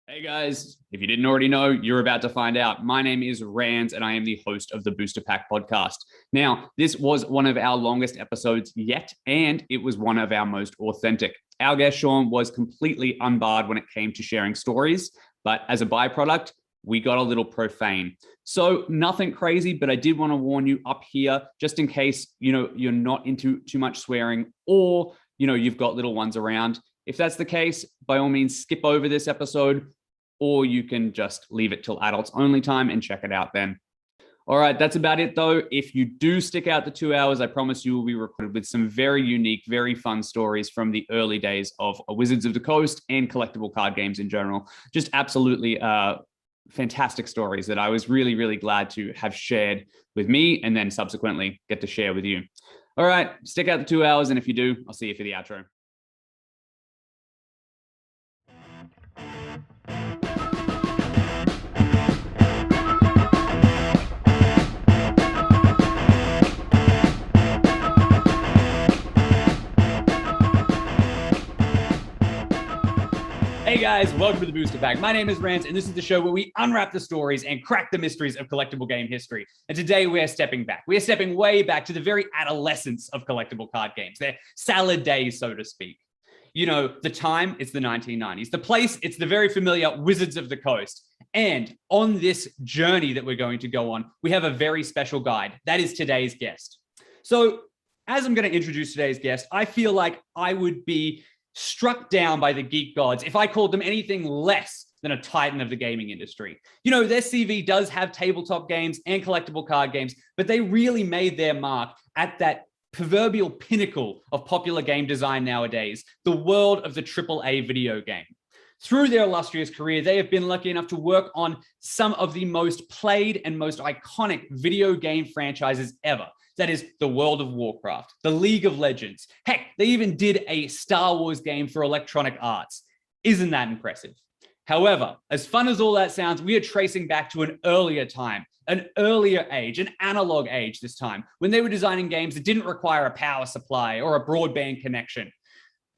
Hey guys, if you didn't already know, you're about to find out. My name is Rands and I am the host of the Booster Pack podcast. Now, this was one of our longest episodes yet, and it was one of our most authentic. Our guest Shawn was completely unbarred when it came to sharing stories, but as a byproduct, we got a little profane. So nothing crazy, but I did want to warn you up here, just in case, you're not into too much swearing or, you've got little ones around. If that's the case, by all means, skip over this episode, or you can just leave it till adults only time and check it out then. All right, that's about it though. If you do stick out the 2 hours, I promise you will be recorded with some very unique, very fun stories from the early days of Wizards of the Coast and collectible card games in general. Just absolutely fantastic stories that I was really, really glad to have shared with me and then subsequently get to share with you. All right, stick out the 2 hours, and if you do, I'll see you for the outro. Hey guys, welcome to the Booster Pack. My name is Rands, and this is the show where we unwrap the stories and crack the mysteries of collectible game history. And today we're stepping back. We're stepping way back to the very adolescence of collectible card games, their salad days, so to speak. The time, it's the 1990s. The place, it's the very familiar Wizards of the Coast. And on this journey that we're going to go on, we have a very special guide. That is today's guest. So as I'm going to introduce today's guest, I feel like I would be struck down by the geek gods if I called them anything less than a titan of the gaming industry. Their CV does have tabletop games and collectible card games, but they really made their mark at that proverbial pinnacle of popular game design nowadays, the world of the AAA video game. Through their illustrious career, they have been lucky enough to work on some of the most played and most iconic video game franchises ever. That is the World of Warcraft, the League of Legends. Heck, they even did a Star Wars game for Electronic Arts. Isn't that impressive? However, as fun as all that sounds, we are tracing back to an earlier time, an earlier age, an analog age this time, when they were designing games that didn't require a power supply or a broadband connection.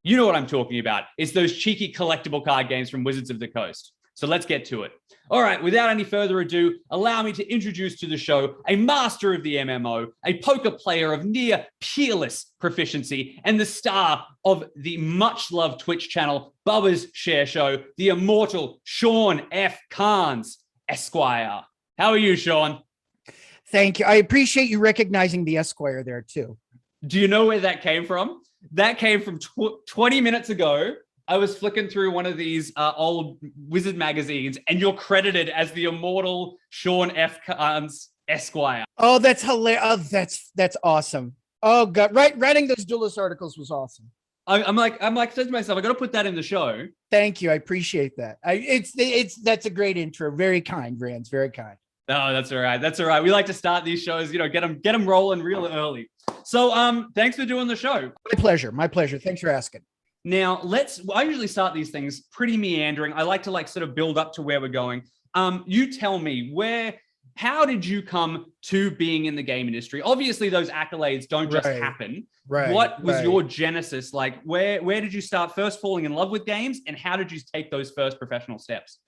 You know what I'm talking about. It's those cheeky collectible card games from Wizards of the Coast. So let's get to it. All right, without any further ado, allow me to introduce to the show a master of the MMO, a poker player of near peerless proficiency, and the star of the much-loved Twitch channel, Bubba's Share Show, the immortal Shawn F. Carnes, Esquire. How are you, Shawn? Thank you. I appreciate you recognizing the Esquire there, too. Do you know where that came from? That came from 20 minutes ago. I was flicking through one of these old Wizard magazines, and you're credited as the immortal Shawn F. Carnes, Esquire. Oh, that's hilarious. Oh, that's awesome. Oh God, writing those Duelist articles was awesome. I'm like saying to myself, I got to put that in the show. Thank you, I appreciate that. That's a great intro. Very kind, Rands. Very kind. Oh, that's all right. That's all right. We like to start these shows, get them rolling real early. So, thanks for doing the show. My pleasure. My pleasure. Thanks for asking. Now, I usually start these things pretty meandering. I like to sort of build up to where we're going. You tell me, how did you come to being in the game industry? Obviously, those accolades don't just happen. Right. What was your genesis? Where did you start first falling in love with games, and how did you take those first professional steps?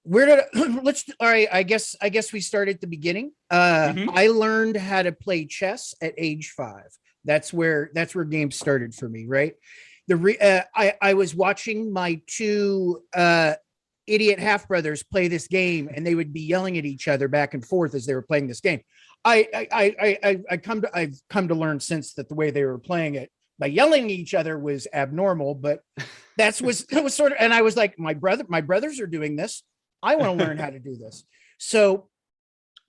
I guess we start at the beginning. I learned how to play chess at age 5. That's where games started for me, right? I was watching my 2 idiot half brothers play this game, and they would be yelling at each other back and forth as they were playing this game. I've come to learn since that the way they were playing it by yelling at each other was abnormal, but that was sort of, and I was like, my brothers are doing this. I want to learn how to do this. So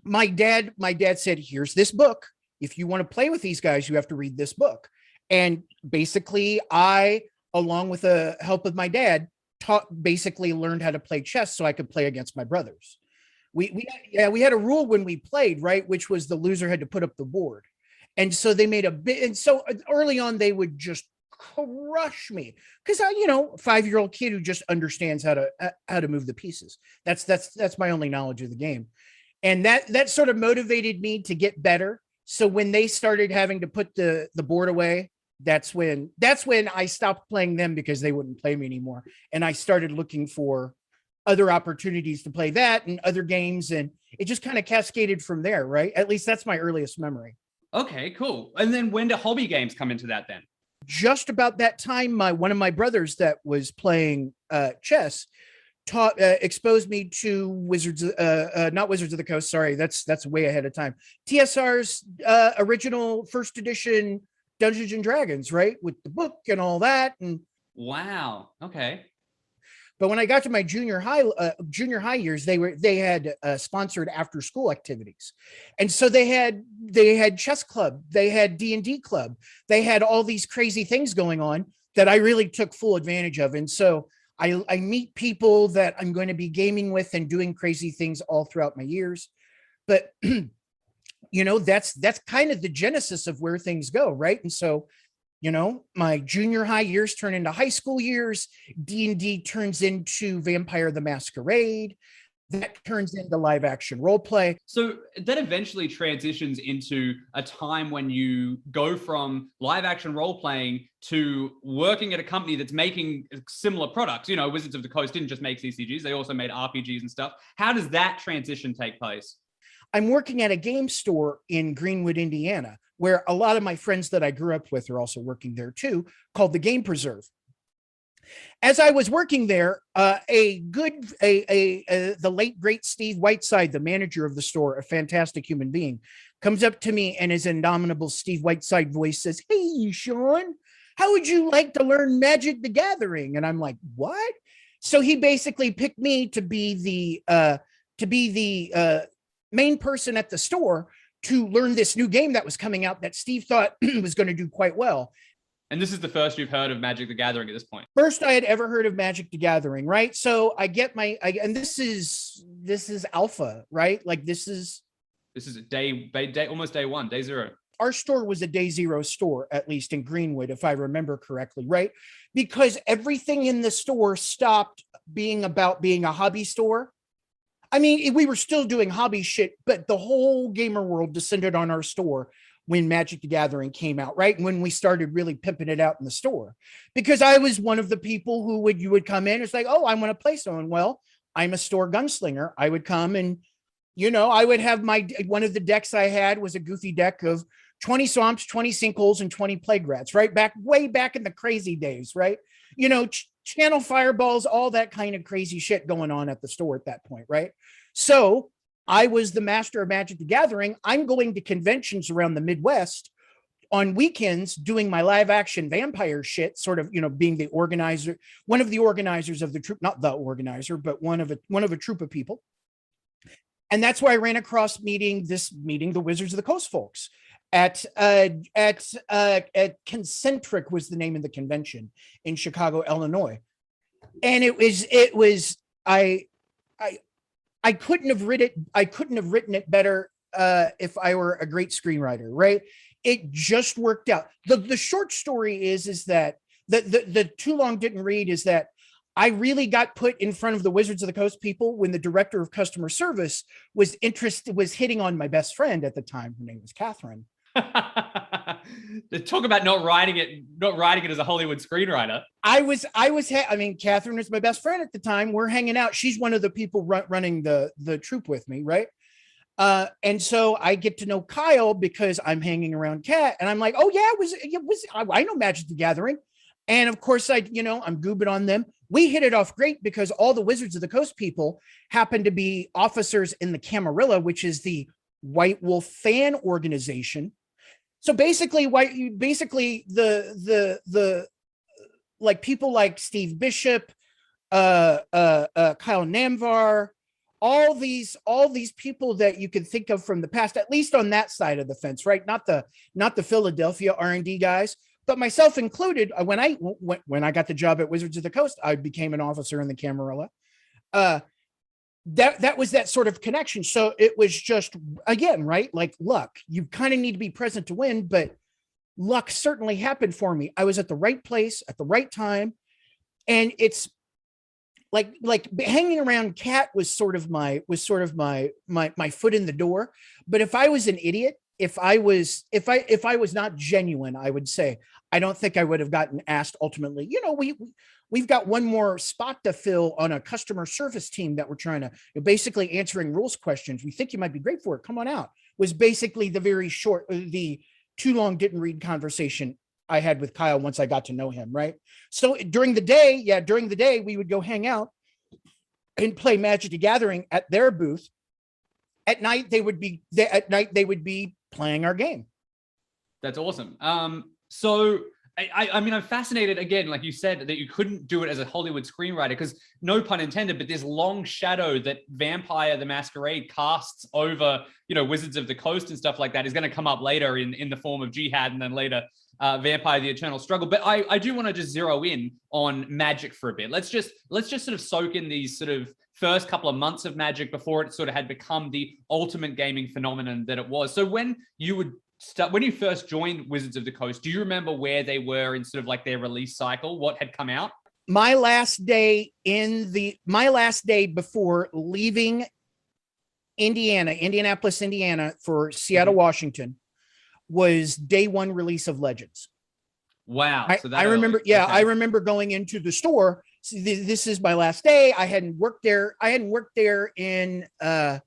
my dad said, here's this book. If you want to play with these guys, you have to read this book. And basically, I, along with the help of my dad, basically learned how to play chess so I could play against my brothers. We had a rule when we played, right, which was the loser had to put up the board. And so they made and so early on they would just crush me because I, 5-year-old kid who just understands how to move the pieces. That's my only knowledge of the game. And that sort of motivated me to get better. So when they started having to put the board away, that's when I stopped playing them because they wouldn't play me anymore. And I started looking for other opportunities to play that and other games, and it just kind of cascaded from there, right? At least that's my earliest memory. Okay, cool. And then when do hobby games come into that then? Just about that time, one of my brothers that was playing chess exposed me to not Wizards of the Coast. Sorry, that's way ahead of time. TSR's original first edition Dungeons and Dragons, right, with the book and all that. And wow, okay. But when I got to my junior high years, they had sponsored after school activities, and so they had chess club, they had D&D club, they had all these crazy things going on that I really took full advantage of. And so I meet people that I'm going to be gaming with and doing crazy things all throughout my years. But that's kind of the genesis of where things go, right? And so, my junior high years turn into high school years. D&D turns into Vampire the Masquerade. That turns into live action role play. So that eventually transitions into a time when you go from live action role playing to working at a company that's making similar products. Wizards of the Coast didn't just make CCGs, they also made RPGs and stuff. How does that transition take place? I'm working at a game store in Greenwood, Indiana, where a lot of my friends that I grew up with are also working there too, called the Game Preserve. As I was working there, the late great Steve Whiteside, the manager of the store, a fantastic human being, comes up to me and his indomitable Steve Whiteside voice says, "Hey, Shawn, how would you like to learn Magic the Gathering?" And I'm like, "What?" So he basically picked me to be the main person at the store to learn this new game that was coming out that Steve thought was going to do quite well. And this is the first you've heard of Magic the Gathering at this point? First I had ever heard of Magic the Gathering, right? So I get and this is alpha, right? Like this is day almost day one, day zero. Our store was a day zero store, at least in Greenwood, if I remember correctly, right? Because everything in the store stopped being about being a hobby store. I mean, we were still doing hobby shit, but the whole gamer world descended on our store when Magic the Gathering came out, right? And when we started really pimping it out in the store, because I was one of the people who you would come in, it's like, "Oh, I want to play someone." Well, I'm a store gunslinger. I would come and, I would have one of the decks I had was a goofy deck of 20 swamps, 20 sinkholes, and 20 plague rats, right? Way back in the crazy days, right? Channel fireballs, all that kind of crazy shit going on at the store at that point, right? So I was the master of Magic the Gathering. I'm going to conventions around the Midwest on weekends doing my live action vampire shit, sort of, being the organizer, one of the organizers of the troop, not the organizer, but one of a troop of people. And that's why I ran across meeting the Wizards of the Coast folks at Concentric was the name of the convention in Chicago, Illinois. And I couldn't have written it better if I were a great screenwriter, right? It just worked out. The short story is that the too long didn't read is that I really got put in front of the Wizards of the Coast people when the director of customer service was hitting on my best friend at the time. Her name was Catherine. Talk about not writing it as a Hollywood screenwriter. Catherine was my best friend at the time. We're hanging out. She's one of the people running the troop with me, right? And so I get to know Kyle because I'm hanging around Kat, and I'm like, "Oh yeah, I know Magic the Gathering," and of course I'm goobing on them. We hit it off great because all the Wizards of the Coast people happen to be officers in the Camarilla, which is the White Wolf fan organization. So basically, the like people like Steve Bishop, Kyle Namvar, all these people that you can think of from the past, at least on that side of the fence, right? Not the Philadelphia R&D guys, but myself included. When I got the job at Wizards of the Coast, I became an officer in the Camarilla. That was that sort of connection. So it was just, again, right? Like luck. You kind of need to be present to win, but luck certainly happened for me. I was at the right place at the right time. And it's like hanging around Kat was sort of my foot in the door. But if I was an idiot, if I was not genuine, I would say, I don't think I would have gotten asked ultimately. we've got one more spot to fill on a customer service team that we're trying to, basically answering rules questions. We think you might be great for it. Come on out. Was basically the very short, the too long didn't read conversation I had with Kyle once I got to know him, right? So during the day, we would go hang out and play Magic the Gathering at their booth. At night, they would be playing our game. That's awesome. So I mean, I'm fascinated again, like you said, that you couldn't do it as a Hollywood screenwriter because, no pun intended, but this long shadow that Vampire the Masquerade casts over, Wizards of the Coast and stuff like that is going to come up later in the form of Jyhad and then later Vampire the Eternal Struggle. But I do want to just zero in on Magic for a bit. Let's just sort of soak in these sort of first couple of months of Magic before it sort of had become the ultimate gaming phenomenon that it was. So when you first joined Wizards of the Coast, do you remember where they were in sort of like their release cycle? What had come out? My last day before leaving Indianapolis, Indiana for Seattle, Washington, was day one release of Legends. Wow. I remember going into the store. See, this is my last day. I hadn't worked there in at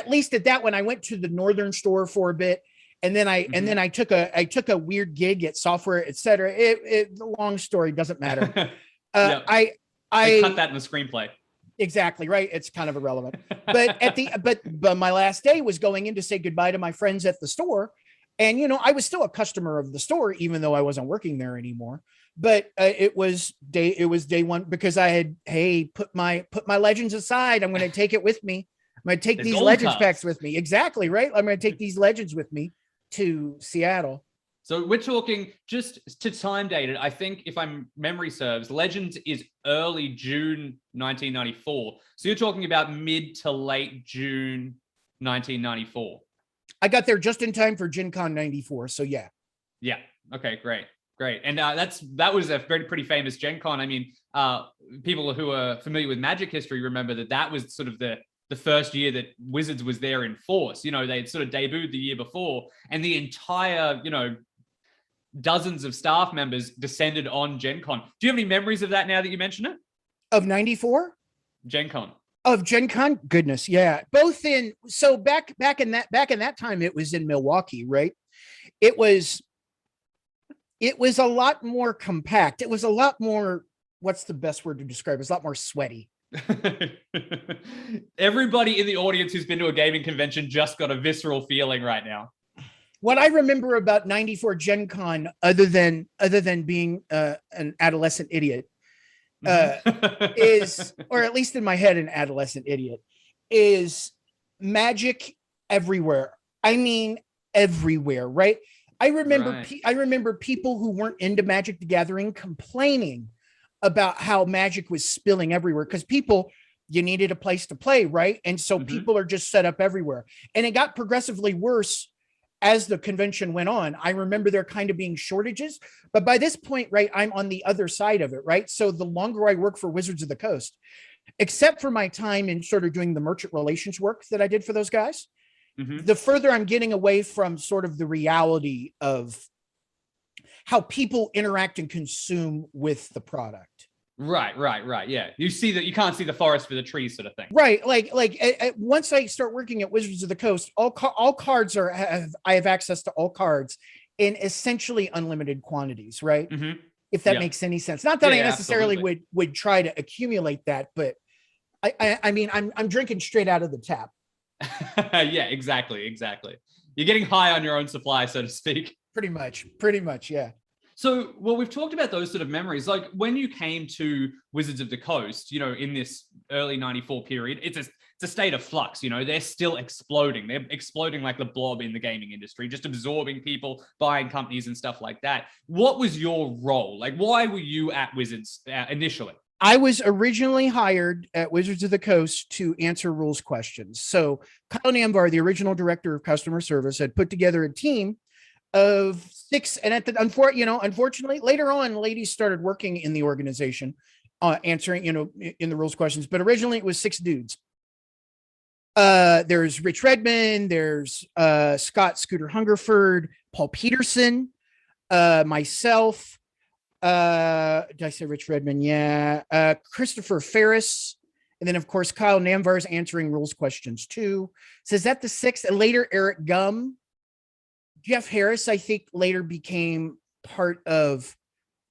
least at that one. I went to the northern store for a bit. And then I took a weird gig at Software, etc. The long story doesn't matter. I cut that in the screenplay. Exactly right. It's kind of irrelevant. But my last day was going in to say goodbye to my friends at the store, and I was still a customer of the store even though I wasn't working there anymore. But it was day one because I had put my Legends aside. I'm going to take it with me. I'm going to take these Legends packs with me. Exactly right. I'm going to take these Legends with me to Seattle. So we're talking, just to time date it, I think if memory serves, Legends is early June 1994. So you're talking about mid to late June 1994. I got there just in time for Gen Con 94. So yeah. Yeah. Okay, great. And that was a pretty famous Gen Con. I mean, people who are familiar with Magic history remember that was sort of the first year that Wizards was there in force. They'd sort of debuted the year before, and the entire, dozens of staff members descended on Gen Con. Do you have any memories of that now that you mention it? Of 94? Gen Con. Of Gen Con? Goodness, yeah. Back in that time, it was in Milwaukee, right? It was a lot more compact. It was a lot more, what's the best word to describe? It was a lot more sweaty. Everybody in the audience who's been to a gaming convention just got a visceral feeling right now. What I remember about 94 Gen Con, other than being an adolescent idiot, is, or at least in my head, an adolescent idiot, is Magic everywhere. I mean, everywhere, right? I remember people who weren't into Magic the Gathering complaining about how Magic was spilling everywhere because you needed a place to play, right? And so people are just set up everywhere. And it got progressively worse as the convention went on. I remember there kind of being shortages, but by this point, right, I'm on the other side of it, right? So the longer I work for Wizards of the Coast, except for my time in sort of doing the merchant relations work that I did for those guys, the further I'm getting away from sort of the reality of how people interact and consume with the product. Right. Yeah. You see that you can't see the forest for the trees sort of thing. Right. Like once I start working at Wizards of the Coast, all cards I have access to all cards in essentially unlimited quantities. Right. If that makes any sense. Not that I necessarily would try to accumulate that, but I mean, I'm drinking straight out of the tap. Yeah, exactly. You're getting high on your own supply, so to speak. Pretty much. Yeah. So, well, we've talked about those sort of memories. Like when you came to Wizards of the Coast, in this early 94 period, it's a state of flux. They're still exploding. They're exploding like the blob in the gaming industry, just absorbing people, buying companies and stuff like that. What was your role? Like, why were you at Wizards initially? I was originally hired at Wizards of the Coast to answer rules questions. So Kyle Namvar, the original director of customer service, had put together a team of 6, and unfortunately later on ladies started working in the organization answering in the rules questions, but originally it was 6 dudes. There's Rich Redmond, there's Scott Scooter Hungerford, Paul Peterson, myself, Did I say Rich Redmond? Yeah. Christopher Ferris. And then, of course, Kyle Namvar is answering rules questions too. Says that the 6th, and later Eric Gum. Jeff Harris, I think, later became part of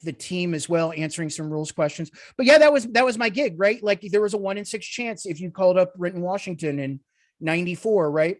the team as well, answering some rules questions. But yeah, that was my gig, right? Like there was a 1 in 6 chance if you called up Renton Washington in '94, right?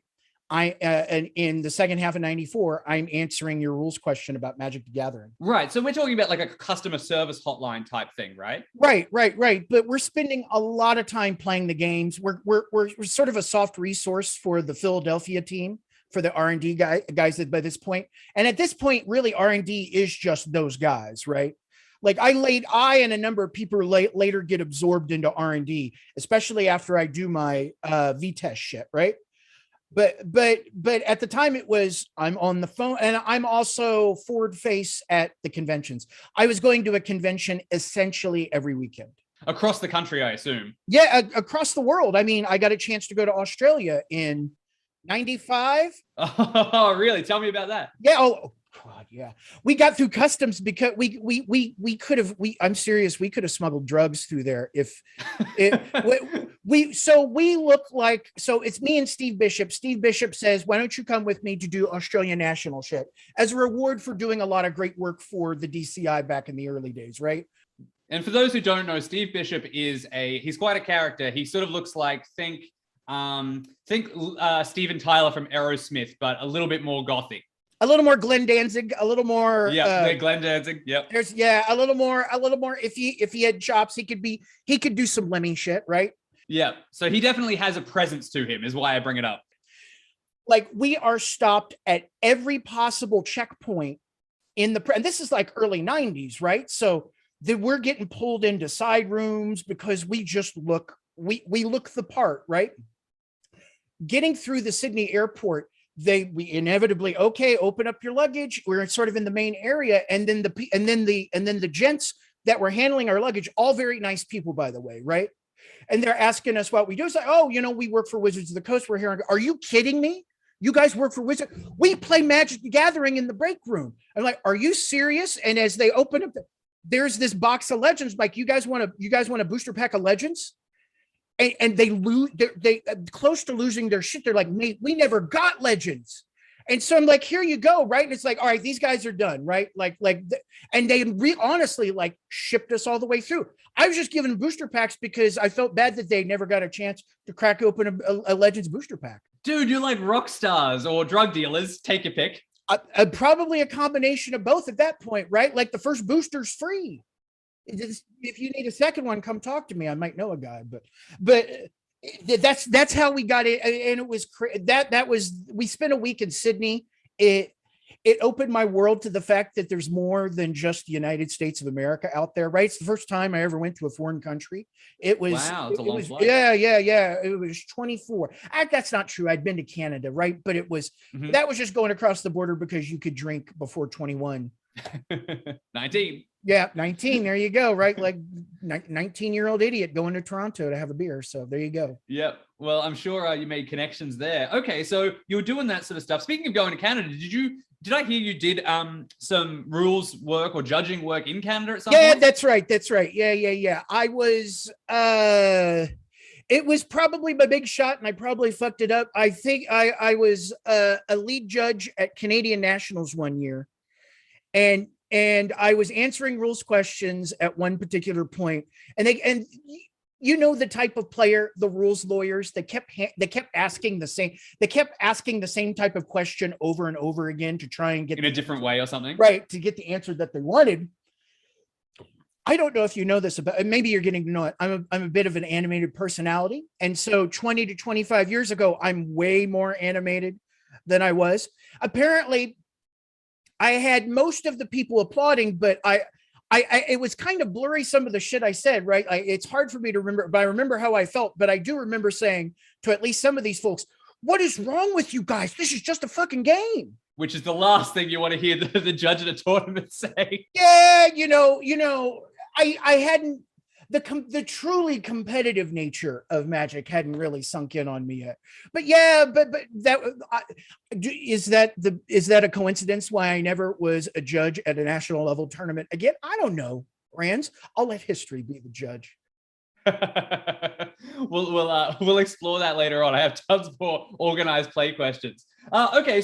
And in the second half of '94, I'm answering your rules question about Magic the Gathering. Right. So we're talking about like a customer service hotline type thing, right? Right. But we're spending a lot of time playing the games. We're sort of a soft resource for the Philadelphia team, for the R&D guys that by this point. And at this point, really R&D is just those guys, right? Like I and a number of people later get absorbed into R&D, especially after I do my VtES shit, right? But at the time it was, I'm on the phone, and I'm also forward face at the conventions. I was going to a convention essentially every weekend. Across the country, I assume. Yeah, across the world. I mean, I got a chance to go to Australia in '95. Oh, really? Tell me about that. Yeah. Oh, God, yeah. We got through customs because we could have. I'm serious. We could have smuggled drugs through there if we look like. So it's me and Steve Bishop. Steve Bishop says, "Why don't you come with me to do Australian national shit as a reward for doing a lot of great work for the DCI back in the early days, right?" And for those who don't know, Steve Bishop he's quite a character. He sort of looks like think Steven Tyler from Aerosmith, but a little bit more gothic. A little more Glenn Danzig, a little more. Yeah, Glenn Danzig. Yep. There's a little more. If he had chops, he could do some Lemmy shit, right? Yeah. So he definitely has a presence to him, is why I bring it up. Like we are stopped at every possible checkpoint and this is like early '90s, right? So that we're getting pulled into side rooms because we just look the part, right? Getting through the Sydney airport, we inevitably, okay, open up your luggage. We're sort of in the main area, and then the gents that were handling our luggage, all very nice people, by the way, right? And they're asking us what we do. It's like, oh, we work for Wizards of the Coast. We're here. Are you kidding me? You guys work for Wizards? We play Magic the Gathering in the break room. I'm like, are you serious? And as they open up, there's this box of Legends. Like, you guys want a booster pack of Legends? And they lose, they close to losing their shit. They're like, mate, we never got Legends. And so I'm like, here you go, right? And it's like, all right, these guys are done, right? And they honestly like shipped us all the way through. I was just giving booster packs because I felt bad that they never got a chance to crack open a Legends booster pack. Dude, you're like rock stars or drug dealers. Take your pick. Probably a combination of both at that point, right? Like the first booster's free. If you need a second one, come talk to me. I might know a guy, but that's how we got it. And it was we spent a week in Sydney. It opened my world to the fact that there's more than just the United States of America out there, right? It's the first time I ever went to a foreign country. It was, wow, it's a long flight. Yeah. It was 24. That's not true. I'd been to Canada, right? But it was, that was just going across the border because you could drink before 21. 19. Yeah, 19. There you go, right? Like 19-year-old idiot going to Toronto to have a beer. So there you go. Yep. Well, I'm sure you made connections there. Okay, so you were doing that sort of stuff. Speaking of going to Canada, did I hear you did some rules work or judging work in Canada at some point? Yeah, that's right. Yeah. I was it was probably my big shot, and I probably fucked it up. I think I was a lead judge at Canadian Nationals one year. And I was answering rules questions at one particular point, and the type of player, the rules lawyers, they kept asking the same type of question over and over again to try and get in a different way or something, right? To get the answer that they wanted. I don't know if you know this about, maybe you're getting to know it. I'm a bit of an animated personality, and so 20 to 25 years ago, I'm way more animated than I was. Apparently, I had most of the people applauding, but it was kind of blurry, some of the shit I said, right? It's hard for me to remember, but I remember how I felt. But I do remember saying to at least some of these folks, what is wrong with you guys? This is just a fucking game. Which is the last thing you want to hear the judge at a tournament say. Yeah, I hadn't, the truly competitive nature of Magic hadn't really sunk in on me yet. But yeah, but that is that a coincidence why I never was a judge at a national level tournament again? I don't know, Rands. I'll let history be the judge. We'll explore that later on. I have tons more organized play questions. Okay.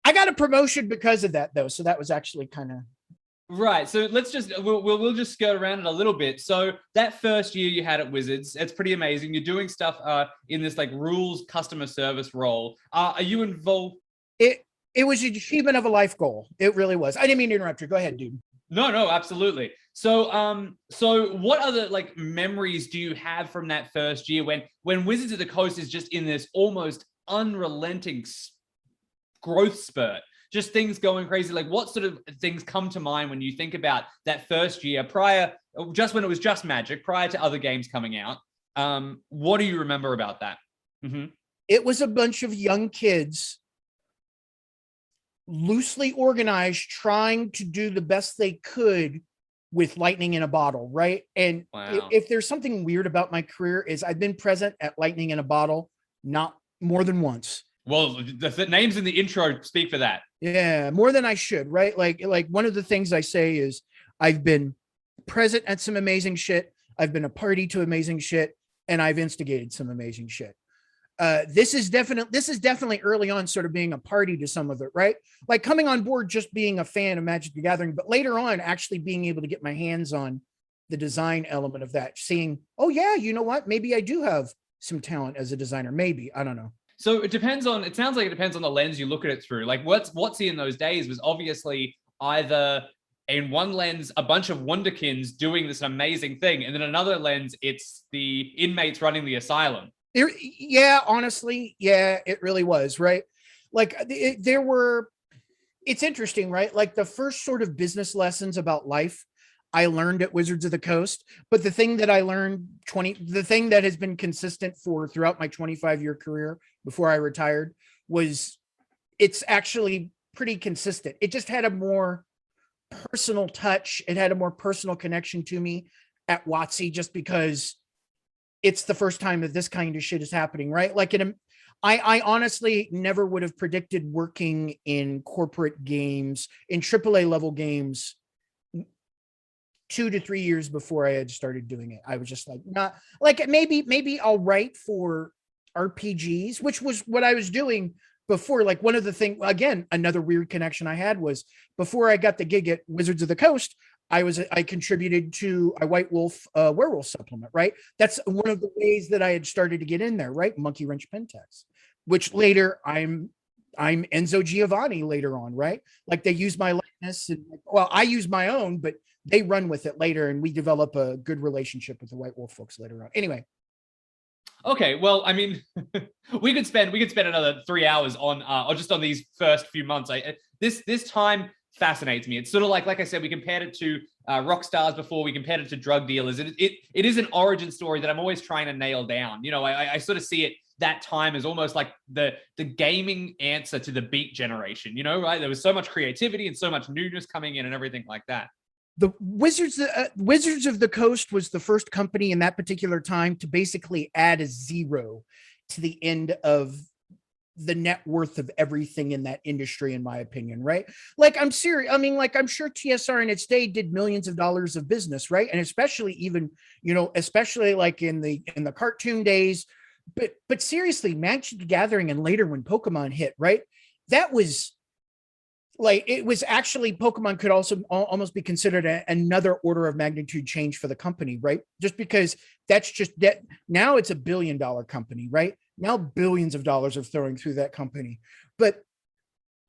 I got a promotion because of that though, so that was actually kind of right. So let's just we'll just skirt around it a little bit. So that first year you had at Wizards, it's pretty amazing. You're doing stuff in this like rules customer service role. Are you involved? It was an achievement of a life goal. It really was. I didn't mean to interrupt you. Go ahead, dude. No, absolutely. So, so what other like memories do you have from that first year when Wizards of the Coast is just in this almost unrelenting growth spurt? Just things going crazy. Like what sort of things come to mind when you think about that first year just when it was just Magic, prior to other games coming out? What do you remember about that? Mm-hmm. It was a bunch of young kids loosely organized, trying to do the best they could with lightning in a bottle, right? And wow. If there's something weird about my career is I've been present at lightning in a bottle not more than once. Well, the names in the intro speak for that. Yeah, more than I should, right? Like one of the things I say is I've been present at some amazing shit. I've been a party to amazing shit, and I've instigated some amazing shit. This is definitely early on sort of being a party to some of it, right? Like coming on board, just being a fan of Magic the Gathering, but later on actually being able to get my hands on the design element of that, seeing, oh yeah, you know what? Maybe I do have some talent as a designer. Maybe, I don't know. So it sounds like it depends on the lens you look at it through. Like WotC in those days was obviously either in one lens, a bunch of wonderkins doing this amazing thing. And then another lens, it's the inmates running the asylum. Yeah, honestly, yeah, it really was, right? Like it's interesting, right? Like the first sort of business lessons about life I learned at Wizards of the Coast, but the thing that I learned the thing that has been consistent throughout my 25-year career before I retired was it's actually pretty consistent. It just had a more personal touch. It had a more personal connection to me at WotC just because it's the first time that this kind of shit is happening, right? Like I honestly never would have predicted working in corporate games, in AAA level games 2 to 3 years before I had started doing it. I was just like, not like maybe I'll write for RPGs, which was what I was doing before. Like one of the things, again, another weird connection I had was before I got the gig at Wizards of the Coast, I contributed to a White Wolf werewolf supplement, right? That's one of the ways that I had started to get in there, right? Monkey Wrench Pentex, which later I'm Enzo Giovanni later on, right? Like they use my likeness and well, I use my own, but they run with it later and we develop a good relationship with the White Wolf folks later on. Anyway. Okay, well, I mean, we could spend another 3 hours on or just on these first few months. This time fascinates me. It's sort of like I said, we compared it to rock stars before, we compared it to drug dealers. It is an origin story that I'm always trying to nail down. You know, I sort of see it that time as almost like the gaming answer to the Beat generation, you know, right? There was so much creativity and so much newness coming in and everything like that. The Wizards of the Coast was the first company in that particular time to basically add a 0 to the end of the net worth of everything in that industry, in my opinion, right? Like I'm serious. I mean, like I'm sure TSR in its day did millions of dollars of business, right? And especially even, you know, especially like in the cartoon days, but seriously, Magic the Gathering and later when Pokemon hit, right? That was like, it was actually Pokemon could also almost be considered another order of magnitude change for the company, right? Just because that's just that now it's $1 billion company, right? Now billions of dollars are throwing through that company. But,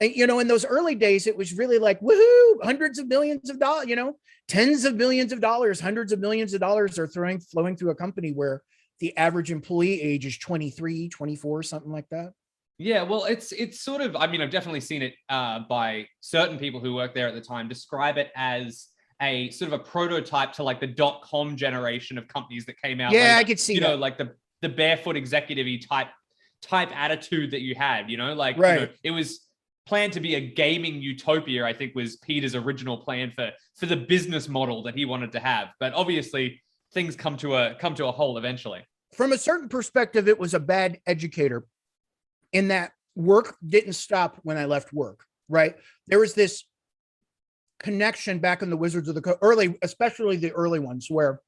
you know, in those early days, it was really like, woohoo, hundreds of millions of dollars, you know, tens of millions of dollars, hundreds of millions of dollars are flowing through a company where the average employee age is 23, 24, something like that. Yeah, well, it's sort of, I mean, I've definitely seen it by certain people who worked there at the time describe it as a sort of a prototype to like the .com generation of companies that came out. Yeah, like, I could see you that. know, like the barefoot executive-y type attitude that you had, you know, like right. You know, it was planned to be a gaming utopia, I think was Peter's original plan for the business model that he wanted to have. But obviously things come to a halt eventually. From a certain perspective, it was a bad educator in that work didn't stop when I left work, right? There was this connection back in the Wizards of the Coast, especially the early ones, where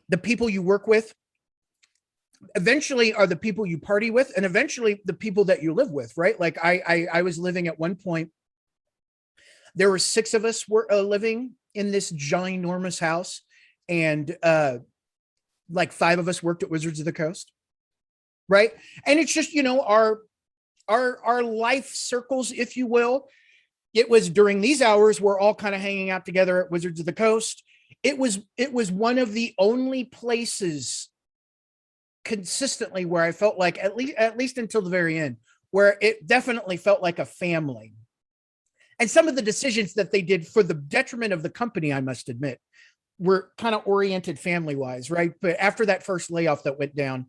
the people you work with eventually are the people you party with, and eventually the people that you live with, right? Like I was living at one point, there were 6 of us were living in this ginormous house, and like 5 of us worked at Wizards of the Coast, right? And it's just, our life circles, if you will. It was during these hours we're all kind of hanging out together at Wizards of the Coast. It was one of the only places consistently where I felt like, at least until the very end, where it definitely felt like a family. And some of the decisions that they did, for the detriment of the company, I must admit, were kind of oriented family wise, right? But after that first layoff that went down,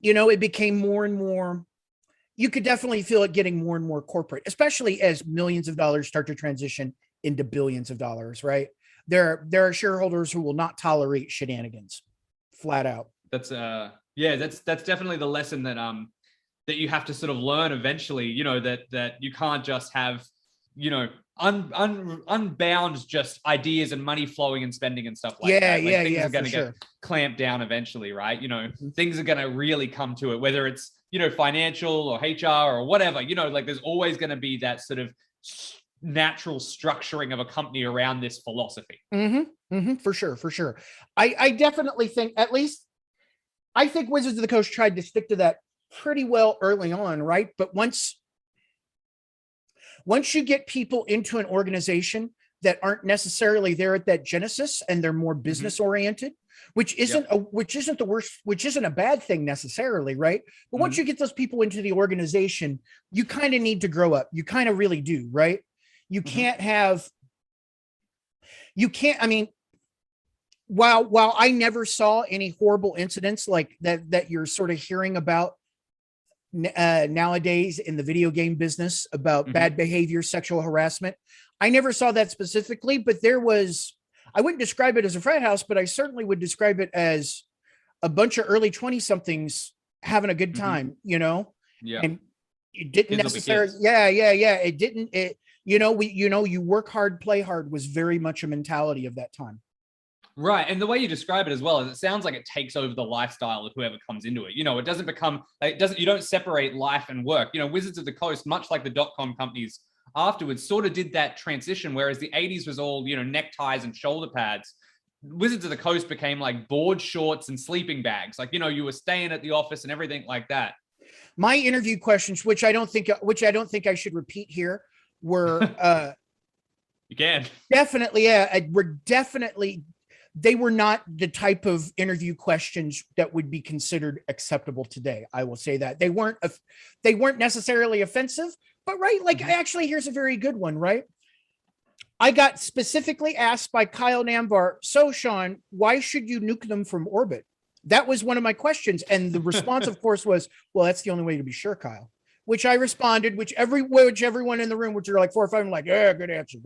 it became more and more, you could definitely feel it getting more and more corporate, especially as millions of dollars start to transition into billions of dollars, right? There are shareholders who will not tolerate shenanigans, flat out. That's definitely the lesson that that you have to sort of learn eventually, that you can't just have, unbound just ideas and money flowing and spending and stuff like that. Like, things are going to get clamped down eventually, right? Things are going to really come to it, whether it's, financial or HR or whatever, like there's always going to be that sort of natural structuring of a company around this philosophy. For sure. I definitely think, at least I think Wizards of the Coast tried to stick to that pretty well early on, right? But once you get people into an organization that aren't necessarily there at that genesis, and they're more business oriented, which isn't the worst, which isn't a bad thing necessarily, right? But once you get those people into the organization, you kind of need to grow up. You kind of really do, right? You can't I mean, while I never saw any horrible incidents like that you're sort of hearing about nowadays in the video game business about bad behavior, sexual harassment, I never saw that specifically, but there was, I wouldn't describe it as a frat house, but I certainly would describe it as a bunch of early 20-somethings having a good time, Yeah. And it didn't necessarily, it didn't, you work hard, play hard was very much a mentality of that time. Right. And the way you describe it as well is it sounds like it takes over the lifestyle of whoever comes into it. It doesn't become, you don't separate life and work. Wizards of the Coast, much like the .com companies afterwards, sort of did that transition, whereas the 80s was all, neckties and shoulder pads. Wizards of the Coast became like board shorts and sleeping bags. Like, you were staying at the office and everything like that. My interview questions, which I don't think I should repeat here, were you can definitely, they were not the type of interview questions that would be considered acceptable today. I will say that they weren't necessarily offensive, but right. Like, actually, here's a very good one, right? I got specifically asked by Kyle Namvar, so Shawn, why should you nuke them from orbit? That was one of my questions. And the response, of course, was, well, that's the only way to be sure, Kyle. Which I responded, which everyone in the room, which are like 4 or 5, I'm like, yeah, good answer.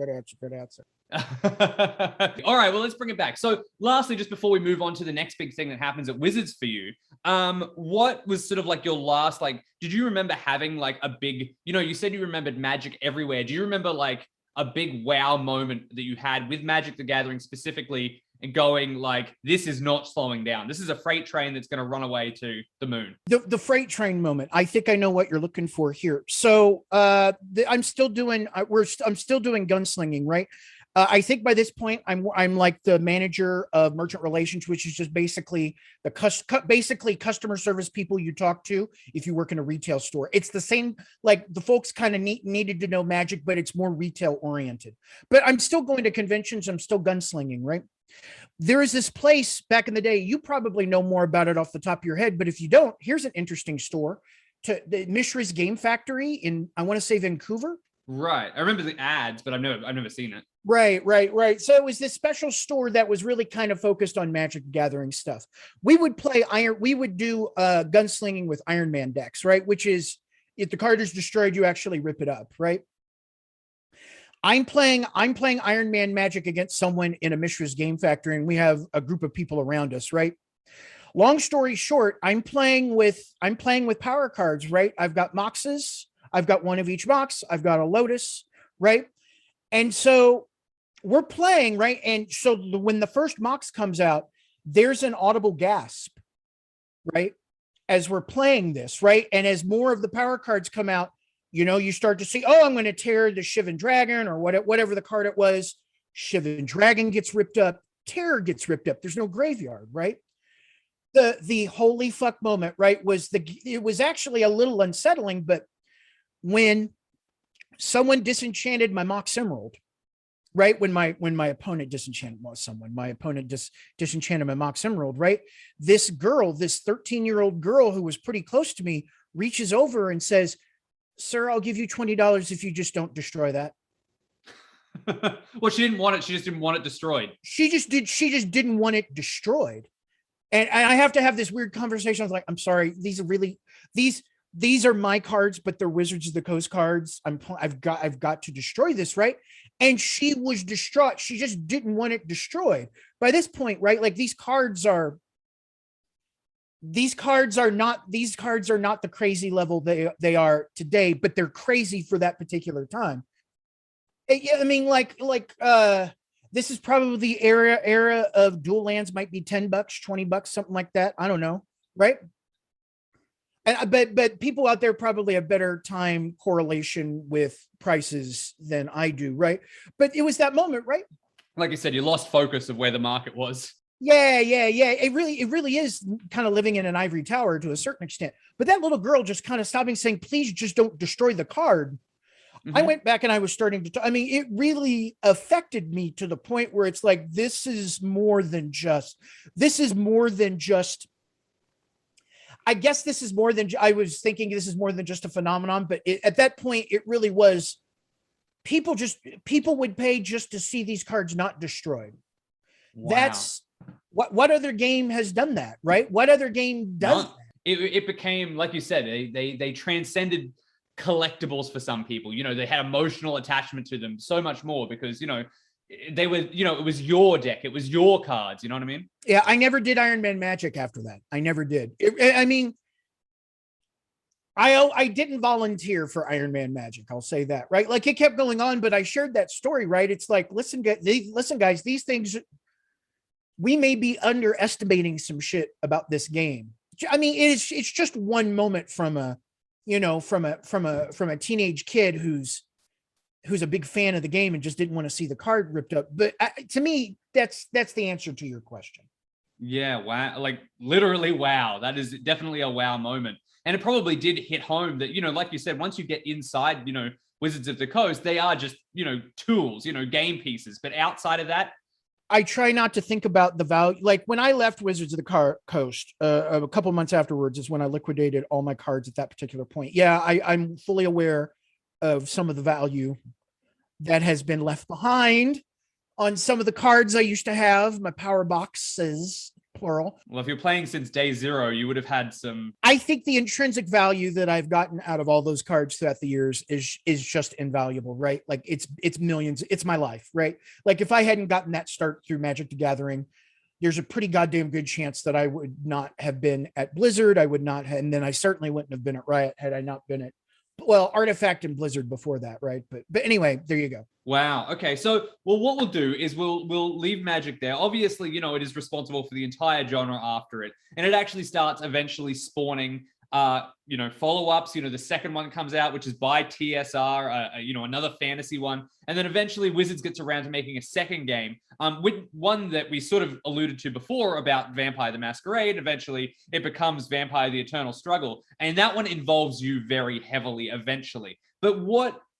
All right, well, let's bring it back. So lastly, just before we move on to the next big thing that happens at Wizards for you, what was sort of like your last, did you remember having like a big, you said you remembered Magic everywhere. Do you remember like a big wow moment that you had with Magic the Gathering specifically, and going like, this is not slowing down. This is a freight train that's going to run away to the moon. The freight train moment. I think I know what you're looking for here. So I'm still doing gunslinging, right? I think by this point I'm like the manager of merchant relations, which is just basically customer service people you talk to if you work in a retail store. It's the same, like the folks kind of needed to know Magic, but it's more retail oriented. But I'm still going to conventions. I'm still gunslinging, right? There is this place back in the day, you probably know more about it off the top of your head, but if you don't, here's an interesting store, to the Mishra's Game Factory in, I want to say, Vancouver. Right. I remember the ads, but I've never seen it. Right. So it was this special store that was really kind of focused on Magic the Gathering stuff. We would do gunslinging with Iron Man decks, right? Which is, if the card is destroyed, you actually rip it up, right? I'm playing Iron Man Magic against someone in a Mishra's Game Factory, and we have a group of people around us, right? Long story short, I'm playing with power cards, right? I've got Moxes, I've got one of each Mox, I've got a Lotus, right? And so we're playing, right? And so when the first Mox comes out, there's an audible gasp, right? As we're playing this, right? And as more of the power cards come out, you know, you start to see, oh, I'm going to tear the Shivan Dragon or whatever the card it was. Shivan Dragon gets ripped up. Terror gets ripped up. There's no graveyard, right? The holy fuck moment, right, it was actually a little unsettling, but when someone disenchanted my Mox Emerald, right, when my opponent disenchanted disenchanted my Mox Emerald, right, this 13-year-old girl who was pretty close to me reaches over and says, "Sir, I'll give you $20 if you just don't destroy that." Well, she didn't want it. She just didn't want it destroyed. She just didn't want it destroyed. And I have to have this weird conversation. I was like, I'm sorry, these are my cards, but they're Wizards of the Coast cards. I've got to destroy this, right? And she was distraught. She just didn't want it destroyed. By this point, right? Like these cards are not the crazy level they are today, but they're crazy for that particular time. Yeah, I mean, this is probably the era of dual lands, might be $10, $20, something like that. I don't know, right? And but people out there probably have better time correlation with prices than I do, right? But it was that moment, right? Like you said, you lost focus of where the market was. Yeah. It really is kind of living in an ivory tower to a certain extent. But that little girl just kind of stopping, saying, "Please just don't destroy the card." Mm-hmm. I went back and I was starting to, I mean, it really affected me to the point where it's like, this is more than just, I guess this is more than, I was thinking this is more than just a phenomenon, but at that point, it really was, people would pay just to see these cards not destroyed. Wow. That's what other game has done that, right? What other game does that? It became, like you said, they transcended collectibles for some people. You know, they had emotional attachment to them so much more because, you know, they were, you know, it was your deck, it was your cards, you know what I mean? Yeah, I never did Iron Man Magic after that. I never did. I mean, I didn't volunteer for Iron Man Magic, I'll say that, right? Like it kept going on, but I shared that story, right? It's like, listen guys, these things, we may be underestimating some shit about this game. I mean, it's just one moment from a teenage kid who's a big fan of the game and just didn't want to see the card ripped up. But to me, that's the answer to your question. Yeah, wow. Like literally, wow. That is definitely a wow moment. And it probably did hit home that, you know, like you said, once you get inside, you know, Wizards of the Coast, they are just, you know, tools, you know, game pieces. But outside of that, I try not to think about the value. Like when I left Wizards of the Coast, a couple months afterwards is when I liquidated all my cards at that particular point. Yeah, I'm fully aware of some of the value that has been left behind on some of the cards I used to have, my power boxes, plural. Well, if you're playing since day zero, you would have had some. I think the intrinsic value that I've gotten out of all those cards throughout the years is just invaluable, right? Like it's millions. It's my life, right? Like if I hadn't gotten that start through Magic the Gathering, there's a pretty goddamn good chance that I would not have been at Blizzard. I would not have, and then I certainly wouldn't have been at Riot had I not been at, well, Artifact and Blizzard before that, right? But anyway, there you go. Wow. Okay. So, well, what we'll do is we'll leave Magic there. Obviously, you know, it is responsible for the entire genre after it, and it actually starts eventually spawning, you know, follow-ups. You know, the second one comes out, which is by TSR, you know, another fantasy one, and then eventually Wizards gets around to making a second game, with one that we sort of alluded to before about Vampire the Masquerade. Eventually, it becomes Vampire the Eternal Struggle, and that one involves you very heavily eventually. But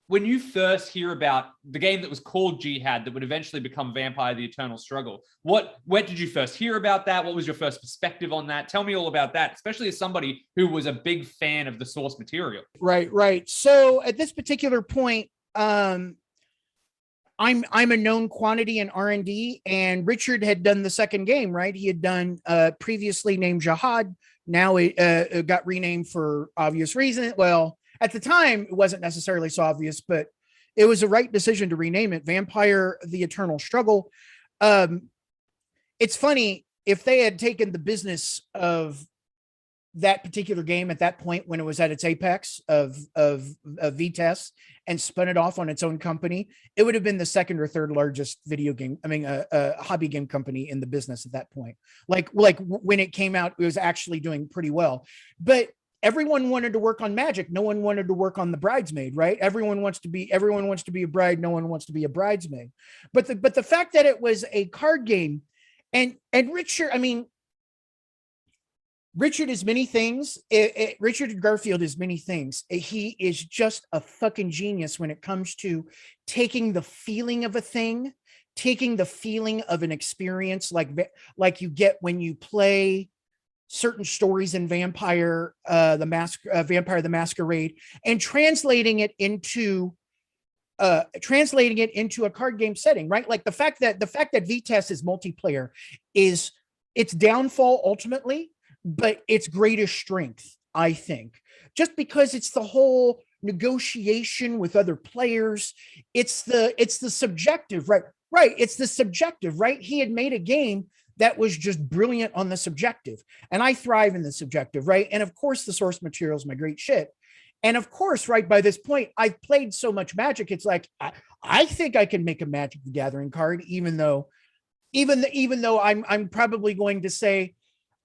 when you first hear about the game that was called Jyhad that would eventually become Vampire the Eternal Struggle, where did you first hear about that? What was your first perspective on that? Tell me all about that, especially as somebody who was a big fan of the source material. Right. So at this particular point, I'm a known quantity in R&D, and Richard had done the second game, right? He had done previously named Jyhad. Now it got renamed for obvious reason. Well, at the time, it wasn't necessarily so obvious, but it was the right decision to rename it Vampire: The Eternal Struggle. It's funny, if they had taken the business of that particular game at that point when it was at its apex of VtES and spun it off on its own company, it would have been the second or third largest video game, hobby game company in the business at that point. Like when it came out, it was actually doing pretty well. But everyone wanted to work on Magic. No one wanted to work on the Bridesmaid, right? Everyone wants to be a bride. No one wants to be a bridesmaid. But the fact that it was a card game, and Richard, Richard is many things. Richard Garfield is many things. He is just a fucking genius when it comes to taking the feeling of a thing, taking the feeling of an experience like you get when you play certain stories in Vampire the Masquerade, and translating it into a card game setting, right? Like the fact that VtES is multiplayer is its downfall ultimately, but its greatest strength, I think, just because it's the whole negotiation with other players. It's the subjective, right? Right. It's the subjective, right? He had made a game that was just brilliant on the subjective, and I thrive in the subjective, right? And of course, the source material is my great shit. And of course, right, by this point, I've played so much Magic. It's like, I think I can make a Magic the Gathering card, even though I'm probably going to say,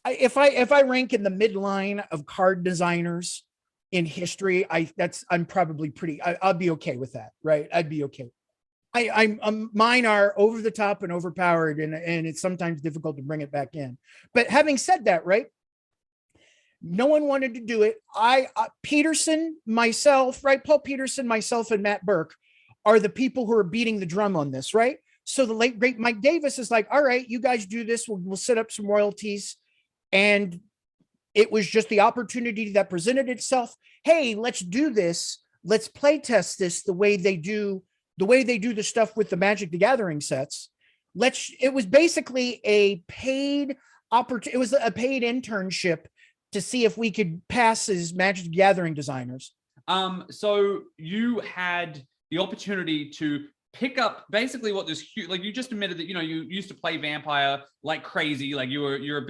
if I rank in the midline of card designers in history, I'm probably I'll be okay with that, right? I'd be okay. Mine are over the top and overpowered, and it's sometimes difficult to bring it back in. But having said that, right, no one wanted to do it. Peterson, myself, right? Paul Peterson, myself, and Matt Burke are the people who are beating the drum on this, right? So the late great Mike Davis is like, all right, you guys do this. We'll set up some royalties. And it was just the opportunity that presented itself. Hey, let's do this. Let's play test this the way they do the stuff with the Magic the Gathering sets. It was basically a paid opportunity. It was a paid internship to see if we could pass as Magic the Gathering designers. So you had the opportunity to pick up basically what this huge, like you just admitted that, you used to play Vampire like crazy. Like you're a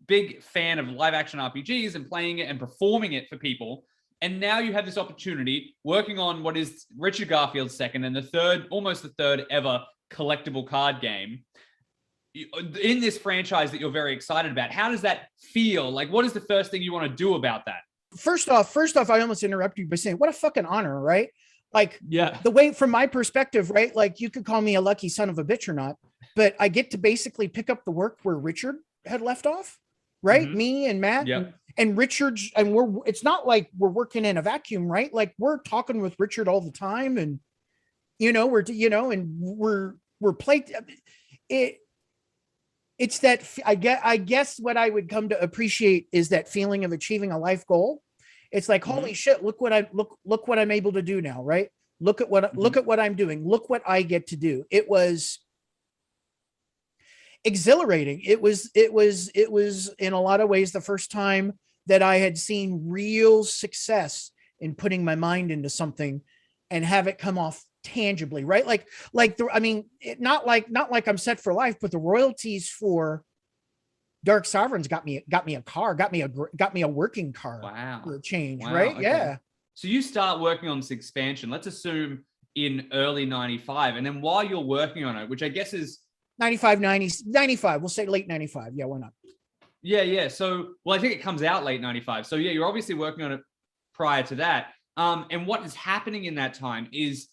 big fan of live action RPGs and playing it and performing it for people. And now you have this opportunity working on what is Richard Garfield's second and almost the third ever collectible card game in this franchise that you're very excited about. How does that feel? Like, what is the first thing you want to do about that? First off, I almost interrupted you by saying, what a fucking honor, right? Like, yeah, the way, from my perspective, right? Like, you could call me a lucky son of a bitch or not, but I get to basically pick up the work where Richard had left off, right? Mm-hmm. Me and Matt and Richard's, and it's not like we're working in a vacuum, right? Like, we're talking with Richard all the time, and we're playing it. It's that I guess what I would come to appreciate is that feeling of achieving a life goal. It's like, holy shit, look what I'm able to do now, right? Look at what I'm doing. Look what I get to do. It was exhilarating. It was in a lot of ways the first time that I had seen real success in putting my mind into something and have it come off tangibly, right? Not like I'm set for life, but the royalties for Dark Sovereigns got me a car, got me a working car. Wow. For a change, right? Okay. Yeah. So you start working on this expansion, let's assume in early 95. And then while you're working on it, which I guess is 95, we'll say late 95. Yeah, why not? Yeah. So, well, I think it comes out late 95. So yeah, you're obviously working on it prior to that. And what is happening in that time is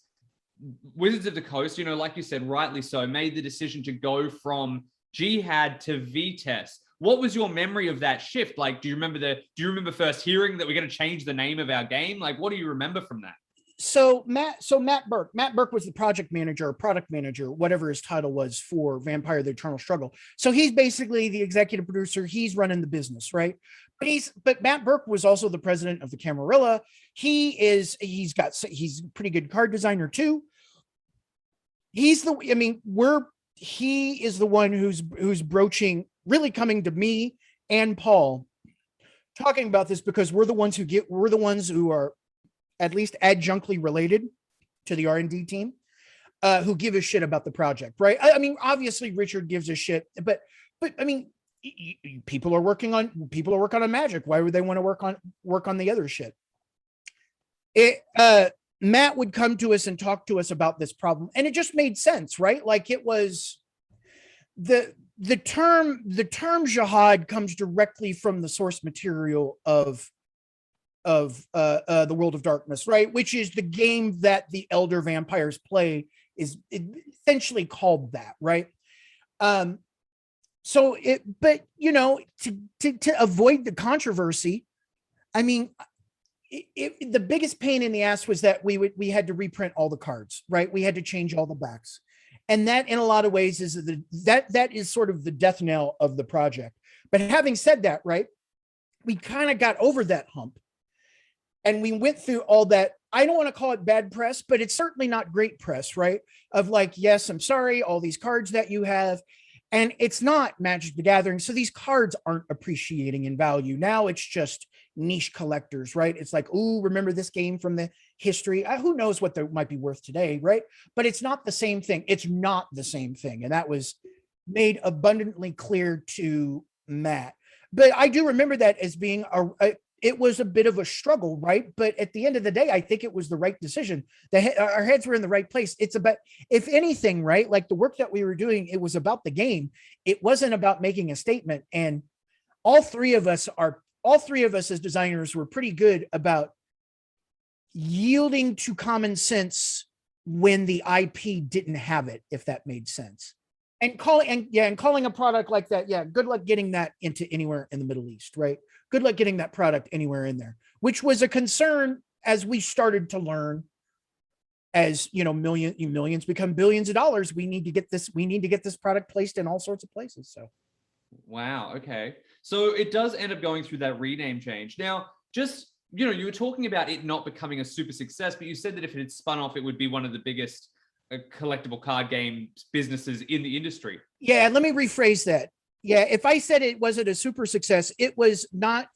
Wizards of the Coast, like you said, rightly so, made the decision to go from Jyhad to VtES. What was your memory of that shift? Like, do you remember first hearing that we're going to change the name of our game? Like, what do you remember from that? So Matt Burke was the project manager or product manager, whatever his title was, for Vampire: The Eternal Struggle. So he's basically the executive producer. He's running the business, right? But Matt Burke was also the president of the Camarilla. He's a pretty good card designer too. He is the one who's broaching, really coming to me and Paul talking about this, because we're the ones who are at least adjunctly related to the R&D team who give a shit about the project, right? I mean, obviously Richard gives a shit, but I mean, people are working on Magic. Why would they want to work on the other shit? Matt would come to us and talk to us about this problem, and it just made sense, right? Like it was the term Jyhad comes directly from the source material of the World of Darkness, right? Which is the game that the Elder Vampires play, is essentially called that, right? So but you know, to avoid the controversy, I mean, the biggest pain in the ass was that we had to reprint all the cards, right? We had to change all the backs. And that in a lot of ways is that is sort of the death knell of the project. But having said that, right, we kind of got over that hump and we went through all that. I don't want to call it bad press, but it's certainly not great press, right? Of like, yes, I'm sorry, all these cards that you have. And it's not Magic the Gathering. So these cards aren't appreciating in value. Now it's just niche collectors, right? It's like, oh, remember this game from the history? Who knows what they might be worth today, right? But it's not the same thing. It's not the same thing. And that was made abundantly clear to Matt. But I do remember that as being it was a bit of a struggle, right? But at the end of the day, I think it was the right decision. Our heads were in the right place. It's about, if anything, right? Like the work that we were doing, it was about the game. It wasn't about making a statement. And all three of us as designers were pretty good about yielding to common sense when the IP didn't have it, if that made sense. And calling a product like that, yeah, good luck getting that into anywhere in the Middle East, right? Good luck getting that product anywhere in there, which was a concern as we started to learn, as you know, millions become billions of dollars. We need to get this product placed in all sorts of places. So wow, okay. So it does end up going through that rename change. Now, just, you know, you were talking about it not becoming a super success, but you said that if it had spun off, it would be one of the biggest collectible card game businesses in the industry. Yeah, let me rephrase that. Yeah, if I said it wasn't a super success, it was not.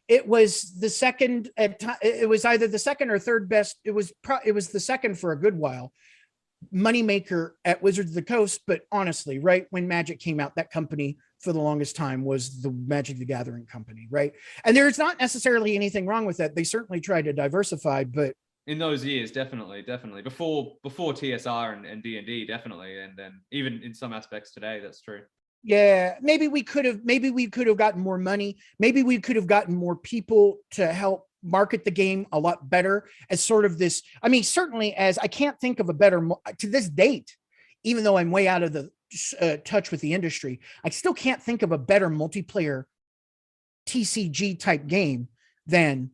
It was the second. It was either the second or third best. It was the second for a good while. Moneymaker at Wizards of the Coast, but honestly, right when Magic came out, that company for the longest time was the Magic the Gathering company, right? And there's not necessarily anything wrong with that. They certainly tried to diversify, but in those years, definitely before TSR and D&D, definitely, and then even in some aspects today, that's true. Yeah, maybe we could have gotten more money. Maybe we could have gotten more people to help market the game a lot better as sort of this. I mean, certainly as I can't think of a better, to this date, even though I'm way out of the touch with the industry, I still can't think of a better multiplayer TCG type game than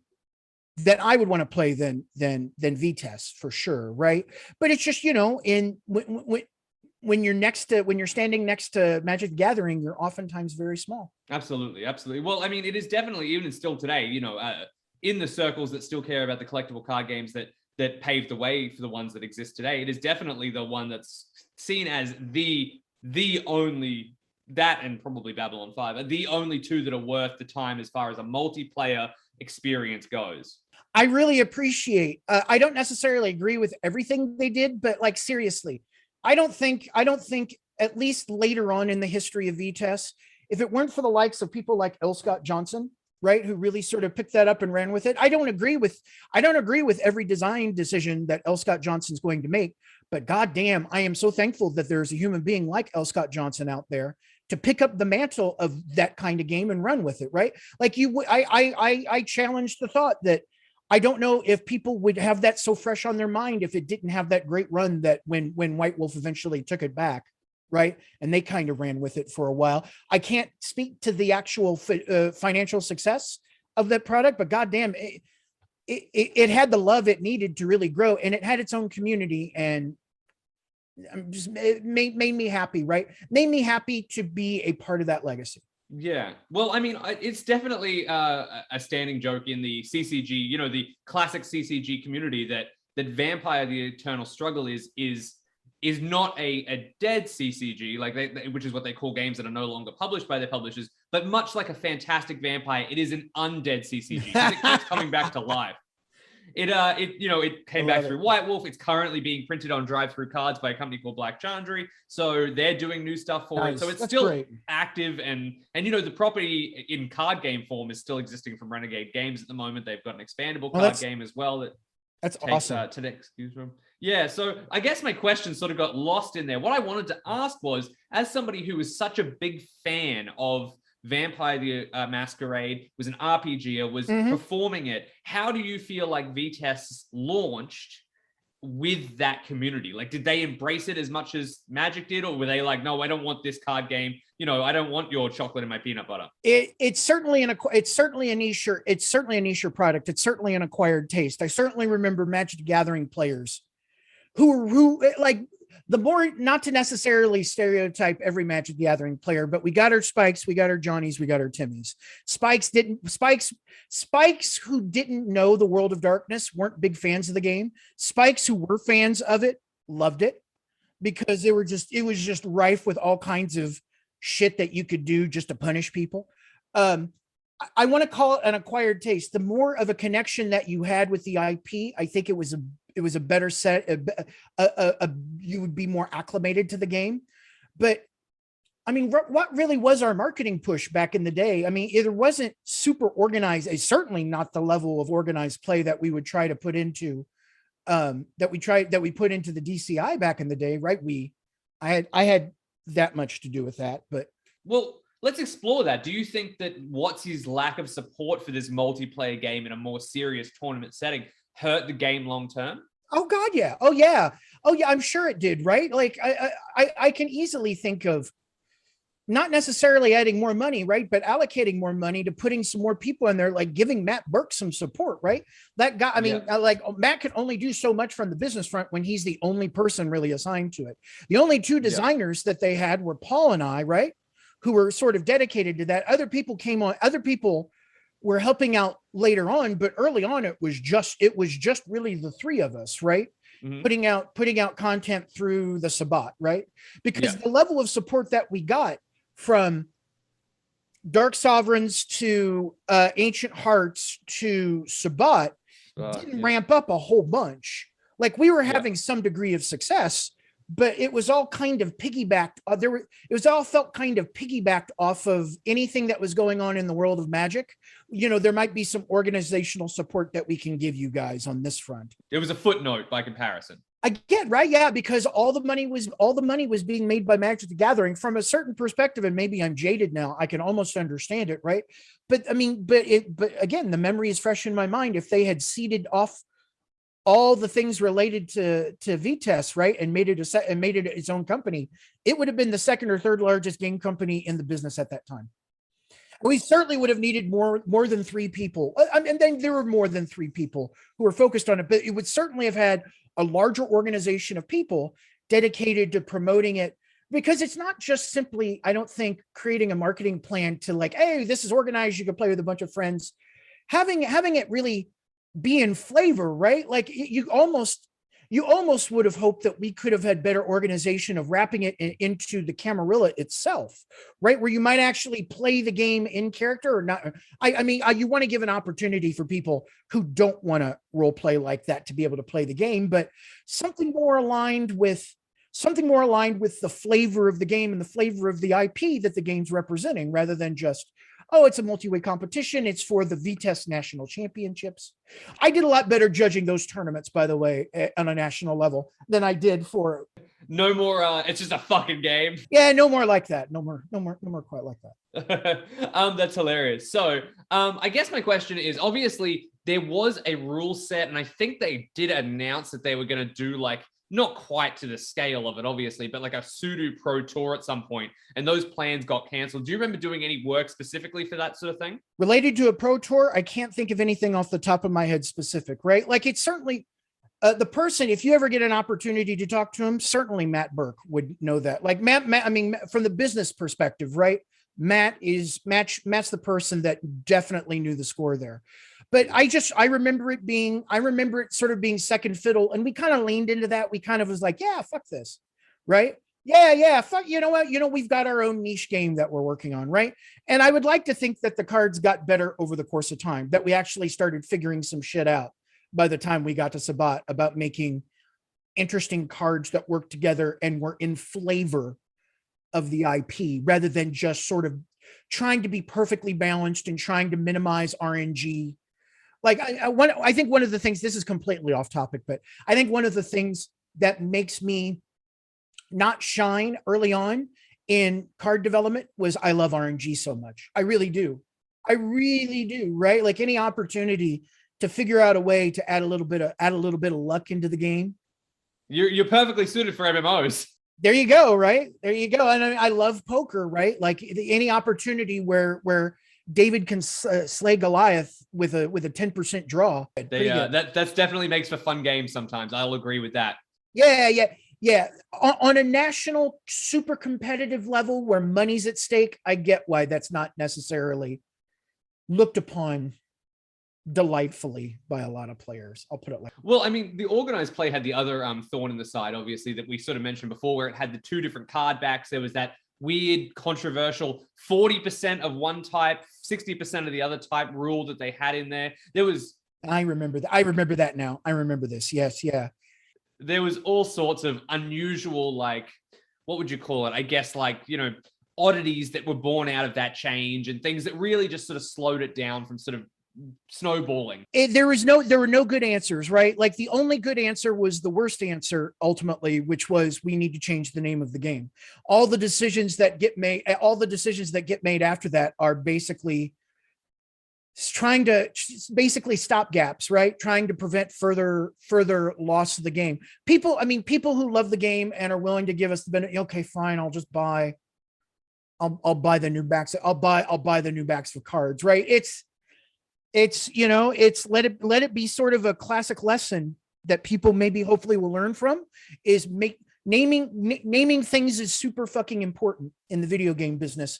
that I would want to play than VtES for sure, right? But it's just, you know, when you're standing next to Magic the Gathering, you're oftentimes very small. Absolutely. Well, I mean, it is definitely, even still today, you know, in the circles that still care about the collectible card games that paved the way for the ones that exist today, it is definitely the one that's seen as the only, that and probably Babylon 5 are the only two that are worth the time as far as a multiplayer experience goes. I really appreciate, I don't necessarily agree with everything they did, but like, seriously, I don't think at least later on in the history of VtES, if it weren't for the likes of people like L. Scott Johnson, right, who really sort of picked that up and ran with it. I don't agree with every design decision that L. Scott Johnson's going to make, but goddamn, I am so thankful that there's a human being like L. Scott Johnson out there to pick up the mantle of that kind of game and run with it, right? Like I challenged the thought that I don't know if people would have that so fresh on their mind if it didn't have that great run that when White Wolf eventually took it back, right? And they kind of ran with it for a while. I can't speak to the actual financial success of that product, but goddamn, it had the love it needed to really grow, and it had its own community, and it made me happy, right? Made me happy to be a part of that legacy. Yeah, well, I mean, it's definitely a standing joke in the CCG, you know, the classic CCG community that Vampire: The Eternal Struggle is not a dead CCG, like which is what they call games that are no longer published by their publishers, but much like a Fantastic Vampire, it is an undead CCG because it keeps coming back to life. It came back through White Wolf. It's currently being printed on drive-through cards by a company called Black Chandry. So they're doing new stuff for it. So it's still active, and the property in card game form is still existing from Renegade Games at the moment. They've got an expandable card game as well that's awesome. To the excuse me. Yeah, so I guess my question sort of got lost in there. What I wanted to ask was, as somebody who was such a big fan of Vampire the Masquerade, was an RPG, was performing it, how do you feel like VtES launched with that community? Like, did they embrace it as much as Magic did, or were they like, no, I don't want this card game, I don't want your chocolate in my peanut butter? It's certainly a niche product. It's certainly an acquired taste. I certainly remember Magic the Gathering players who like, the more, not to necessarily stereotype every Magic the Gathering player, but we got our Spikes, we got our Johnnies, we got our Timmies. Spikes who didn't know the World of Darkness weren't big fans of the game. Spikes who were fans of it loved it, because it was just rife with all kinds of shit that you could do just to punish people. I want to call it an acquired taste. The more of a connection that you had with the IP, I think it was a better set. You would be more acclimated to the game. But I mean, what really was our marketing push back in the day? I mean, it wasn't super organized. It's certainly not the level of organized play that we would try to put into that we put into the DCI back in the day, right? I had that much to do with that, but well, let's explore that. Do you think that WotC's lack of support for this multiplayer game in a more serious tournament setting hurt the game long term? Oh God, yeah. Oh yeah. I'm sure it did, right? Like I can easily think of not necessarily adding more money, right, but allocating more money to putting some more people in there, like giving Matt Burke some support, right? That guy, I mean, like Matt can only do so much from the business front when he's the only person really assigned to it. The only two designers that they had were Paul and I, right, who were sort of dedicated to that. Other people came on, other people were helping out later on, but early on it was just really the three of us, right? Putting out content through the Sabbat, right? Because the level of support that we got from Dark Sovereigns to Ancient Hearts to Sabbat didn't ramp up a whole bunch. Like, we were having some degree of success, but it was all kind of piggybacked. Felt kind of piggybacked off of anything that was going on in the world of Magic. There might be some organizational support that we can give you guys on this front. It was a footnote by comparison. I get, right? Yeah, because all the money was being made by Magic the Gathering from a certain perspective, and maybe I'm jaded now. I can almost understand it, right? But I mean, but again, the memory is fresh in my mind. If they had seeded off all the things related to VtES, right, and made it its own company, it would have been the second or third largest game company in the business at that time. We certainly would have needed more than three people. And then there were more than three people who were focused on it, but it would certainly have had a larger organization of people dedicated to promoting it, because it's not just simply, I don't think, creating a marketing plan to like, hey, this is organized, you can play with a bunch of friends. Having it really be in flavor, right? Like you almost would have hoped that we could have had better organization of wrapping it into the Camarilla itself, right? Where you might actually play the game in character or not. I mean, you want to give an opportunity for people who don't want to role play like that to be able to play the game, but something more aligned with the flavor of the game and the flavor of the IP that the game's representing, rather than just, oh, it's a multi-way competition, it's for the VtES national championships. I did a lot better judging those tournaments, by the way, on a national level than I did for. No more, it's just a fucking game. Yeah, no more like that. No more quite like that. That's hilarious. So I guess my question is, obviously there was a rule set, and I think they did announce that they were going to do, like, not quite to the scale of it, obviously, but like a pseudo pro tour at some point, and those plans got canceled. Do you remember doing any work specifically for that sort of thing? Related to a pro tour, I can't think of anything off the top of my head specific, right? Like, it's certainly the person, if you ever get an opportunity to talk to him, certainly Matt Burke would know that. Like Matt, I mean, from the business perspective, right? Matt's the person that definitely knew the score there. But I remember it sort of being second fiddle, and we kind of leaned into that. We kind of was like, yeah, fuck this, right? Yeah, fuck, you know what? We've got our own niche game that we're working on, right? And I would like to think that the cards got better over the course of time, that we actually started figuring some shit out. by the time we got to Sabat about making interesting cards that work together and were in flavor of the IP rather than just sort of trying to be perfectly balanced and trying to minimize RNG. Like I think one of the things, this is completely off topic, but I think one of the things that makes me not shine early on in card development was I love RNG so much. I really do. I really do, right? Like any opportunity to figure out a way to add a little bit of luck into the game. You're perfectly suited for MMOs. There you go, right? There you go. And I love poker, right? Like any opportunity where David can slay Goliath with a 10% draw. That's definitely makes for fun games sometimes. I'll agree with that. Yeah. On a national super competitive level where money's at stake, I get why that's not necessarily looked upon delightfully by a lot of players. I'll put it like that. Well, I mean, the organized play had the other thorn in the side, obviously, that we sort of mentioned before, where it had the two different card backs. There was that weird, controversial 40% of one type, 60% of the other type rule that they had in there. I remember that now. I remember this. Yes. Yeah. There was all sorts of unusual, like, what would you call it? I guess, like, oddities that were born out of that change and things that really just sort of slowed it down from sort of snowballing. There were no good answers, right? Like the only good answer was the worst answer ultimately, which was we need to change the name of the game. All the decisions that get made after that are basically trying to stop gaps, right? Trying to prevent further loss of the game. People who love the game and are willing to give us the benefit. Okay, fine. I'll buy the new backs. I'll buy the new backs for cards, right? It's let it be sort of a classic lesson that people maybe hopefully will learn from is naming things is super fucking important in the video game business.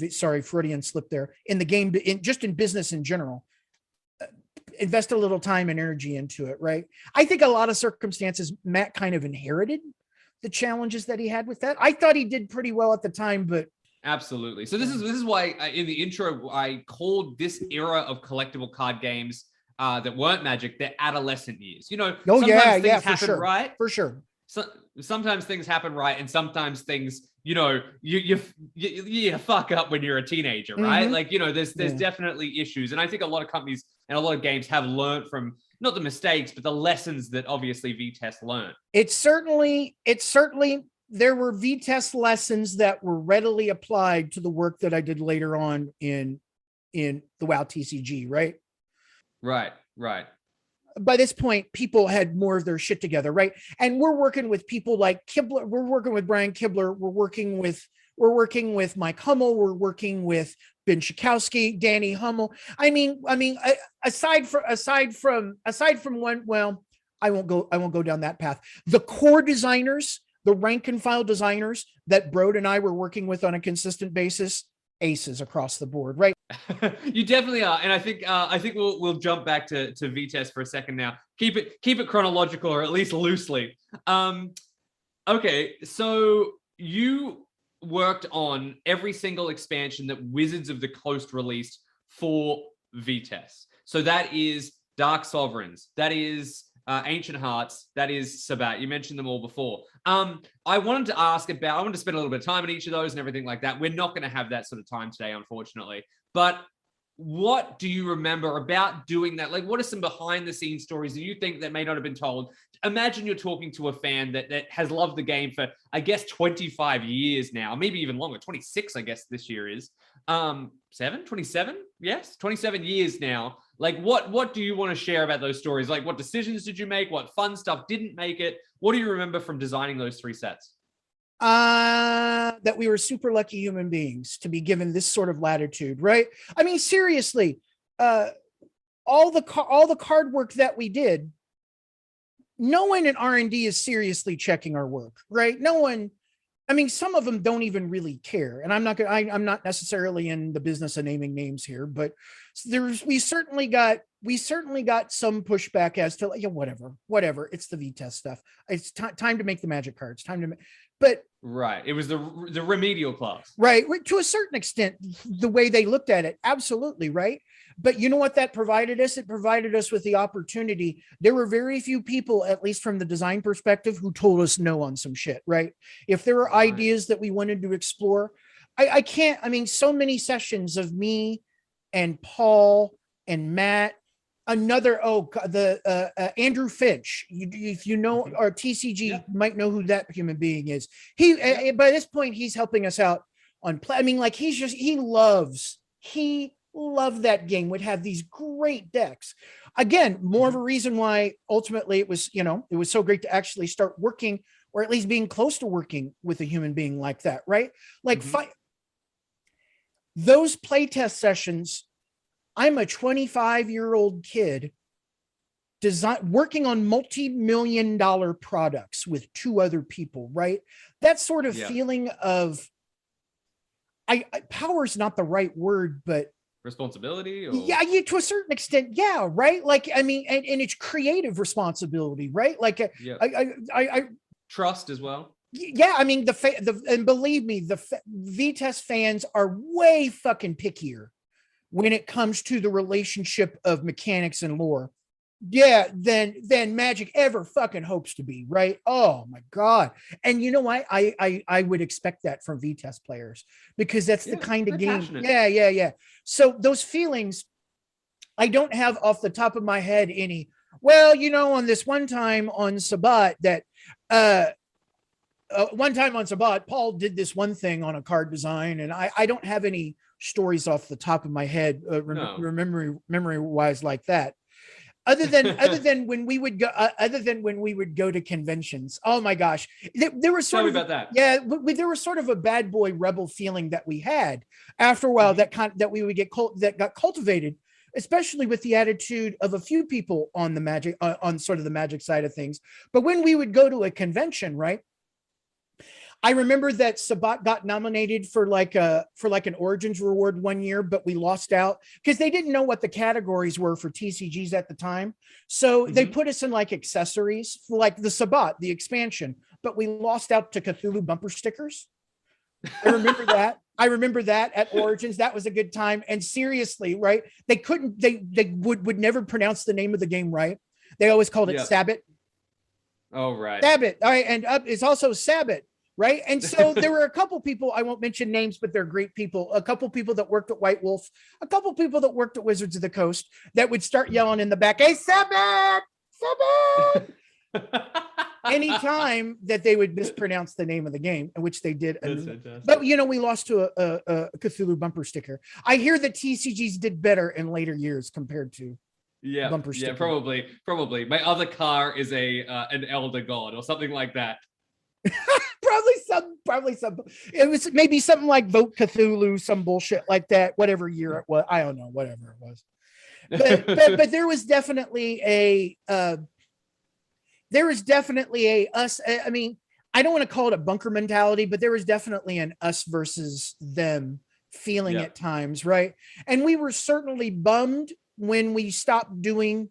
Sorry, Freudian slip there. In the game, just in business in general, invest a little time and energy into it, right? I think a lot of circumstances, Matt kind of inherited the challenges that he had with that. I thought he did pretty well at the time, but absolutely. So this is why in the intro I called this era of collectible card games that weren't Magic their adolescent years. Sometimes things happen right. For sure. So sometimes things happen right, and sometimes things you fuck up when you're a teenager, right? Mm-hmm. Like there's definitely issues, and I think a lot of companies and a lot of games have learned from not the mistakes, but the lessons that obviously VtES learned. It's certainly. There were VtES lessons that were readily applied to the work that I did later on in the WoW TCG, right? Right. By this point, people had more of their shit together, right? And we're working with people like Kibler. We're working with Brian Kibler. We're working with Mike Hummel. We're working with Ben Schakowsky, Danny Hummel. I mean, aside from one, well, I won't go down that path. The core designers, the rank and file designers that Brode and I were working with on a consistent basis, aces across the board, right? You definitely are, and I think we'll jump back to VtES for a second now. Keep it chronological, or at least loosely. Okay, so you worked on every single expansion that Wizards of the Coast released for VtES. So that is Dark Sovereigns, that is Ancient Hearts, that is Sabat. You mentioned them all before. I wanted to spend a little bit of time on each of those and everything like that. We're not going to have that sort of time today, unfortunately. But what do you remember about doing that? Like, what are some behind the scenes stories that you think that may not have been told? Imagine you're talking to a fan that has loved the game for, I guess, 25 years now, maybe even longer, 26, I guess this year is. 27? Yes, 27 years now. Like, what do you want to share about those stories? Like, what decisions did you make? What fun stuff didn't make it? What do you remember from designing those 3 sets? That we were super lucky human beings to be given this sort of latitude, right? I mean, seriously, all the card work that we did, no one in R&D is seriously checking our work, right? No one. I mean, some of them don't even really care, and I'm not necessarily in the business of naming names here, but we certainly got some pushback as to, whatever. It's the VtES stuff. It's time to make the Magic cards. But right, it was the remedial class. Right. To a certain extent, the way they looked at it, absolutely, right? But you know what that provided us? It provided us with the opportunity. There were very few people, at least from the design perspective, who told us no on some shit, right? If there were ideas that we wanted to explore, I can't, I mean, so many sessions of me and Paul and Matt, Andrew Finch, if you know our TCG, you might know who that human being is. By this point, he's helping us out on play. I mean, like he loved that game, would have these great decks. Again, more of a reason why ultimately it was so great to actually start working, or at least being close to working with a human being like that, right? Like those playtest sessions, I'm a 25-year-old kid working on multi-million-dollar products with two other people, right? That sort of feeling of power is not the right word, but responsibility, or? Yeah, to a certain extent, yeah, right. Like, I mean, and it's creative responsibility, right? Like, I trust as well. Yeah, I mean, and believe me, the VtES fans are way fucking pickier when it comes to the relationship of mechanics and lore. Yeah, than Magic ever fucking hopes to be, right? Oh my God. And you know what? I would expect that from VtES players, because that's the kind of game. Passionate. Yeah. So those feelings, I don't have off the top of my head any, well, on this one time on Sabbat that Paul did this one thing on a card design, and I don't have any stories off the top of my head, memory wise like that. Other than when we would go to conventions. Oh my gosh, there was sort of about that. Yeah, there was sort of a bad boy rebel feeling that we had after a while that we would that got cultivated, especially with the attitude of a few people on the Magic on sort of the Magic side of things. But when we would go to a convention, right? I remember that Sabbat got nominated for like an Origins reward one year, but we lost out because they didn't know what the categories were for TCGs at the time. So they put us in like accessories for like the Sabbat, the expansion, but we lost out to Cthulhu bumper stickers. I remember that at Origins. That was a good time. And seriously, right? They would never pronounce the name of the game right. They always called it Sabbat. Oh, right. Sabbat. All right. And up is also Sabbat. Right. And so there were a couple people, I won't mention names, but they're great people. A couple people that worked at White Wolf, a couple people that worked at Wizards of the Coast that would start yelling in the back, "Hey, Sabbath! Sabbath!" Anytime that they would mispronounce the name of the game, which they did. But, we lost to a Cthulhu bumper sticker. I hear that TCGs did better in later years compared to bumper sticker. Yeah, probably. My other car is an elder god or something like that. probably some it was maybe something like Vote Cthulhu, some bullshit like that, whatever year it was. I don't know, whatever it was. But there was definitely a us. I mean, I don't want to call it a bunker mentality, but there was definitely an us versus them feeling at times, right? And we were certainly bummed when we stopped doing.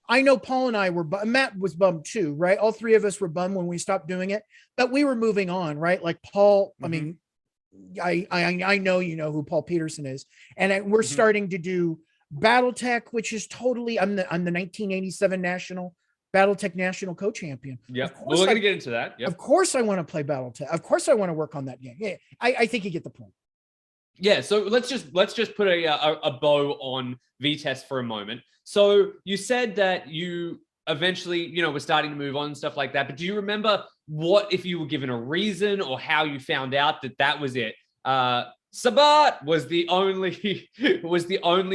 I know Paul and I were, Matt was bummed too, right? All three of us were bummed when we stopped doing it, but we were moving on, right? Like Paul, I mean, I know you know who Paul Peterson is, and we're starting to do BattleTech, which is totally. I'm the 1987 BattleTech national co-champion. Yeah, we're going to get into that. Yep. Of course, I want to play BattleTech. Of course, I want to work on that game. Yeah, I think you get the point. Yeah, so let's just put a bow on VtES for a moment. So you said that you eventually, were starting to move on and stuff like that. But do you remember what, if you were given a reason or how you found out that was it? Sabbat was the only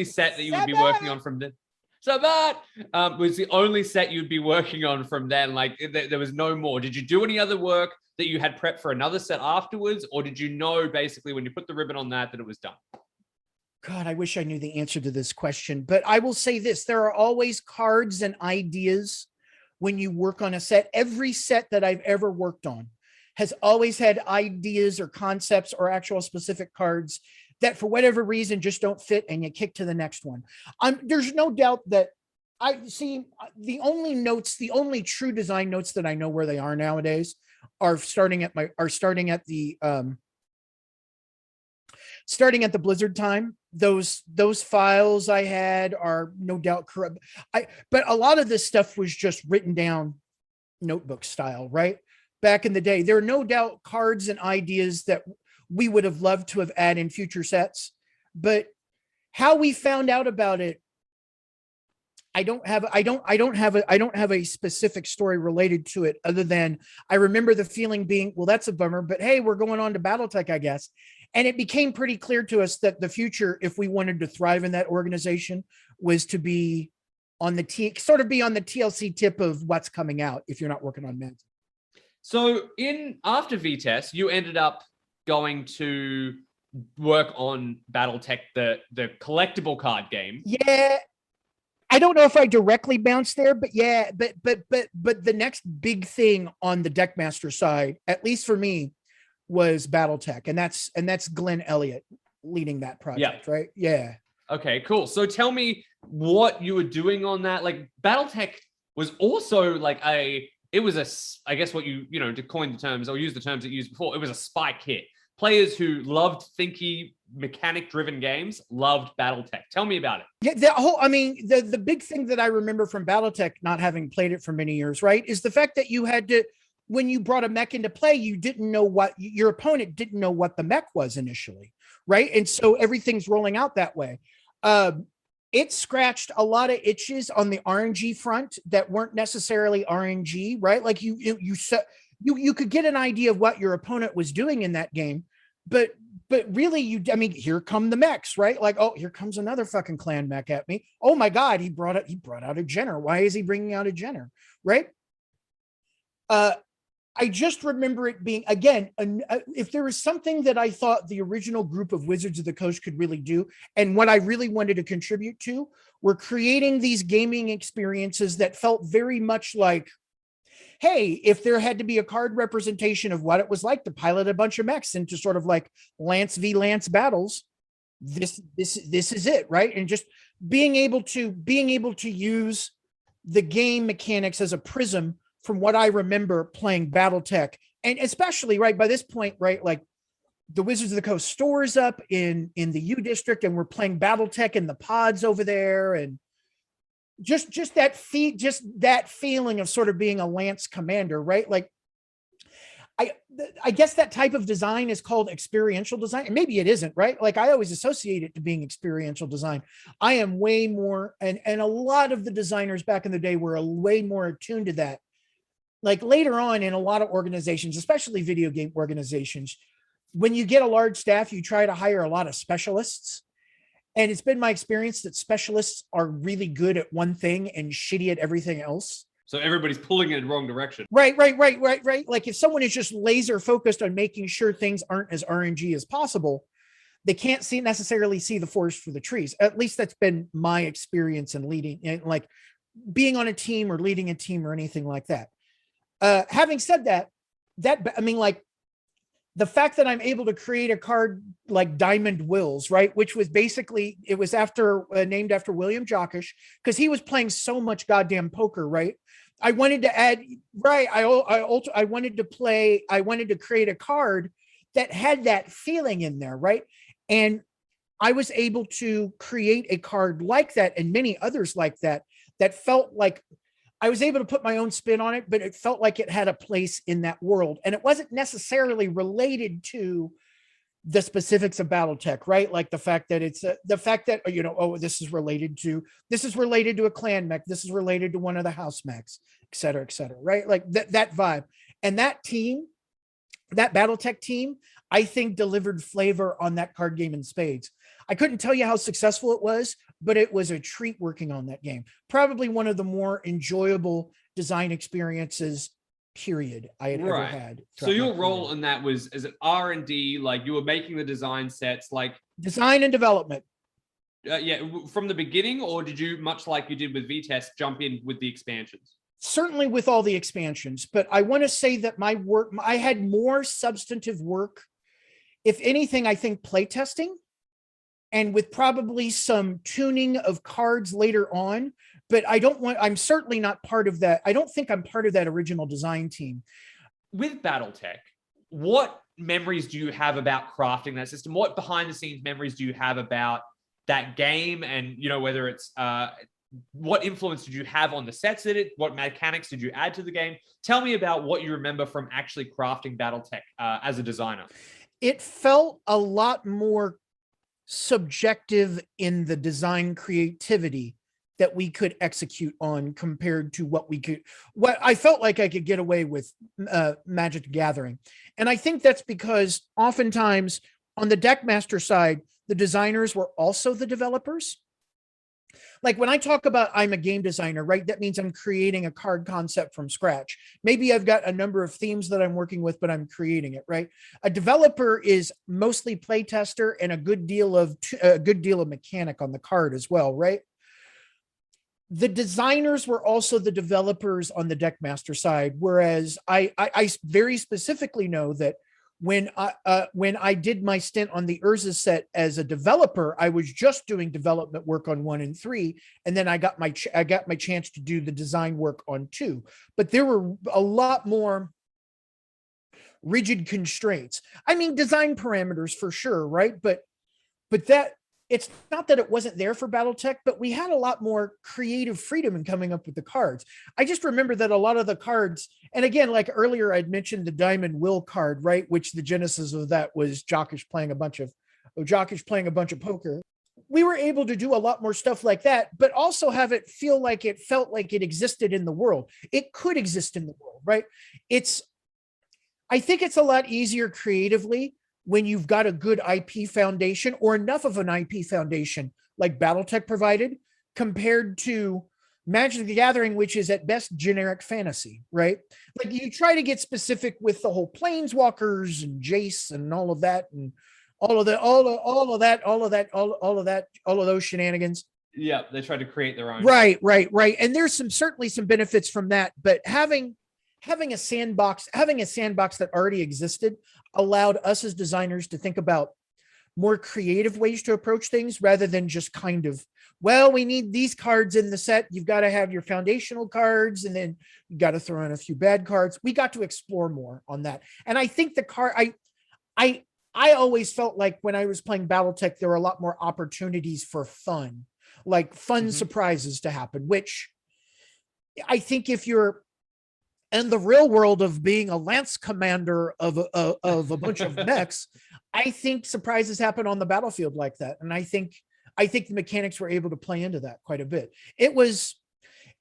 set that you would be working on from the. Sabbat was the only set you'd be working on from then. Like there was no more. Did you do any other work that you had prepped for another set afterwards, or did you know basically when you put the ribbon on that it was done? God, I wish I knew the answer to this question, but I will say this: there are always cards and ideas when you work on a set. Every set that I've ever worked on has always had ideas or concepts or actual specific cards that for whatever reason just don't fit, and you kick to the next one. There's no doubt that I see the only true design notes that I know where they are nowadays are starting at the Blizzard time. Those files I had are no doubt corrupt. But a lot of this stuff was just written down notebook style, right? Back in the day, there are no doubt cards and ideas that we would have loved to have added in future sets, but how we found out about it, I don't have a specific story related to it, other than I remember the feeling being, well, that's a bummer, but hey, we're going on to BattleTech, I guess. And it became pretty clear to us that the future, if we wanted to thrive in that organization, was to be on the TLC tip of what's coming out if you're not working on Magic. So after VtES, you ended up going to work on BattleTech, the collectible card game. Yeah. I don't know if I directly bounced there, but yeah, but the next big thing on the Deckmaster side, at least for me, was BattleTech, and that's Glenn Elliott leading that project, right? Yeah. Okay, cool. So tell me what you were doing on that. Like, BattleTech was also like I guess what you to coin the terms or use the terms that you used before, it was a spike hit. Players who loved thinky, mechanic-driven games loved BattleTech. Tell me about it. Yeah, the big thing that I remember from BattleTech, not having played it for many years, right, is the fact that you had to, when you brought a mech into play, you didn't know what your opponent didn't know what the mech was initially, right? And so everything's rolling out that way. It scratched a lot of itches on the RNG front that weren't necessarily RNG, right? Like you could get an idea of what your opponent was doing in that game, but really here come the mechs, right? Like, oh, here comes another fucking clan mech at me. Oh my God, he brought out a Jenner. Why is he bringing out a Jenner? Right? I just remember it being, again, if there was something that I thought the original group of Wizards of the Coast could really do, and what I really wanted to contribute to, were creating these gaming experiences that felt very much like, hey, if there had to be a card representation of what it was like to pilot a bunch of mechs into sort of like Lance v. Lance battles, this is it, right? And just being able to use the game mechanics as a prism from what I remember playing BattleTech, and especially right by this point, right, like the Wizards of the Coast stores up in the U District, and we're playing BattleTech in the pods over there, and just that feeling of sort of being a Lance commander, right? Like I guess that type of design is called experiential design, and maybe it isn't, right? Like I always associate it to being experiential design. I am way more, and a lot of the designers back in the day were way more attuned to that. Like later on in a lot of organizations, especially video game organizations, when you get a large staff, you try to hire a lot of specialists. And it's been my experience that specialists are really good at one thing and shitty at everything else. So everybody's pulling in the wrong direction. Right. Like if someone is just laser focused on making sure things aren't as RNG as possible, they can't necessarily see the forest for the trees. At least that's been my experience in leading, and like being on a team or leading a team or anything like that. Having said that, like the fact that I'm able to create a card like Diamond Wills, right, which was basically, it was named after William Jockish, because he was playing so much goddamn poker, right? I wanted to add, right, I wanted to create a card that had that feeling in there, right? And I was able to create a card like that, and many others like that, that felt like I was able to put my own spin on it, but it felt like it had a place in that world. And it wasn't necessarily related to the specifics of BattleTech, right? Like the fact that this is related to a clan mech. This is related to one of the house mechs, et cetera, right? Like that vibe. And that team, that BattleTech team, I think delivered flavor on that card game in spades. I couldn't tell you how successful it was, but it was a treat working on that game. Probably one of the more enjoyable design experiences, period, I had ever had. So your role in that was, is it R&D, like you were making the design sets, like design and development? From the beginning, or did you, much like you did with VtES, jump in with the expansions? Certainly with all the expansions, but I want to say that my work, I had more substantive work. If anything, I think playtesting, and with probably some tuning of cards later on, but I'm certainly not part of that. I don't think I'm part of that original design team. with BattleTech, what memories do you have about crafting that system? What behind the scenes memories do you have about that game? And, you know, whether it's, what influence did you have on the sets in it? What mechanics did you add to the game? Tell me about what you remember from actually crafting BattleTech as a designer. It felt a lot more subjective in the design creativity that we could execute on compared to what I felt like I could get away with Magic the Gathering. And I think that's because oftentimes on the Deckmaster side, the designers were also the developers. Like when I talk about I'm a game designer, right? That means I'm creating a card concept from scratch. Maybe I've got a number of themes that I'm working with, but I'm creating it, right? A developer is mostly playtester and a good deal of mechanic on the card as well, right? The designers were also the developers on the Deckmaster side, whereas I very specifically know that when I did my stint on the Urza set as a developer, I was just doing development work on 1 and 3, and then I got my chance to do the design work on 2. But there were a lot more rigid constraints. I mean, design parameters for sure, right? But that it's not that it wasn't there for BattleTech, but we had a lot more creative freedom in coming up with the cards. I just remember that a lot of the cards, and again, like earlier, I'd mentioned the Diamond Will card, right? Which the genesis of that was Jockish playing a bunch of poker. We were able to do a lot more stuff like that, but also have it felt like it existed in the world. It could exist in the world, right? I think it's a lot easier creatively when you've got a good IP foundation or enough of an IP foundation like BattleTech provided compared to Magic the Gathering, which is at best generic fantasy, right? Like you try to get specific with the whole planeswalkers and Jace and all of that and all of those shenanigans. Yeah, they tried to create their own. Right. And there's certainly some benefits from that, but having a sandbox that already existed allowed us as designers to think about more creative ways to approach things rather than just kind of, well, we need these cards in the set. You've got to have your foundational cards and then you got to throw in a few bad cards. We got to explore more on that. And I think I always felt like when I was playing BattleTech, there were a lot more opportunities for fun, like fun surprises to happen, which I think if you're in the real world of being a lance commander of a bunch of mechs, I think surprises happen on the battlefield like that. And I think the mechanics were able to play into that quite a bit. It was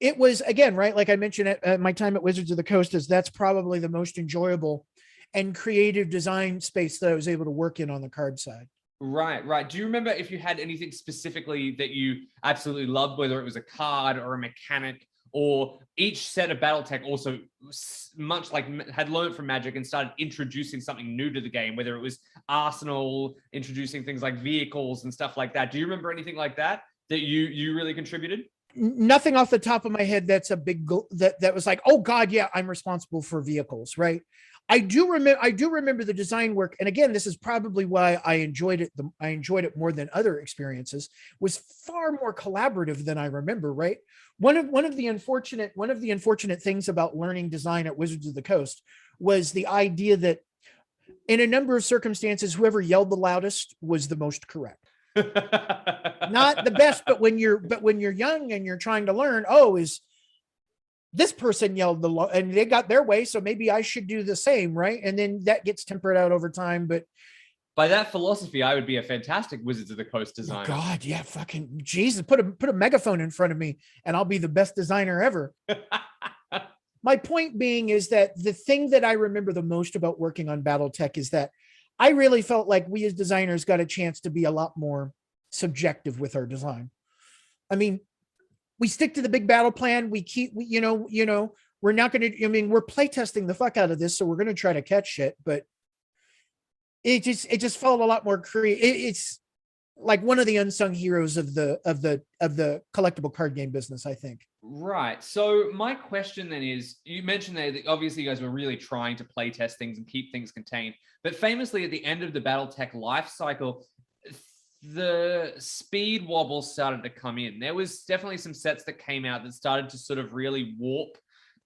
again, right? Like I mentioned at my time at Wizards of the Coast, that's probably the most enjoyable and creative design space that I was able to work in on the card side. Right. Do you remember if you had anything specifically that you absolutely loved, whether it was a card or a mechanic, or each set of BattleTech also much like had learned from Magic and started introducing something new to the game, whether it was Arsenal, introducing things like vehicles and stuff like that? Do you remember anything like that you really contributed? Nothing off the top of my head that's a big that was like, oh God, yeah, I'm responsible for vehicles, right? I do remember the design work, and again, this is probably why I enjoyed it. I enjoyed it more than other experiences. Was far more collaborative than I remember. Right. One of the unfortunate things about learning design at Wizards of the Coast was the idea that in a number of circumstances, whoever yelled the loudest was the most correct. Not the best, but when you're young and you're trying to learn, is this person yelled and they got their way, so maybe I should do the same, right? And then that gets tempered out over time. But by that philosophy, I would be a fantastic Wizards of the Coast designer. Oh God, yeah, fucking Jesus! Put a megaphone in front of me, and I'll be the best designer ever. My point being is that the thing that I remember the most about working on BattleTech is that I really felt like we as designers got a chance to be a lot more subjective with our design. I mean, we stick to the big battle plan. We're not going to, we're playtesting the fuck out of this. So we're going to try to catch shit, but it just felt a lot more creative. It's like one of the unsung heroes of the collectible card game business, I think. Right. So my question then is, you mentioned that obviously you guys were really trying to play test things and keep things contained, but famously at the end of the BattleTech life cycle, the speed wobble started to come in. There was definitely some sets that came out that started to sort of really warp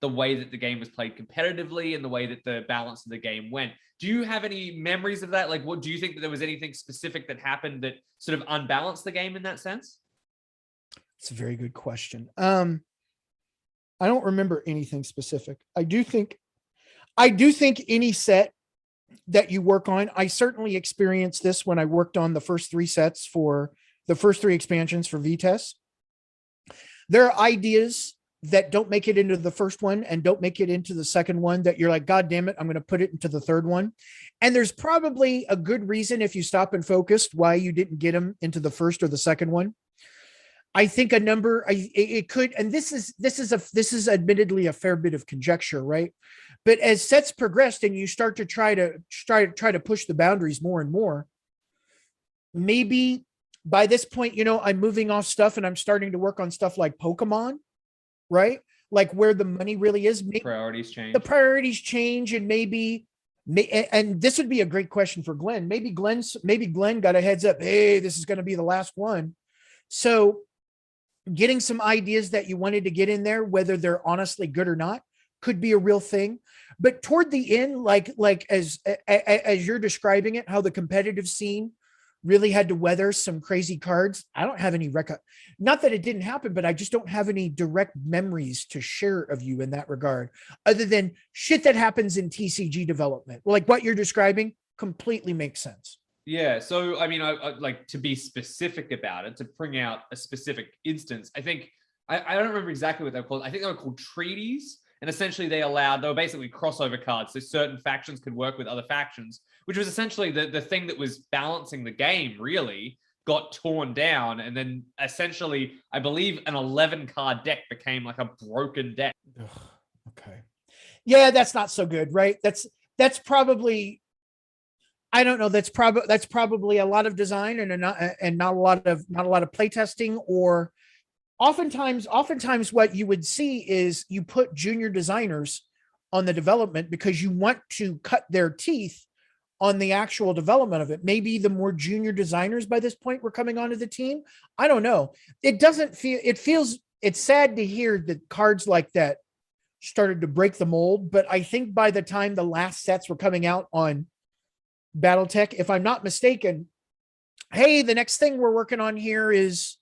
the way that the game was played competitively and the way that the balance of the game went. Do you have any memories of that? Like, what do you think that there was anything specific that happened that sort of unbalanced the game in that sense? It's a very good question. I don't remember anything specific. I do think any set that you work on, I certainly experienced this when I worked on the first 3 sets for the first 3 expansions for VtES. There are ideas that don't make it into the first one and don't make it into the second one that you're like, God damn it, I'm going to put it into the third one. And there's probably a good reason, if you stop and focused, why you didn't get them into the first or the second one. I think it could, and this is admittedly a fair bit of conjecture, right? But as sets progressed and you start to try to push the boundaries more and more, maybe by this point, I'm moving off stuff and I'm starting to work on stuff like Pokemon, right? Like where the money really is. Maybe priorities change. The priorities change, and and this would be a great question for Glenn. Maybe Glenn got a heads up. Hey, this is going to be the last one. So getting some ideas that you wanted to get in there, whether they're honestly good or not, could be a real thing. But toward the end, like as you're describing it, how the competitive scene really had to weather some crazy cards. I don't have any record, not that it didn't happen, but I just don't have any direct memories to share of you in that regard, other than shit that happens in TCG development. Like what you're describing completely makes sense. Yeah. So, I mean, I like to be specific about it, to bring out a specific instance. I think, I don't remember exactly what they're called. I think they were called treaties. And essentially they were basically crossover cards. So certain factions could work with other factions, which was essentially the thing that was balancing the game, really got torn down. And then essentially, I believe an 11 card deck became like a broken deck. Ugh, okay. Yeah, that's not so good, right? That's probably, I don't know. That's probably a lot of design and not a lot of playtesting, or oftentimes what you would see is you put junior designers on the development because you want to cut their teeth on the actual development of it. Maybe the more junior designers by this point were coming onto the team. I don't know. It's sad to hear that cards like that started to break the mold, but I think by the time the last sets were coming out on BattleTech, if I'm not mistaken, hey, the next thing we're working on here is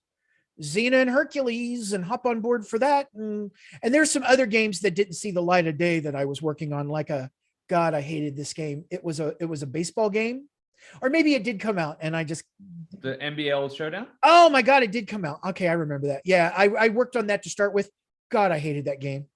Xena and Hercules, and hop on board for that. And there's some other games that didn't see the light of day that I was working on, like God, I hated this game. It was a baseball game, or maybe it did come out and I just. The NBL Showdown? Oh my God, it did come out. Okay, I remember that. Yeah, I worked on that to start with. God, I hated that game.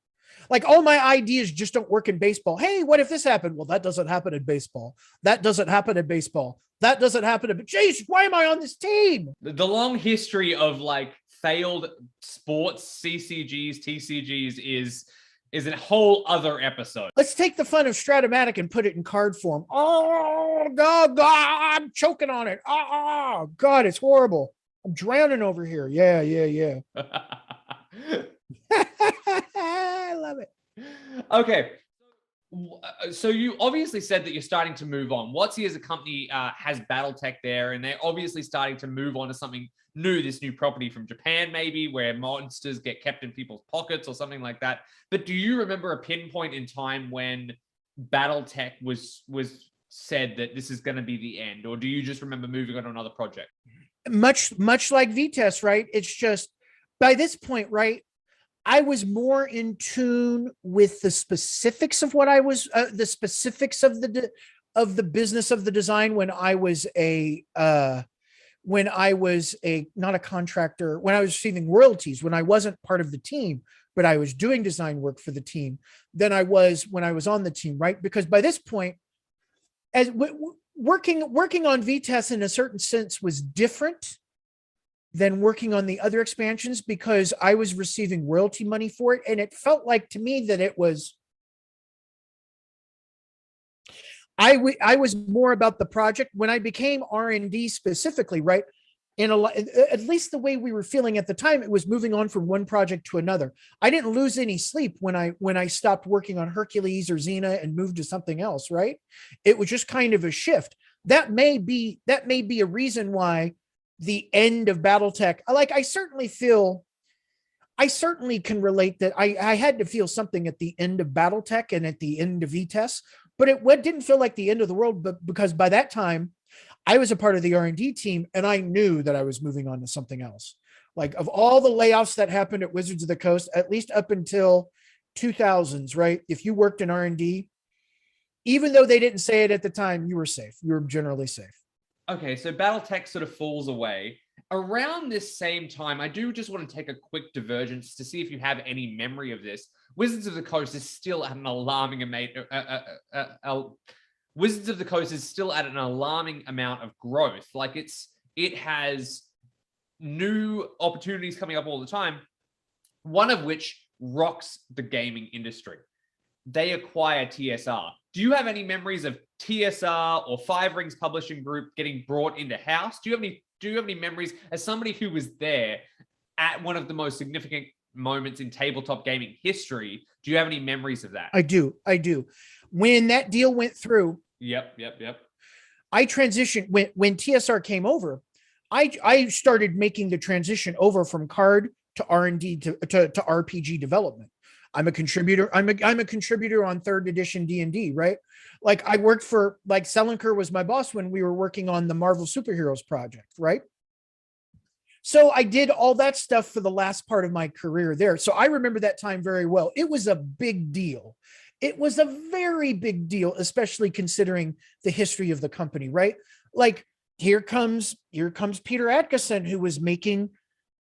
Like all my ideas just don't work in baseball. Hey, what if this happened? Well, that doesn't happen in baseball. That doesn't happen in baseball. That doesn't happen in, geez, why am I on this team? The long history of like failed sports CCGs, TCGs is a whole other episode. Let's take the fun of Stratomatic and put it in card form. Oh God, I'm choking on it. Oh God, it's horrible. I'm drowning over here. Yeah. I love it. Okay. So you obviously said that you're starting to move on. WotC as a company has BattleTech there, and they're obviously starting to move on to something new, this new property from Japan, maybe, where monsters get kept in people's pockets or something like that. But do you remember a pinpoint in time when BattleTech was said that this is going to be the end, or do you just remember moving on to another project? Much like VtES, right? It's just by this point, right? I was more in tune with the specifics of what I was, the specifics of the business of the design when I was not a contractor, when I was receiving royalties, when I wasn't part of the team, but I was doing design work for the team, than I was when I was on the team, right? Because by this point, as working on VtES in a certain sense was different than working on the other expansions, because I was receiving royalty money for it. And it felt like to me that it was, I was more about the project. When I became R&D specifically, right, at least the way we were feeling at the time, it was moving on from one project to another. I didn't lose any sleep when I stopped working on Hercules or Xena and moved to something else, right? It was just kind of a shift. That may be a reason why the end of BattleTech, like I certainly feel, I certainly can relate that I had to feel something at the end of BattleTech and at the end of VtES, but it didn't feel like the end of the world, but because by that time I was a part of the R&D team and I knew that I was moving on to something else. Like of all the layoffs that happened at Wizards of the Coast, at least up until 2000s, right? If you worked in R&D, even though they didn't say it at the time, you were safe. You were generally safe. Okay, so BattleTech sort of falls away. Around this same time, I do just want to take a quick divergence to see if you have any memory of this. Wizards of the Coast is still at an alarming amount. Wizards of the Coast is still at an alarming amount of growth. Like it has new opportunities coming up all the time. One of which rocks the gaming industry. They acquire TSR. Do you have any memories of TSR or Five Rings Publishing Group getting brought into house? Do you have any memories as somebody who was there at one of the most significant moments in tabletop gaming history? Do you have any memories of that? I do. When that deal went through. Yep. I transitioned when TSR came over. I started making the transition over from card to R&D to RPG development. I'm a contributor. I'm a contributor on 3rd edition D&D, right? Like I worked for, like Selinker was my boss when we were working on the Marvel Superheroes project, right? So I did all that stuff for the last part of my career there. So I remember that time very well. It was a big deal. It was a very big deal, especially considering the history of the company, right? Like here comes Peter Atkinson, who was making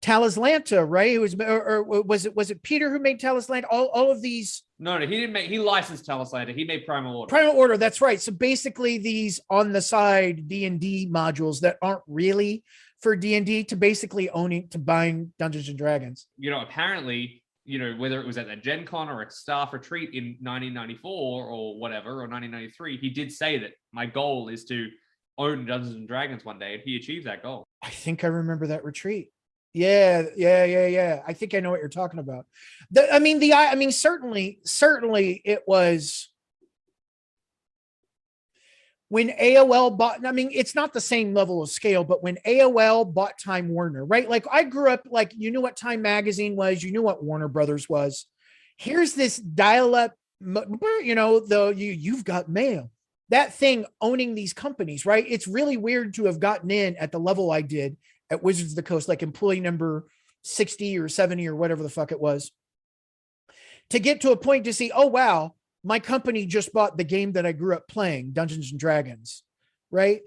Talislanta, right? It was, or was it Peter who made Talislanta? All of these. No, he didn't make. He licensed Talislanta. He made Primal Order. Primal Order, that's right. So basically, these on the side D&D modules that aren't really for D&D to basically owning to buying Dungeons and Dragons. You know, apparently, you know, whether it was at a Gen Con or a staff retreat in 1994 or whatever, or 1993, he did say that my goal is to own Dungeons and Dragons one day, and he achieved that goal. I think I remember that retreat. Yeah. I think I know what you're talking about. Certainly it was when AOL bought, it's not the same level of scale, but when AOL bought Time Warner, right? Like I grew up, like, you knew what Time Magazine was, you knew what Warner Brothers was. Here's this dial-up, you know, you've got mail. That thing owning these companies, right? It's really weird to have gotten in at the level I did at Wizards of the Coast, like employee number 60 or 70 or whatever the fuck it was, to get to a point to see, oh, wow, my company just bought the game that I grew up playing, Dungeons and Dragons, right?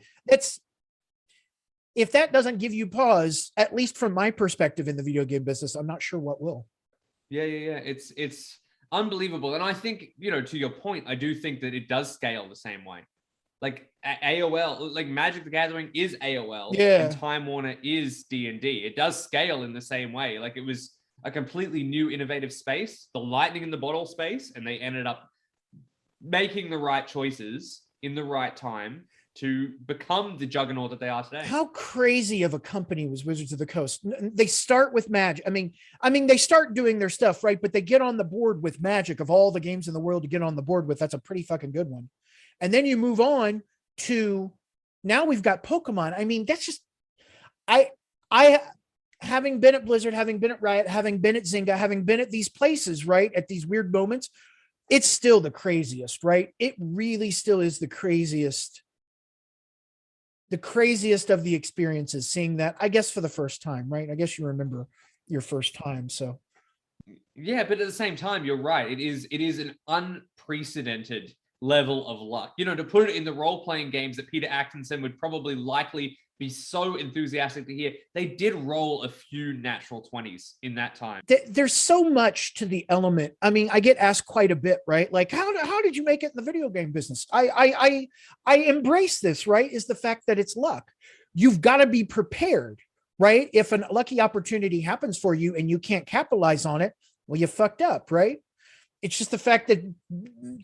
If that doesn't give you pause, at least from my perspective in the video game business, I'm not sure what will. Yeah. It's unbelievable. And I think, you know, to your point, I do think that it does scale the same way. Like AOL, like Magic the Gathering is AOL, and Time Warner is D&D. It does scale in the same way. Like it was a completely new, innovative space, the lightning in the bottle space, and they ended up making the right choices in the right time to become the juggernaut that they are today. How crazy of a company was Wizards of the Coast? They start with Magic. I mean, they start doing their stuff, right? But they get on the board with Magic. Of all the games in the world to get on the board with, that's a pretty fucking good one. And then you move on to, now we've got Pokemon. I mean, that's just, I having been at Blizzard, having been at Riot, having been at Zynga, having been at these places, right, at these weird moments, it's still the craziest, right? It really still is the craziest of the experiences, seeing that, I guess, for the first time, right? I guess you remember your first time. So yeah, but at the same time, you're right. It is an unprecedented level of luck. You know, to put it in the role-playing games that Peter Atkinson would probably likely be so enthusiastic to hear, they did roll a few natural 20s in that time. There's so much to the element. I mean, I get asked quite a bit, right? Like, how did you make it in the video game business? I embrace this, right? Is the fact that it's luck. You've got to be prepared, right? If a lucky opportunity happens for you and you can't capitalize on it, well, you fucked up, right? It's just the fact that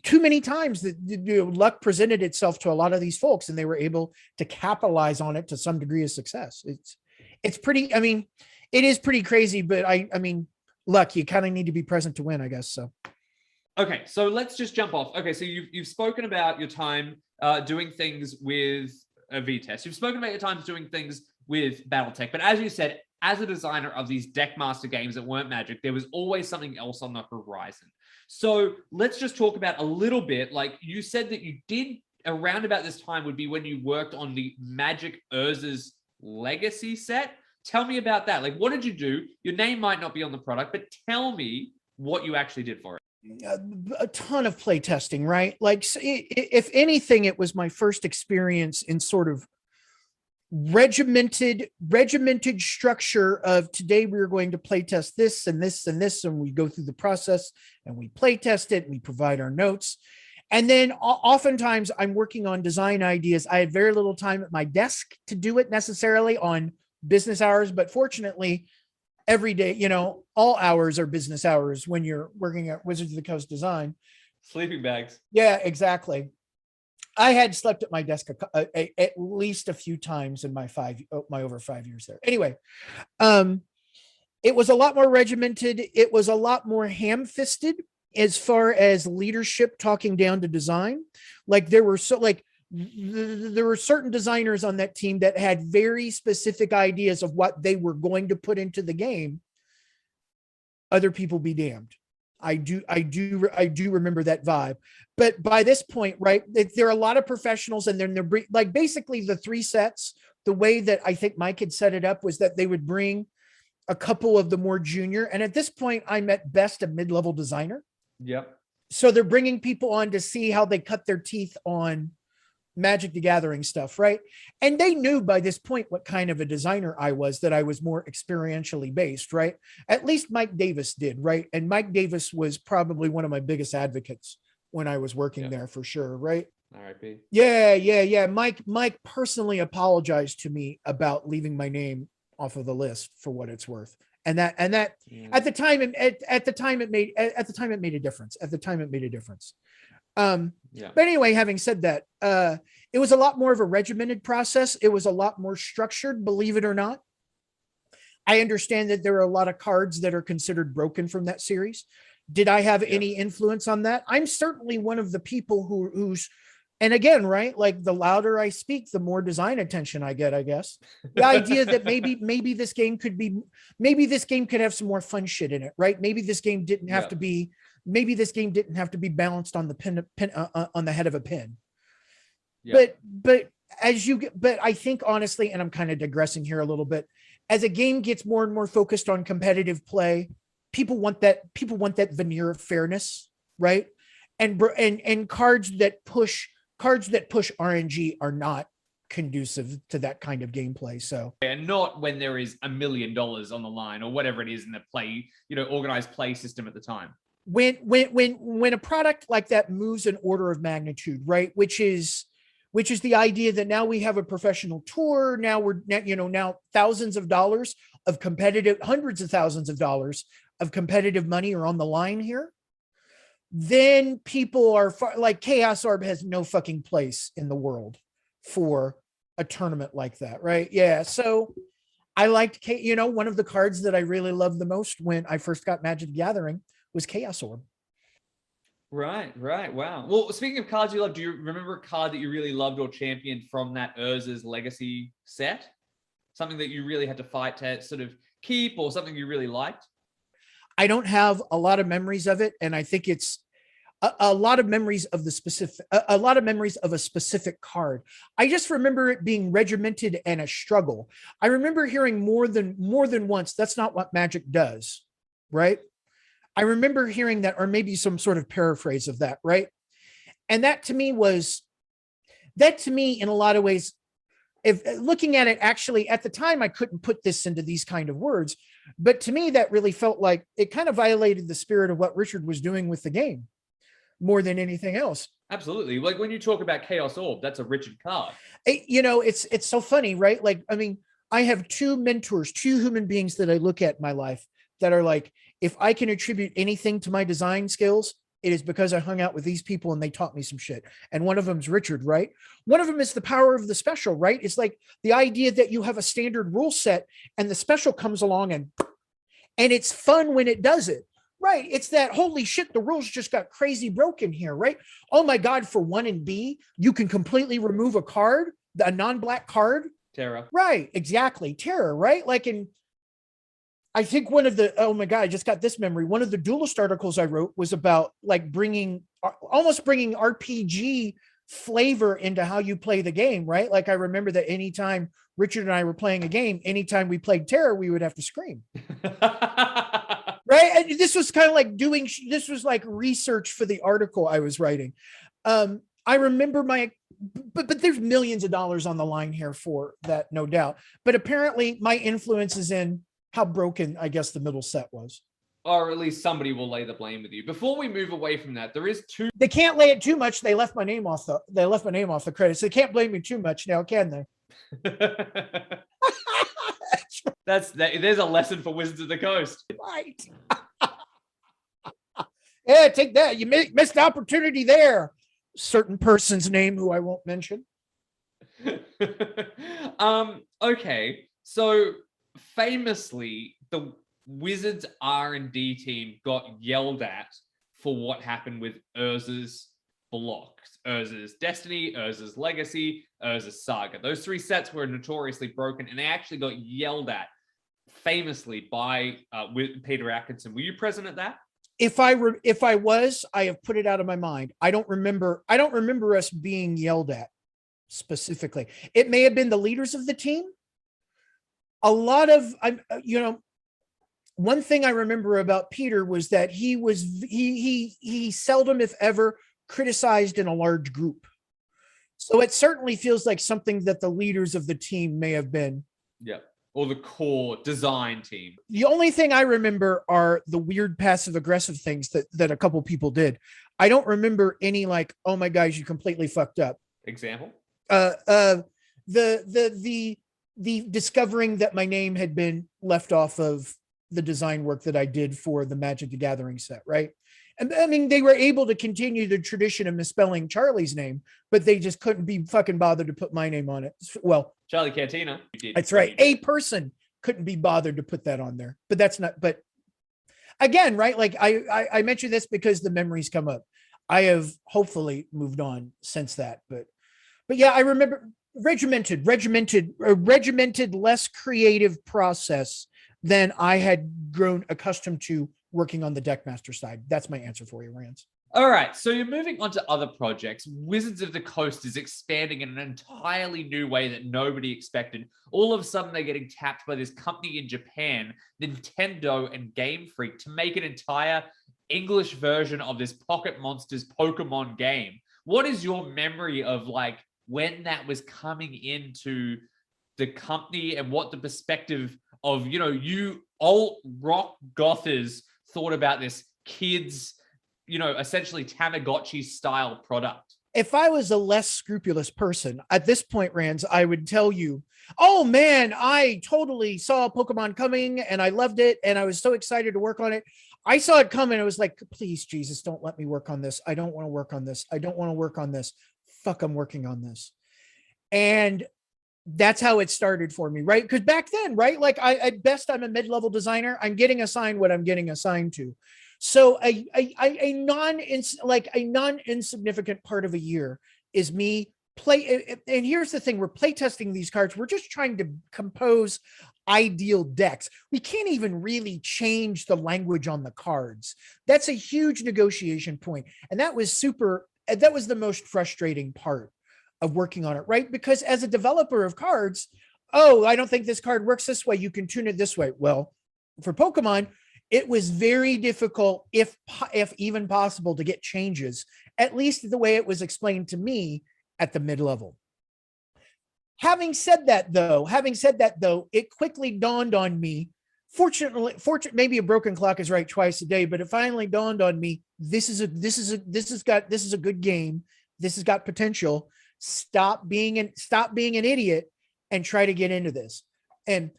too many times that luck presented itself to a lot of these folks and they were able to capitalize on it to some degree of success. It's pretty, I mean, it is pretty crazy, but I mean, luck, you kind of need to be present to win, I guess. So. Okay. So let's just jump off. Okay. So you've spoken about your time doing things with VtES. You've spoken about your times doing things with BattleTech, but as you said, as a designer of these Deckmaster games that weren't Magic, there was always something else on the horizon. So let's just talk about a little bit, like you said that you did around about this time would be when you worked on the Magic Urza's Legacy set. Tell me about that. Like, what did you do? Your name might not be on the product, but tell me what you actually did for it. A ton of play testing, right? Like, if anything, it was my first experience in sort of regimented structure of today we're going to play test this and this and this, and we go through the process and we play test it and we provide our notes. And then oftentimes I'm working on design ideas. I had very little time at my desk to do it necessarily on business hours, but fortunately every day, you know, all hours are business hours when you're working at Wizards of the Coast Design. Sleeping bags. Yeah, exactly. I had slept at my desk at least a few times in my over 5 years there. Anyway, it was a lot more regimented. It was a lot more ham-fisted as far as leadership talking down to design. Like there were certain designers on that team that had very specific ideas of what they were going to put into the game. Other people be damned. I do remember that vibe. But by this point, right, there are a lot of professionals, and then they're like basically the three sets. The way that I think Mike had set it up was that they would bring a couple of the more junior, and at this point, I'm at best a mid-level designer. Yep. So they're bringing people on to see how they cut their teeth on Magic the Gathering stuff, right? And they knew by this point what kind of a designer I was, that I was more experientially based, right? At least Mike Davis did, right? And Mike Davis was probably one of my biggest advocates when I was working there, for sure, right? R.I.P. Yeah. Mike personally apologized to me about leaving my name off of the list for what it's worth. And that at the time it made a difference. But anyway, having said that, it was a lot more of a regimented process. It was a lot more structured, believe it or not. I understand that there are a lot of cards that are considered broken from that series. Did I have any influence on that? I'm certainly one of the people who's, and again, right, like the louder I speak, the more design attention I get, I guess. The idea that maybe this game could have some more fun shit in it, right? Maybe this game didn't have to be balanced on the pin on the head of a pin. Yeah. But I think honestly, and I'm kind of digressing here a little bit, as a game gets more and more focused on competitive play, people want that veneer of fairness, right? And cards that push RNG are not conducive to that kind of gameplay. So, and not when there is $1 million on the line or whatever it is in the play, organized play system at the time. When a product like that moves an order of magnitude, right? Which is the idea that now we have a professional tour. Now now hundreds of thousands of dollars of competitive money are on the line here. Then people are like, Chaos Orb has no fucking place in the world for a tournament like that, right? Yeah. So I liked, one of the cards that I really loved the most when I first got Magic the Gathering was Chaos Orb. Right. Wow. Well, speaking of cards you love, do you remember a card that you really loved or championed from that Urza's Legacy set? Something that you really had to fight to sort of keep, or something you really liked? I don't have a lot of memories of it, and I think it's a lot of memories of a specific card. I just remember it being regimented and a struggle. I remember hearing more than once, that's not what Magic does, right? I remember hearing that, or maybe some sort of paraphrase of that, right? And that to me, in a lot of ways, if looking at it, actually at the time, I couldn't put this into these kind of words, but to me, that really felt like it kind of violated the spirit of what Richard was doing with the game more than anything else. Absolutely. Like when you talk about Chaos Orb, that's a Richard card. It's so funny, right? Like, I mean, I have two mentors, two human beings that I look at in my life that are like, if I can attribute anything to my design skills, it is because I hung out with these people and they taught me some shit. And one of them is Richard, right? One of them is the power of the special, right? It's like the idea that you have a standard rule set and the special comes along and it's fun when it does it, right? It's that, holy shit, the rules just got crazy broken here, right? Oh my God, for 1 and B, you can completely remove a card, a non-black card. Terror. Right, exactly. Terror, right? Like I think one of the, oh my God, I just got this memory. One of the Duelist articles I wrote was about like almost bringing RPG flavor into how you play the game, right? Like I remember that anytime Richard and I were playing a game, anytime we played Terror, we would have to scream. Right? And this was kind of like this was like research for the article I was writing. I remember but there's millions of dollars on the line here for that, no doubt. But apparently my influence is in how broken, I guess, the middle set was. Or at least somebody will lay the blame with you. Before we move away from that, there is two. They can't lay it too much. They left my name off the credits. They can't blame me too much now, can they? There's a lesson for Wizards of the Coast. Right. Yeah, take that. You missed the opportunity there. Certain person's name who I won't mention. Okay. So famously, the Wizards R&D team got yelled at for what happened with Urza's blocks. Urza's Destiny, Urza's Legacy, Urza's Saga. Those three sets were notoriously broken, and they actually got yelled at famously by with Peter Atkinson. Were you present at that? If I was, I have put it out of my mind. I don't remember us being yelled at specifically. It may have been the leaders of the team. A lot of, one thing I remember about Peter was that he seldom, if ever, criticized in a large group. So it certainly feels like something that the leaders of the team may have been. Yeah. Or the core design team. The only thing I remember are the weird passive aggressive things that a couple people did. I don't remember any like, oh my gosh, you completely fucked up. Example? The discovering that my name had been left off of the design work that I did for the Magic the Gathering set, right? And I mean, they were able to continue the tradition of misspelling Charlie's name, but they just couldn't be fucking bothered to put my name on it. Well, Charlie Cantina. That's right. A person couldn't be bothered to put that on there, but that's not, but again, right? Like I mentioned this because the memories come up. I have hopefully moved on since that, but yeah, I remember regimented, less creative process than I had grown accustomed to working on the Deckmaster side. That's my answer for you, Rands. All right, so you're moving on to other projects. Wizards of the Coast is expanding in an entirely new way that nobody expected. All of a sudden, they're getting tapped by this company in Japan, Nintendo and Game Freak, to make an entire English version of this Pocket Monsters Pokemon game. What is your memory of like when that was coming into the company and what the perspective of, you alt rock gothers thought about this kids, essentially Tamagotchi style product? If I was a less scrupulous person at this point, Rands, I would tell you, oh man, I totally saw Pokemon coming and I loved it. And I was so excited to work on it. I saw it coming. I was like, please, Jesus, don't let me work on this. I don't want to work on this. I don't want to work on this. Fuck, I'm working on this. And that's how it started for me, right? Because back then, right, like at best, I'm a mid-level designer. I'm getting assigned what I'm getting assigned to. So a non-insignificant part of a year is me play. And here's the thing: we're play testing these cards. We're just trying to compose ideal decks. We can't even really change the language on the cards. That's a huge negotiation point, and that was the most frustrating part of working on it, right? Because as a developer of cards, oh, I don't think this card works this way. You can tune it this way. Well, for Pokemon, it was very difficult, if even possible, to get changes, at least the way it was explained to me at the mid-level. Having said that, though, it quickly dawned on me. Fortunately, maybe a broken clock is right twice a day, but it finally dawned on me. This is a good game. This has got potential. Stop being an idiot and try to get into this. And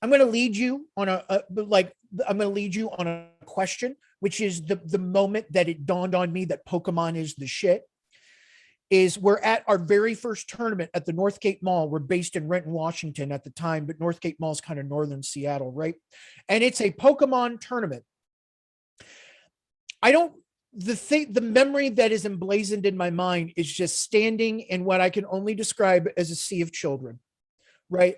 I'm going to lead you on a question, which is the moment that it dawned on me that Pokemon is the shit. Is we're at our very first tournament at the Northgate Mall. We're based in Renton, Washington at the time, but Northgate Mall is kind of northern Seattle, right? And it's a Pokemon tournament. The memory that is emblazoned in my mind is just standing in what I can only describe as a sea of children, right?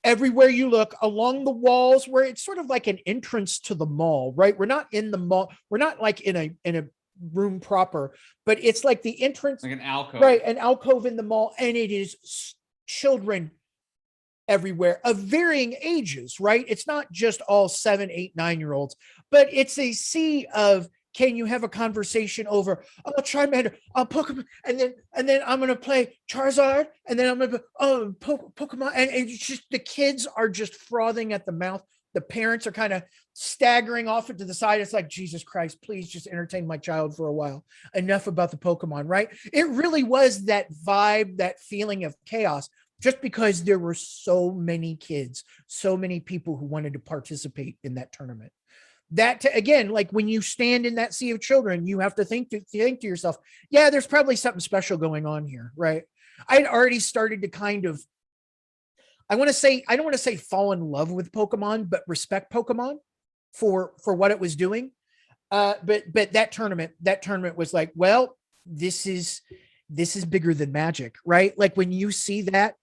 everywhere you look, along the walls, where it's sort of like an entrance to the mall, right? We're not in the mall. We're not like in a room proper, but it's like the entrance, like an alcove, right? An alcove in the mall, and it is children everywhere of varying ages, right? It's not just all 7, 8, 9-year-olds, but it's a sea of, can you have a conversation over, oh, Charmander, oh, Pokemon, and then I'm gonna play Charizard, and then I'm gonna Pokemon, and it's just, the kids are just frothing at the mouth. The parents are kind of staggering off into the side. It's like, Jesus Christ, please just entertain my child for a while. Enough about the Pokemon, right? It really was that vibe, that feeling of chaos, just because there were so many kids, so many people who wanted to participate in that tournament. That, again, like when you stand in that sea of children, you have to think to yourself, yeah, there's probably something special going on here, right? I'd already started to kind of, I don't want to say fall in love with Pokemon, but respect Pokemon for what it was doing. But that tournament was like, well, this is bigger than Magic, right? Like when you see that,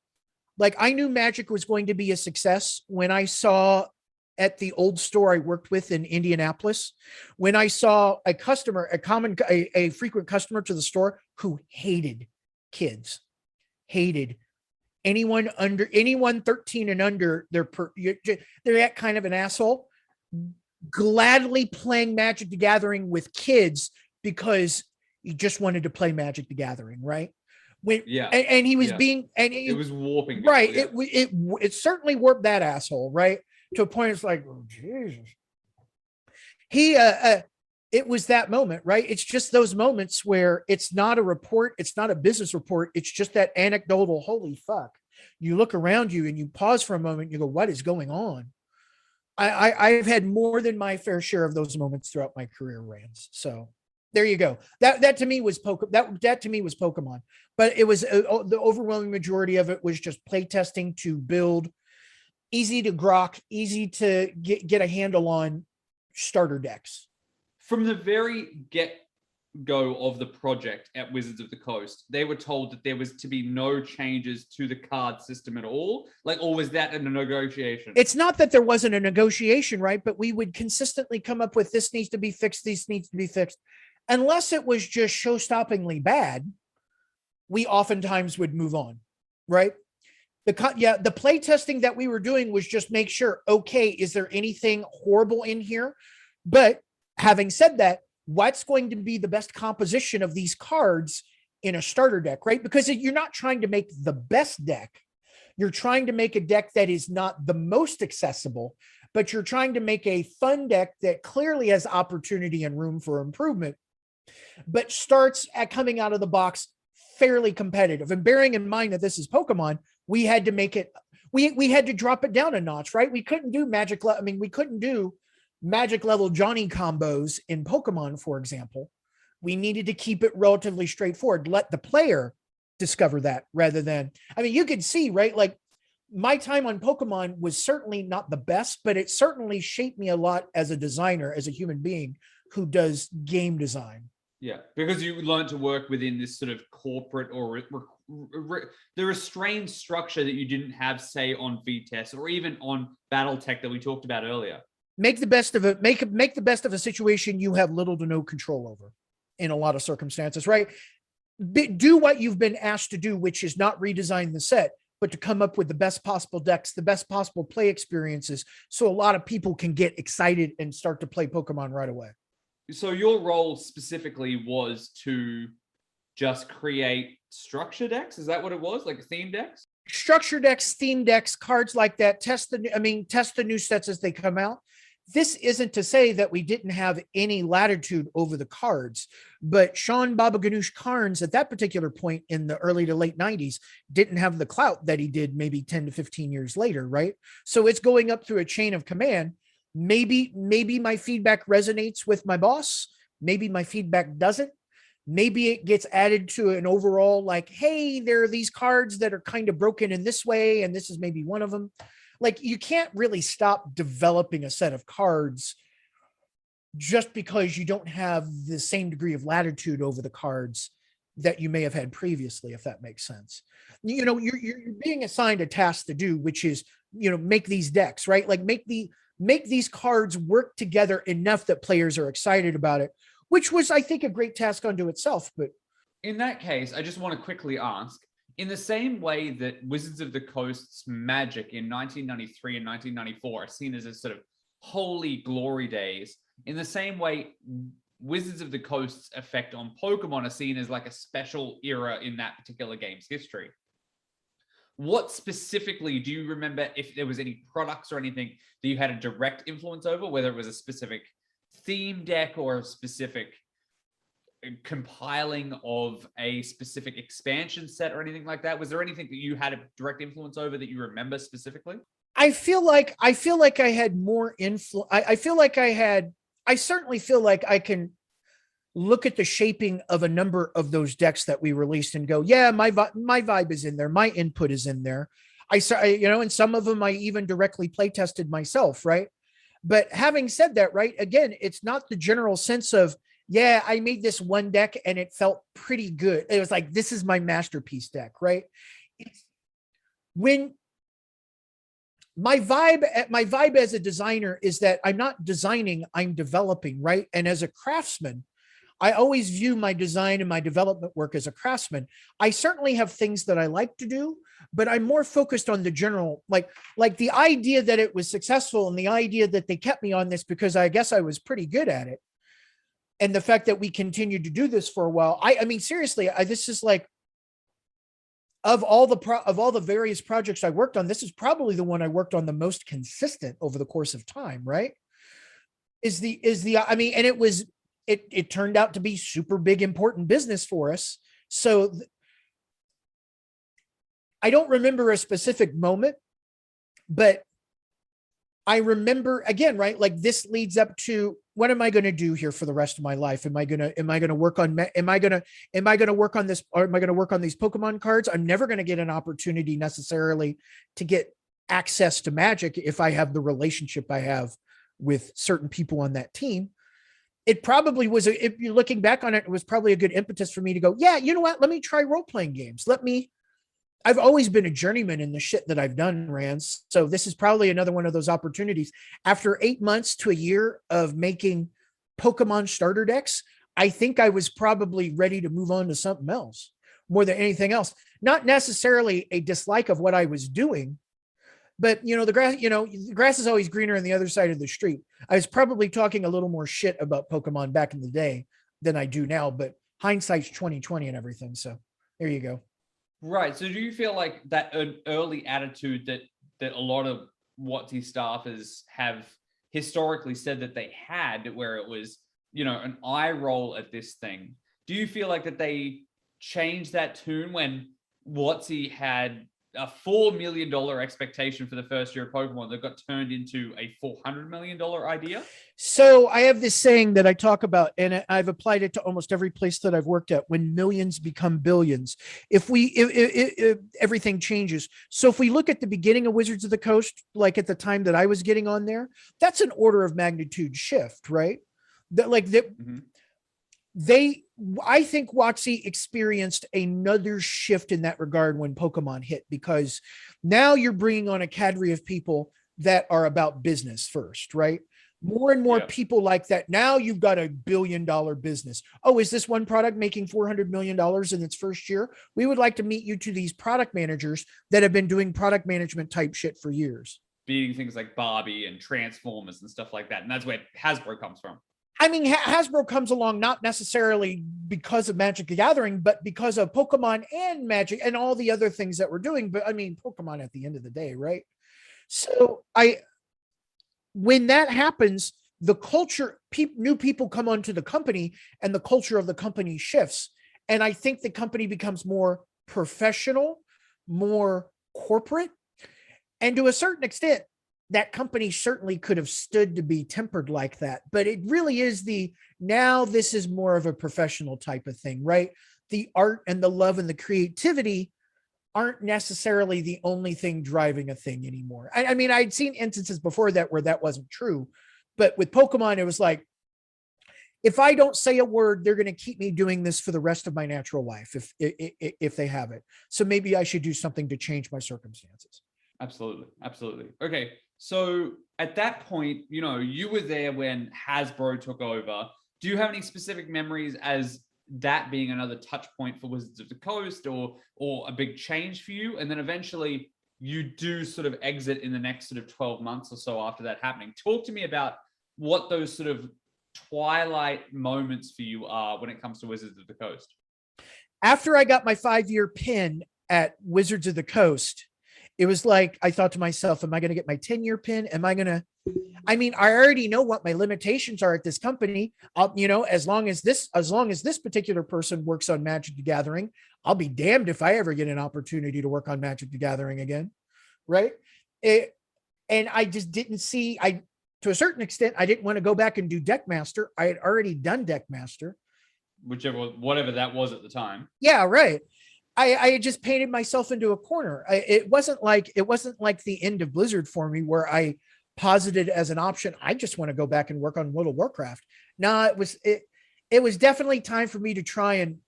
like I knew Magic was going to be a success when I saw at the old store I worked with in Indianapolis, when I saw a customer, a frequent customer to the store who hated kids, hated anyone 13 and under, they're that kind of an asshole, gladly playing Magic the Gathering with kids because he just wanted to play Magic the Gathering, right? And he was being, and it was warping, right? It certainly warped that asshole, right? To a point, it's like, oh, Jesus. It was that moment, right? It's just those moments where it's not a report, it's not a business report, it's just that anecdotal, holy fuck. You look around you and you pause for a moment, and you go, what is going on? I've had more than my fair share of those moments throughout my career, Rands. So there you go. That to me was Pokemon, but it was the overwhelming majority of it was just playtesting to build easy to grok, easy to get a handle on starter decks. From the very get-go of the project at Wizards of the Coast, they were told that there was to be no changes to the card system at all. Like, or was that in a negotiation? It's not that there wasn't a negotiation, right? But we would consistently come up with, this needs to be fixed, this needs to be fixed. Unless it was just show-stoppingly bad, we oftentimes would move on, right? The play testing that we were doing was just make sure, okay, is there anything horrible in here? But having said that, what's going to be the best composition of these cards in a starter deck, right? Because you're not trying to make the best deck. You're trying to make a deck that is not the most accessible, but you're trying to make a fun deck that clearly has opportunity and room for improvement, but starts at coming out of the box fairly competitive. And bearing in mind that this is Pokemon, we had to make it, we had to drop it down a notch, right? We couldn't do we couldn't do Magic level Johnny combos in Pokemon, for example. We needed to keep it relatively straightforward. Let the player discover that rather than, you could see, right? Like my time on Pokemon was certainly not the best, but it certainly shaped me a lot as a designer, as a human being who does game design. Yeah, because you learned to work within this sort of corporate or the restrained structure that you didn't have, say, on VtES or even on BattleTech that we talked about earlier. Make the best of it. Make the best of a situation you have little to no control over in a lot of circumstances, right? Do what you've been asked to do, which is not redesign the set, but to come up with the best possible decks, the best possible play experiences, so a lot of people can get excited and start to play Pokemon right away. So your role specifically was to just create structure decks? Is that what it was? Like theme decks? Structure decks, theme decks, cards like that. Test the new sets as they come out. This isn't to say that we didn't have any latitude over the cards, but Shawn Baba Ganoush Carnes at that particular point in the early to late 90s didn't have the clout that he did maybe 10 to 15 years later, right? So it's going up through a chain of command. Maybe my feedback resonates with my boss. Maybe my feedback doesn't. Maybe it gets added to an overall, like, hey, there are these cards that are kind of broken in this way, and this is maybe one of them. Like, you can't really stop developing a set of cards just because you don't have the same degree of latitude over the cards that you may have had previously, if that makes sense. You know, you're being assigned a task to do, which is, you know, make these decks, right? Like make these cards work together enough that players are excited about it, which was, I think, a great task unto itself. But in that case, I just want to quickly ask, in the same way that Wizards of the Coast's Magic in 1993 and 1994 are seen as a sort of holy glory days, in the same way, Wizards of the Coast's effect on Pokemon are seen as like a special era in that particular game's history. What specifically do you remember, if there was any products or anything that you had a direct influence over, whether it was a specific theme deck or a specific compiling of a specific expansion set or anything like that? Was there anything that you had a direct influence over that you remember specifically? I feel like I had more influence. I certainly feel like I can look at the shaping of a number of those decks that we released and go, yeah, my vibe is in there. My input is in there. You know, and some of them I even directly play tested myself. Right. But having said that, right, again, it's not the general sense of, yeah, I made this one deck and it felt pretty good. It was like, this is my masterpiece deck. Right. It's when my vibe as a designer is that I'm not designing, I'm developing. Right. And as a craftsman, I always view my design and my development work as a craftsman. I certainly have things that I like to do, but I'm more focused on the general, like the idea that it was successful and the idea that they kept me on this because I guess I was pretty good at it. And the fact that we continued to do this for a while. I mean, seriously, this is like, of all the various projects I worked on, this is probably the one I worked on the most consistent over the course of time, right? I mean, and it turned out to be super big, important business for us. So I don't remember a specific moment, but I remember, again, right? Like this leads up to, what am I going to do here for the rest of my life? Am I going to work on this, or am I going to work on these Pokemon cards? I'm never going to get an opportunity necessarily to get access to Magic if I have the relationship I have with certain people on that team. It probably was, if you're looking back on it, it was probably a good impetus for me to go, yeah, you know what? Let me try role-playing games. I've always been a journeyman in the shit that I've done, Rands. So this is probably another one of those opportunities. After 8 months to a year of making Pokemon starter decks, I think I was probably ready to move on to something else more than anything else. Not necessarily a dislike of what I was doing, but the grass is always greener on the other side of the street. I was probably talking a little more shit about Pokemon back in the day than I do now, but hindsight's 2020 and everything. So there you go. Right. So do you feel like that an early attitude that a lot of WotC staffers have historically said that they had, where it was, you know, an eye roll at this thing, do you feel like that they changed that tune when WotC had a $4 million expectation for the first year of Pokemon that got turned into a $400 million idea? So I have this saying that I talk about, and I've applied it to almost every place that I've worked at: when millions become billions, if everything changes. So if we look at the beginning of Wizards of the Coast, like at the time that I was getting on there, that's an order of magnitude shift, right? I think WotC experienced another shift in that regard when Pokemon hit, because now you're bringing on a cadre of people that are about business first, right? More and more people like that. Now you've got $1 billion business. Oh, is this one product making $400 million in its first year? We would like to meet you to these product managers that have been doing product management type shit for years. Being things like Barbie and Transformers and stuff like that. And that's where Hasbro comes from. I mean, Hasbro comes along not necessarily because of Magic the Gathering, but because of Pokemon and Magic and all the other things that we're doing. But I mean, Pokemon at the end of the day, right? So when that happens, the culture, new people come onto the company and the culture of the company shifts. And I think the company becomes more professional, more corporate. And to a certain extent, that company certainly could have stood to be tempered like that, but it really is now this is more of a professional type of thing, right? The art and the love and the creativity aren't necessarily the only thing driving a thing anymore. I mean, I'd seen instances before that where that wasn't true, but with Pokemon, it was like, if I don't say a word, they're going to keep me doing this for the rest of my natural life if they have it. So maybe I should do something to change my circumstances. Absolutely. Absolutely. Okay. So at that point, you were there when Hasbro took over. Do you have any specific memories as that being another touch point for Wizards of the Coast or a big change for you? And then eventually you do sort of exit in the next sort of 12 months or so after that happening. Talk to me about what those sort of twilight moments for you are when it comes to Wizards of the Coast. After I got my 5-year pin at Wizards of the Coast, it was like, I thought to myself, am I going to get my 10-year pin? I already know what my limitations are at this company. As long as this particular person works on Magic the Gathering, I'll be damned if I ever get an opportunity to work on Magic the Gathering again. Right. And I just didn't see, to a certain extent, I didn't want to go back and do Deckmaster. I had already done Deckmaster. Whatever that was at the time. Yeah, right. I had just painted myself into a corner. It wasn't like the end of Blizzard for me where I posited as an option, I just want to go back and work on World of Warcraft. No, it was definitely time for me to try and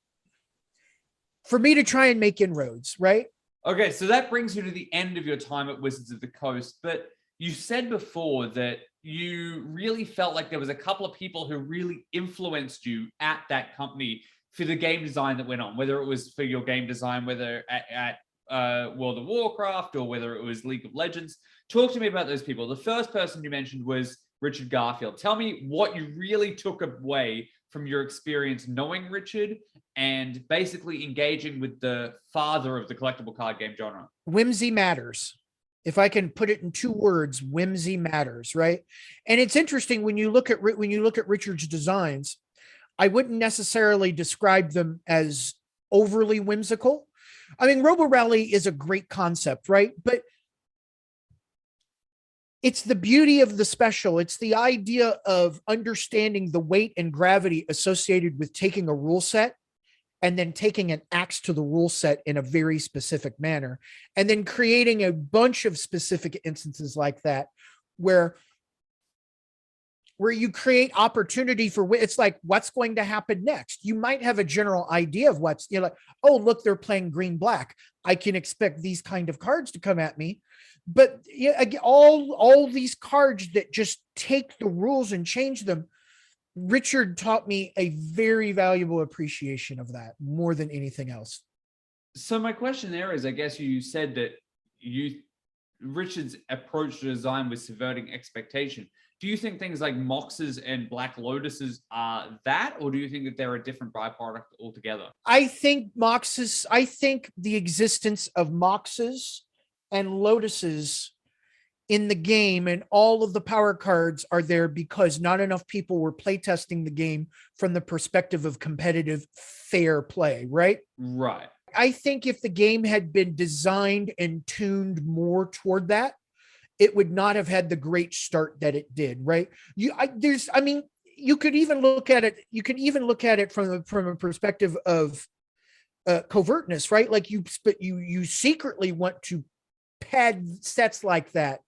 make inroads, right? Okay, so that brings you to the end of your time at Wizards of the Coast, but you said before that you really felt like there was a couple of people who really influenced you at that company for the game design that went on, whether it was for your game design, whether at World of Warcraft or whether it was League of Legends. Talk to me about those people. The first person you mentioned was Richard Garfield. Tell me what you really took away from your experience knowing Richard and basically engaging with the father of the collectible card game genre. Whimsy matters. If I can put it in 2 words, whimsy matters, right? And it's interesting when you look at Richard's designs, I wouldn't necessarily describe them as overly whimsical. I mean, Robo Rally is a great concept, right? But it's the beauty of the special. It's the idea of understanding the weight and gravity associated with taking a rule set and then taking an axe to the rule set in a very specific manner, and then creating a bunch of specific instances like that where you create opportunity for, it's like, what's going to happen next? You might have a general idea of what's, like, oh, look, they're playing green, black. I can expect these kind of cards to come at me. But yeah, all these cards that just take the rules and change them, Richard taught me a very valuable appreciation of that more than anything else. So my question there is, I guess you said that Richard's approach to design was subverting expectation. Do you think things like Moxes and Black Lotuses are that, or do you think that they're a different byproduct altogether? I think the existence of Moxes and Lotuses in the game and all of the power cards are there because not enough people were playtesting the game from the perspective of competitive fair play, right? Right. I think if the game had been designed and tuned more toward that, it would not have had the great start that it did, right? You could even look at it from a perspective of covertness, right? Like you secretly want to pad sets like that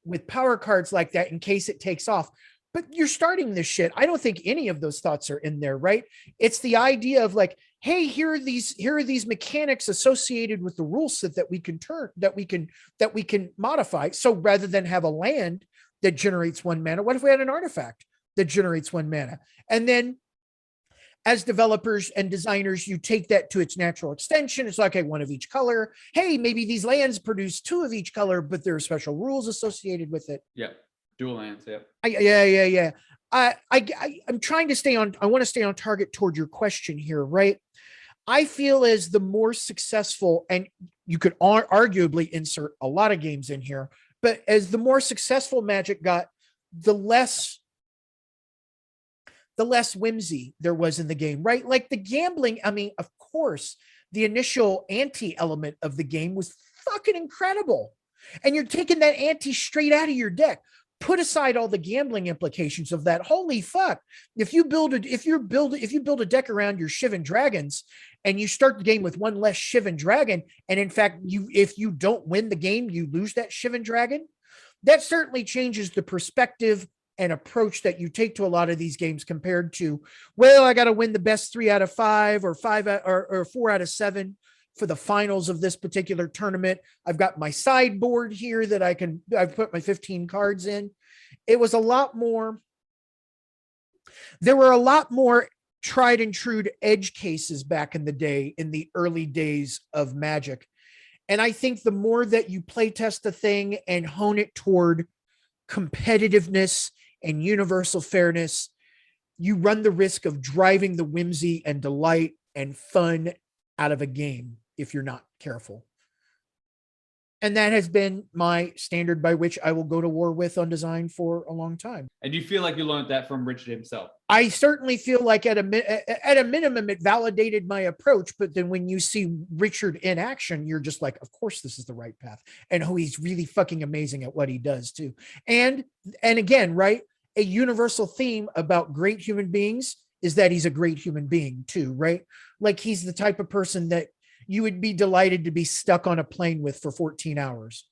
with power cards like that in case it takes off. But you're starting this shit. I don't think any of those thoughts are in there, right? It's the idea of like, hey, here are these mechanics associated with the rule set that we can modify. So rather than have a land that generates 1 mana, what if we had an artifact that generates 1 mana? And then as developers and designers, you take that to its natural extension. It's like, hey, 1 of each color. Hey, maybe these lands produce 2 of each color, but there are special rules associated with it. Yeah. Dual lands. Yeah. Yeah. I'm trying to stay on. I want to stay on target toward your question here, right? I feel as the more successful, and you could arguably insert a lot of games in here, but as the more successful Magic got, the less whimsy there was in the game, right? Like the gambling. I mean, of course, the initial ante element of the game was fucking incredible, and you're taking that ante straight out of your deck. Put aside all the gambling implications of that. Holy fuck. If you build a deck around your Shivan Dragons and you start the game with 1 less Shivan Dragon, and in fact, if you don't win the game, you lose that Shivan Dragon, that certainly changes the perspective and approach that you take to a lot of these games compared to, well, I got to win the best 3 out of 5 or 4 out of 7 for the finals of this particular tournament. I've got my sideboard here that I've put my 15 cards in. It was a lot more. There were a lot more tried and true edge cases back in the day, in the early days of Magic. And I think the more that you play test a thing and hone it toward competitiveness and universal fairness, you run the risk of driving the whimsy and delight and fun out of a game if you're not careful. And that has been my standard by which I will go to war with on design for a long time. And you feel like you learned that from Richard himself? I certainly feel like at a minimum, it validated my approach. But then when you see Richard in action, you're just like, of course, this is the right path. And he's really fucking amazing at what he does too. And again, right, a universal theme about great human beings is that he's a great human being too, right? Like he's the type of person that you would be delighted to be stuck on a plane with for 14 hours.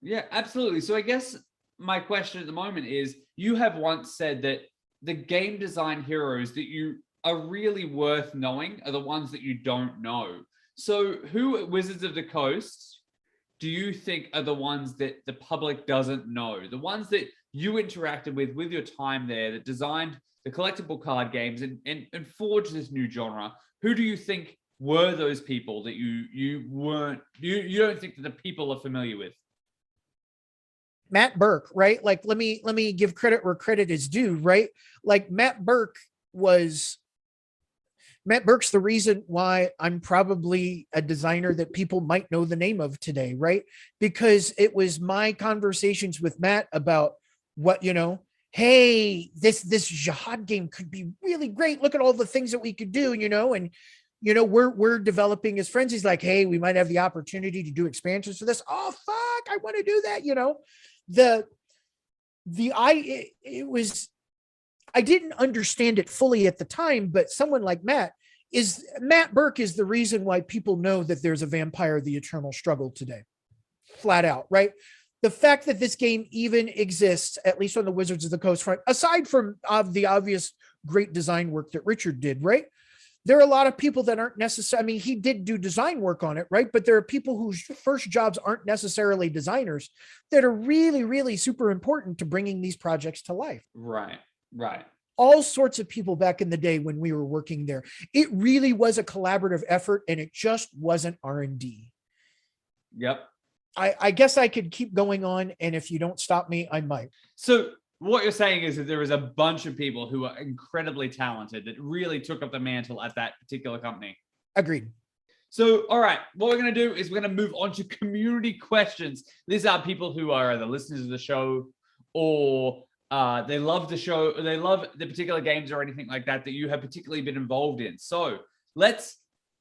Yeah, absolutely. So I guess my question at the moment is, you have once said that the game design heroes that you are really worth knowing are the ones that you don't know. So who at Wizards of the Coast do you think are the ones that the public doesn't know? The ones that you interacted with your time there, that designed the collectible card games and forged this new genre. Who do you think were those people that you don't think that the people are familiar with? Matt Burke, right? Like, let me give credit where credit is due, right? Like Matt Burke's the reason why I'm probably a designer that people might know the name of today, right? Because it was my conversations with Matt about what, hey, this Jyhad game could be really great. Look at all the things that we could do, and we're developing as friends. He's like, hey, we might have the opportunity to do expansions for this. Oh, fuck, I want to do that. I didn't understand it fully at the time, but someone like Matt Burke is the reason why people know that there's a Vampire: The Eternal Struggle today. Flat out, right? The fact that this game even exists, at least on the Wizards of the Coast front, aside from the obvious great design work that Richard did, right? There are a lot of people that aren't necessarily, I mean, he did do design work on it, right? But there are people whose first jobs aren't necessarily designers that are really, really super important to bringing these projects to life. Right. All sorts of people back in the day when we were working there. It really was a collaborative effort, and it just wasn't R&D. Yep. I guess I could keep going on, and if you don't stop me, I might. So what you're saying is that there is a bunch of people who are incredibly talented that really took up the mantle at that particular company. Agreed. So, all right, what we're going to do is we're going to move on to community questions. These are people who are either listeners of the show or they love the show, or they love the particular games or anything like that you have particularly been involved in. So let's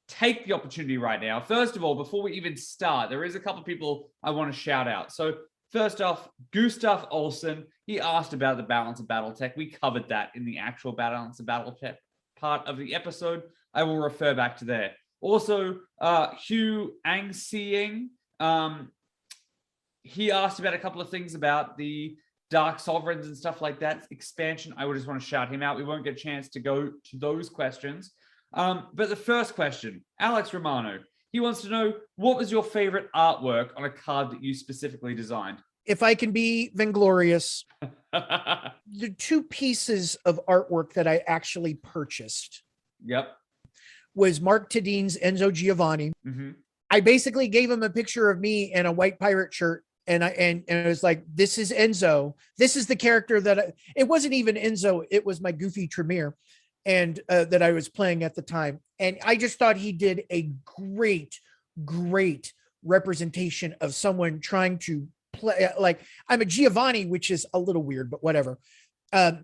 take the opportunity right now. First of all, before we even start, there is a couple of people I want to shout out. So first off, Gustav Olsen, he asked about the balance of BattleTech. We covered that in the actual balance of BattleTech part of the episode. I will refer back to there. Also, Hugh Angseeing, he asked about a couple of things about the Dark Sovereigns and stuff like that expansion. I would just want to shout him out. We won't get a chance to go to those questions. But the first question, Alex Romano, he wants to know, what was your favorite artwork on a card that you specifically designed? If I can be vainglorious, the 2 pieces of artwork that I actually purchased. Yep. Was Mark Tadin's Enzo Giovanni. Mm-hmm. I basically gave him a picture of me in a white pirate shirt. And it was like, this is Enzo. This is the character it wasn't even Enzo. It was my goofy Tremere and that I was playing at the time. And I just thought he did a great representation of someone trying to play. Like, I'm a Giovanni, which is a little weird, but whatever. I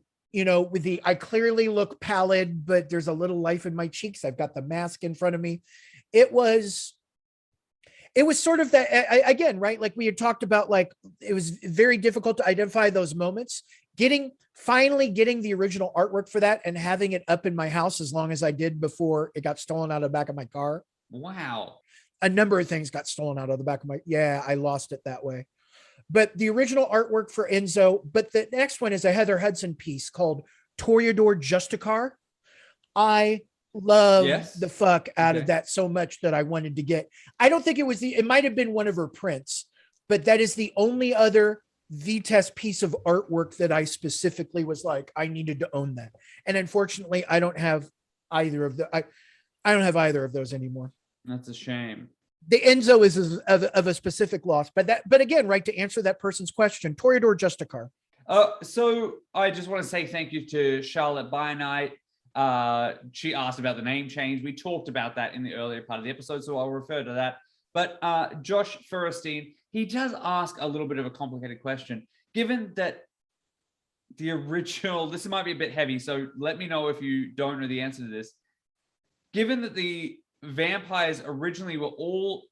clearly look pallid, but there's a little life in my cheeks. I've got the mask in front of me. It was sort of that, again, right? Like we had talked about, like, it was very difficult to identify those moments. Finally getting the original artwork for that and having it up in my house as long as I did before it got stolen out of the back of my car. Wow. A number of things got stolen out of the back of I lost it that way. But the original artwork for Enzo, but the next one is a Heather Hudson piece called Toreador Justicar. I love the fuck out of that so much that I wanted to get. I don't think it might have been one of her prints, but that is the only other VtES piece of artwork that I specifically was like, I needed to own that. And unfortunately, I don't have either of I don't have either of those anymore. That's a shame. The Enzo is of a specific loss, but again, right, to answer that person's question, Toreador Justicar. So I just want to say thank you to Charlotte Bynight. She asked about the name change. We talked about that in the earlier part of the episode, so I'll refer to that. But Josh Furstein, he does ask a little bit of a complicated question. Given that the original, this might be a bit heavy, so let me know if you don't know the answer to this. Given that the vampires originally were all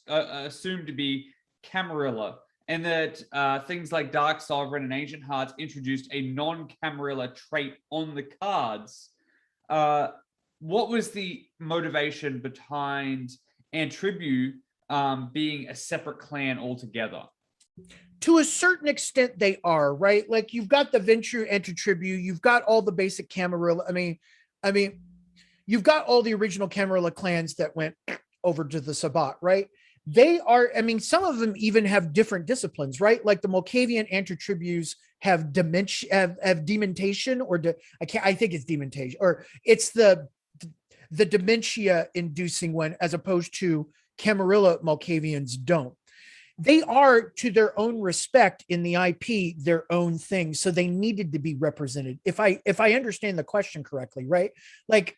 assumed to be Camarilla, and that things like Dark Sovereign and Ancient Hearts introduced a non-Camarilla trait on the cards, what was the motivation behind Antribu being a separate clan altogether? To a certain extent, they are, right? Like, you've got the Venture Antribu, you've got all the basic Camarilla. I mean, you've got all the original Camarilla clans that went over to the Sabbat, right? They are, I mean, some of them even have different disciplines, right? Like the Molkavian Antitributes have dementia, have dementation, or I think it's dementation, or it's the dementia inducing one, as opposed to Camarilla Molkavians don't. They are, to their own respect in the IP, their own thing. So they needed to be represented. If I understand the question correctly, right? Like,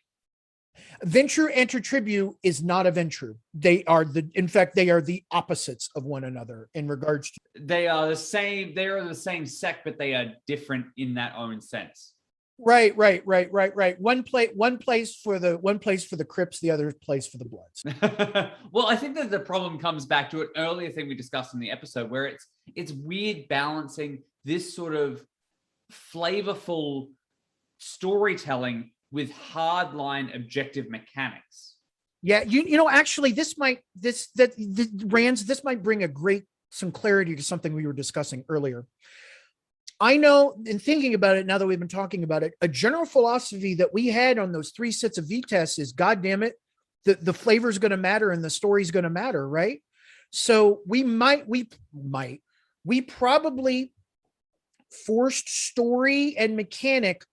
Venture Antitribu is not a Venture. They are in fact, they are the opposites of one another in regards to. They are the same. They are the same sect, but they are different in that own sense. Right. One place for the Crips, the other place for the Bloods. Well, I think that the problem comes back to an earlier thing we discussed in the episode, where it's weird balancing this sort of flavorful storytelling with hardline objective mechanics. Yeah, you know, actually, this might bring some clarity to something we were discussing earlier. I know, in thinking about it, now that we've been talking about it, a general philosophy that we had on those 3 sets of VtES is, God damn it, the flavor is going to matter and the story is going to matter, right? So we probably forced story and mechanic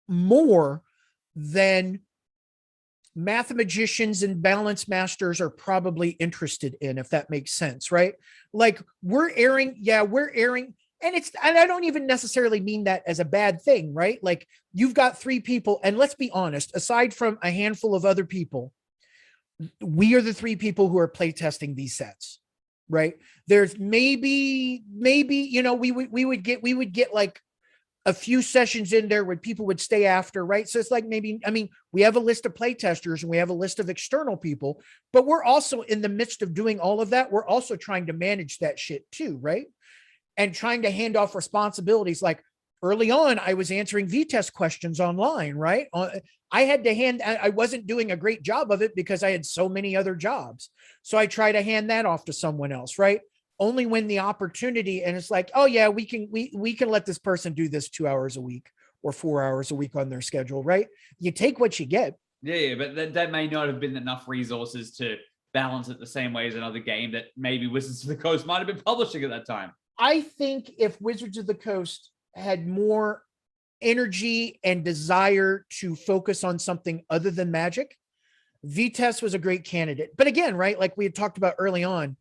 more than mathematicians and balance masters are probably interested in, if that makes sense, right? Like, we're airing, and I don't even necessarily mean that as a bad thing, right? Like, you've got 3 people, and let's be honest, aside from a handful of other people, we are the 3 people who are playtesting these sets, right? There's maybe, you know, we would get like a few sessions in there where people would stay after, right? So it's like, maybe, I mean, we have a list of playtesters and we have a list of external people, but we're also in the midst of doing all of that. We're also trying to manage that shit too, right? And trying to hand off responsibilities. Like, early on, I was answering VtES questions online, right? I wasn't doing a great job of it because I had so many other jobs. So I try to hand that off to someone else, right? Only when the opportunity, and it's like, oh yeah, we can let this person do this 2 hours a week or 4 hours a week on their schedule, right? You take what you get. Yeah, but that may not have been enough resources to balance it the same way as another game that maybe Wizards of the Coast might have been publishing at that time. I think if Wizards of the Coast had more energy and desire to focus on something other than Magic, VtES was a great candidate. But again, right, like we had talked about early on,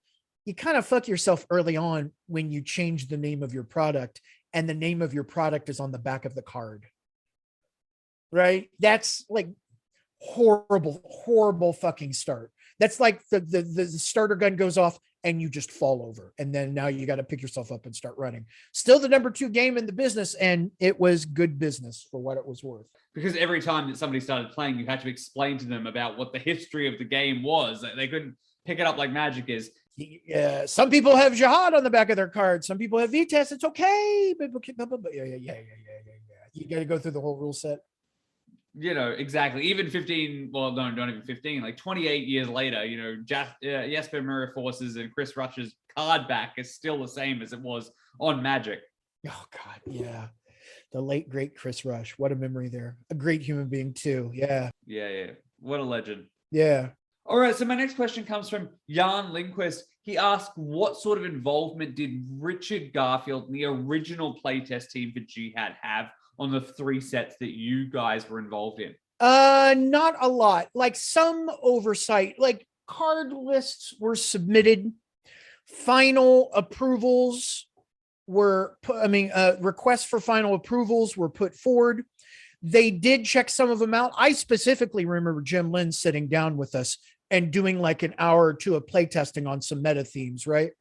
you kind of fuck yourself early on when you change the name of your product and the name of your product is on the back of the card, right? That's like horrible fucking start. That's like the starter gun goes off and you just fall over. And then now you got to pick yourself up and start running. Still the number 2 game in the business. And it was good business for what it was worth. Because every time that somebody started playing, you had to explain to them about what the history of the game was. They couldn't pick it up like Magic is. Yeah, some people have Jyhad on the back of their cards. Some people have VtES. It's okay. But yeah. You got to go through the whole rule set. You know, exactly. Even 15, well, no, not even 15, like 28 years later, you know, Jesper Mirror Forces and Chris Rush's card back is still the same as it was on Magic. Oh, God. Yeah. The late, great Chris Rush. What a memory there. A great human being, too. Yeah. Yeah. What a legend. Yeah. All right. So my next question comes from Jan Lindquist. He asked, what sort of involvement did Richard Garfield and the original playtest team for Jyhad have on the 3 sets that you guys were involved in? Not a lot. Like some oversight, like card lists were submitted, final approvals were requests for final approvals were put forward. They did check some of them out. I specifically remember Jim Lynn sitting down with us and doing like an hour or two of play testing on some meta themes, right?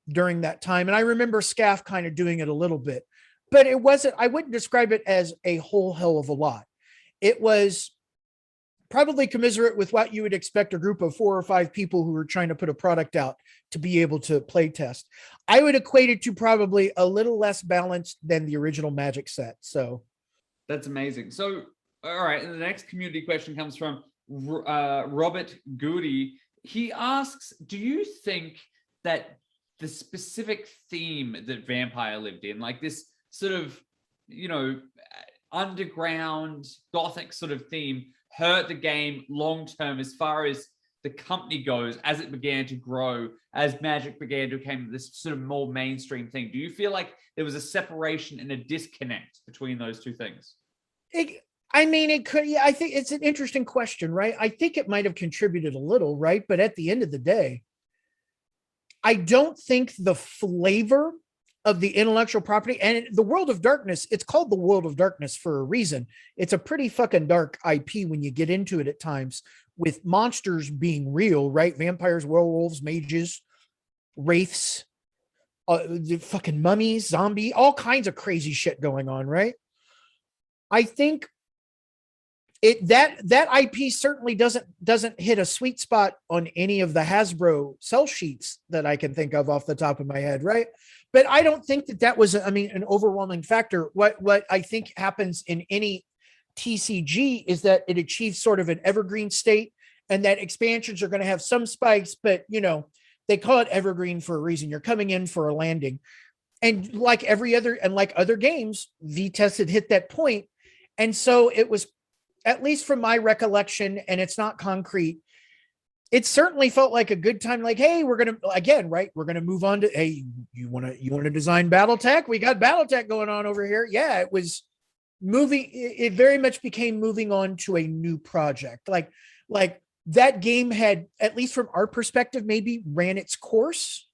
During that time. And I remember Scaff kind of doing it a little bit, but it wasn't, I wouldn't describe it as a whole hell of a lot. It was probably commiserate with what you would expect a group of 4 or 5 people who were trying to put a product out to be able to play test. I would equate it to probably a little less balanced than the original Magic set. So that's amazing. So, all right. And the next community question comes from Robert Goody. He asks, do you think that the specific theme that Vampire lived in, like this sort of, you know, underground Gothic sort of theme, hurt the game long term as far as the company goes, as it began to grow, as Magic began to become this sort of more mainstream thing? Do you feel like there was a separation and a disconnect between those two things? It could. Yeah, I think it's an interesting question, right? I think it might have contributed a little, right? But at the end of the day, I don't think the flavor of the intellectual property and the World of Darkness, it's called the World of Darkness for a reason. It's a pretty fucking dark IP when you get into it at times, with monsters being real, right? Vampires, werewolves, mages, wraiths, the fucking mummies, zombie, all kinds of crazy shit going on, right? I think that IP certainly doesn't hit a sweet spot on any of the Hasbro sell sheets that I can think of off the top of my head, right? But I don't think that was, an overwhelming factor. What I think happens in any TCG is that it achieves sort of an evergreen state, and that expansions are going to have some spikes, but you know, they call it evergreen for a reason. You're coming in for a landing. And like other games, VtES had hit that point. And so it was, at least from my recollection, and it's not concrete, it certainly felt like a good time. Like, hey, we're going to move on to, hey, you want to design BattleTech? We got BattleTech going on over here. Yeah, it was moving. It very much became moving on to a new project. Like that game had, at least from our perspective, maybe ran its course.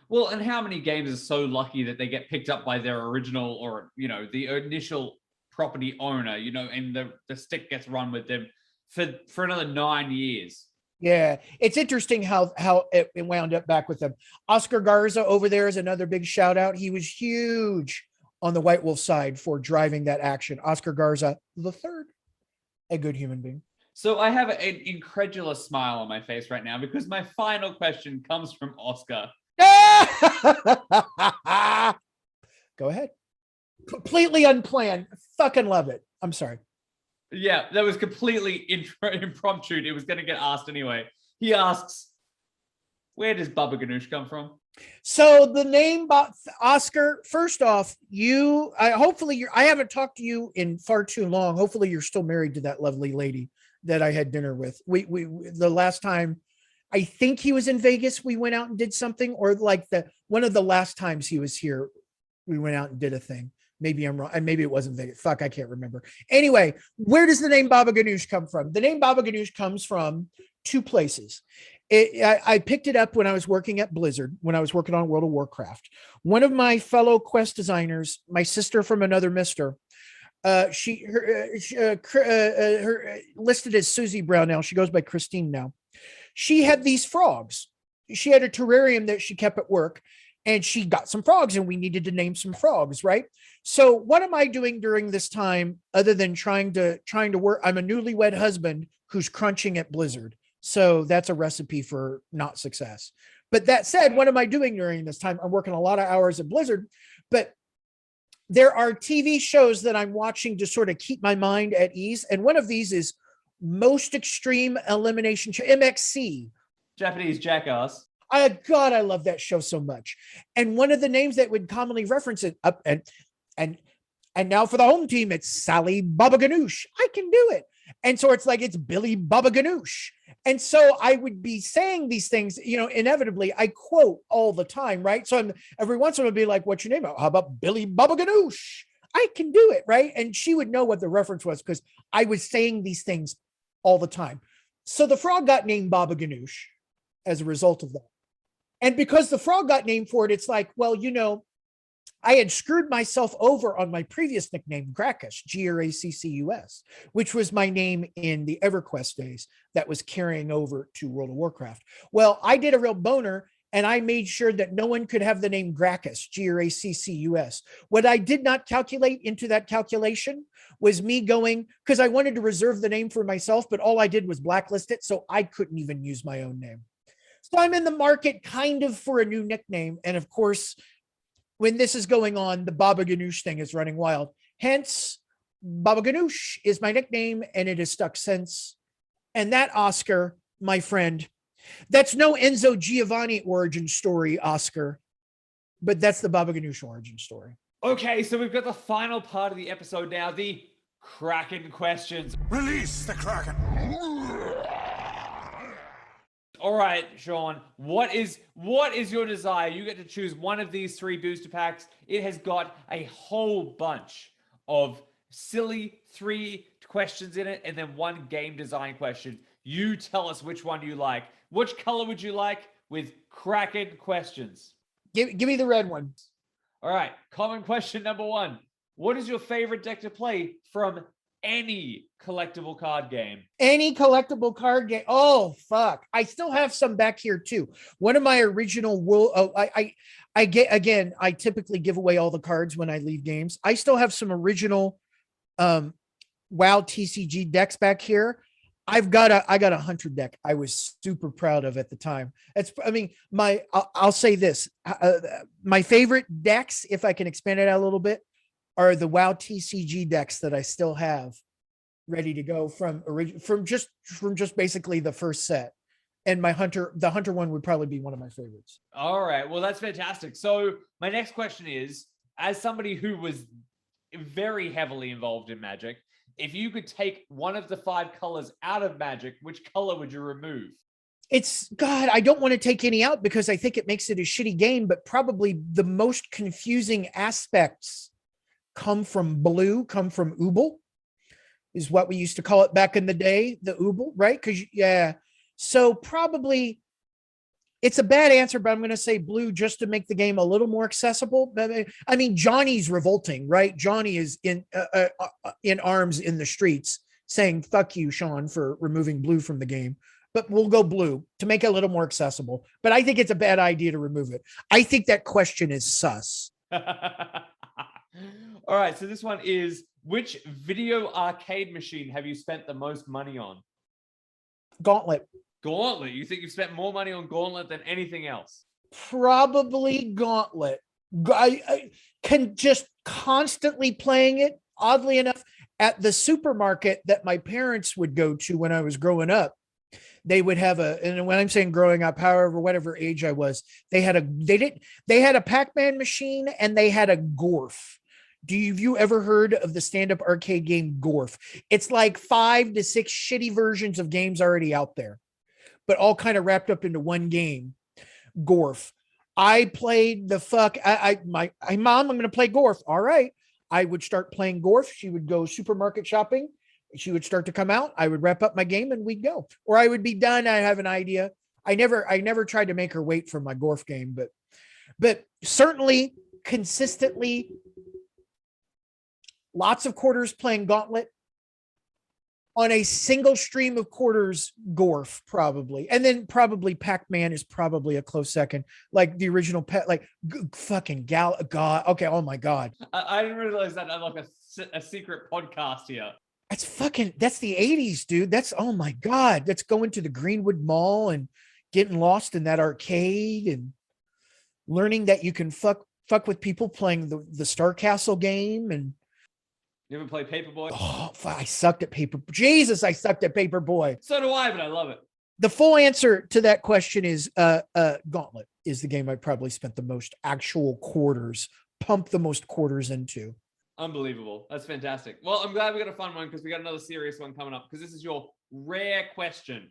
Well, and how many games are so lucky that they get picked up by their original, or, you know, the initial property owner, you know, and the stick gets run with them for another 9 years. Yeah, it's interesting how it wound up back with them. Oscar Garza over there is another big shout out. He was huge on the White Wolf side for driving that action. Oscar Garza the third, a good human being. So I have an incredulous smile on my face right now because my final question comes from Oscar. Go ahead. Completely unplanned. Fucking love it. I'm sorry. Yeah, that was completely impromptu. It was going to get asked anyway. He asks, where does Baba Ganoush come from? So the name Oscar, first off, I haven't talked to you in far too long. Hopefully you're still married to that lovely lady that I had dinner with. We the last time, I think he was in Vegas, we went out and did something, or like one of the last times he was here, we went out and did a thing. Maybe I'm wrong. And maybe it wasn't Vegas. Fuck, I can't remember. Anyway, where does the name Baba Ganoush come from? The name Baba Ganoush comes from 2 places. I picked it up when I was working at Blizzard, when I was working on World of Warcraft. One of my fellow quest designers, my sister from another mister, she listed as Susie Brownell. She goes by Christine now. She had these frogs. She had a terrarium that she kept at work, and she got some frogs, and we needed to name some frogs, right? So what am I doing during this time other than trying to work? I'm a newlywed husband who's crunching at Blizzard. So that's a recipe for not success. But that said, what am I doing during this time? I'm working a lot of hours at Blizzard, but there are TV shows that I'm watching to sort of keep my mind at ease. And one of these is Most Extreme Elimination, MXC. Japanese Jackass. God, I love that show so much. And one of the names that would commonly reference it up and now for the home team, it's Sally Baba Ganoush. I can do it. And so it's like, it's Billy Baba Ganoush. And so I would be saying these things, you know, inevitably I quote all the time, right? So every once in a while I'd be like, what's your name? How about Billy Baba Ganoush? I can do it, right? And she would know what the reference was because I was saying these things all the time. So the frog got named Baba Ganoush as a result of that. And because the frog got named for it, it's like, well, you know, I had screwed myself over on my previous nickname, Gracchus, Graccus, which was my name in the EverQuest days that was carrying over to World of Warcraft. Well, I did a real boner and I made sure that no one could have the name Gracchus, Graccus. What I did not calculate into that calculation was me going, because I wanted to reserve the name for myself, but all I did was blacklist it, so I couldn't even use my own name. So I'm in the market kind of for a new nickname. And of course, when this is going on, the Baba Ganoush thing is running wild. Hence, Baba Ganoush is my nickname, and it has stuck since. And that, Oscar, my friend, that's no Enzo Giovanni origin story, Oscar, but that's the Baba Ganoush origin story. Okay, so we've got the final part of the episode now, the Kracken Questions. Release the Kraken. All right, Shawn, what is your desire? You get to choose one of these 3 booster packs. It has got a whole bunch of silly 3 questions in it and then 1 game design question. You tell us which one you like. Which color would you like with Kracken Questions? Give me the red one. All right, common question number 1. What is your favorite deck to play from any collectible card game? Any collectible card game. Oh, fuck. I still have some back here too. One of my original I typically give away all the cards when I leave games. I still have some original WoW TCG decks back here. I got a hunter deck I was super proud of at the time. I'll say this. My favorite decks, if I can expand it out a little bit, are the WoW TCG decks that I still have ready to go from just basically the first set. And the hunter one would probably be one of my favorites. All right. Well, that's fantastic. So my next question is, as somebody who was very heavily involved in Magic, if you could take one of the 5 colors out of Magic, which color would you remove? God, I don't want to take any out because I think it makes it a shitty game, but probably the most confusing aspects come from Ubel, is what we used to call it back in the day, the Ubel, right? Because, yeah. So probably it's a bad answer, but I'm going to say blue just to make the game a little more accessible. I mean, Johnny's revolting, right? Johnny is in arms in the streets saying, fuck you, Shawn, for removing blue from the game. But we'll go blue to make it a little more accessible. But I think it's a bad idea to remove it. I think that question is sus. All right, so this one is, which video arcade machine have you spent the most money on? Gauntlet. Gauntlet? You think you've spent more money on Gauntlet than anything else? Probably Gauntlet. I can just constantly playing it, oddly enough, at the supermarket that my parents would go to when I was growing up. They would have and when I'm saying growing up, however, whatever age I was, they had a Pac-Man machine and they had a Gorf. Have you ever heard of the stand-up arcade game Gorf? It's like 5 to 6 shitty versions of games already out there, but all kind of wrapped up into one game. Gorf. I played the fuck. My mom, I'm going to play Gorf. All right. I would start playing Gorf. She would go supermarket shopping. She would start to come out. I would wrap up my game and we'd go, or I would be done. I have an idea. I never tried to make her wait for my Gorf game, but certainly consistently lots of quarters playing Gauntlet. On a single stream of quarters, Gorf probably. And then probably Pac-Man is probably a close second. Like the original pet, like fucking God. Okay. Oh my God. I didn't realize that I like a secret podcast here. That's the 80s, dude. Oh my God. That's going to the Greenwood Mall and getting lost in that arcade and learning that you can fuck fuck with people playing the Star Castle game. And you ever played Paperboy? Oh, I sucked at Jesus, I sucked at Paperboy. So do I, but I love it. The full answer to that question is Gauntlet is the game I probably spent the most actual quarters, pumped the most quarters into. Unbelievable. That's fantastic. Well, I'm glad we got a fun one because we got another serious one coming up, because this is your rare question.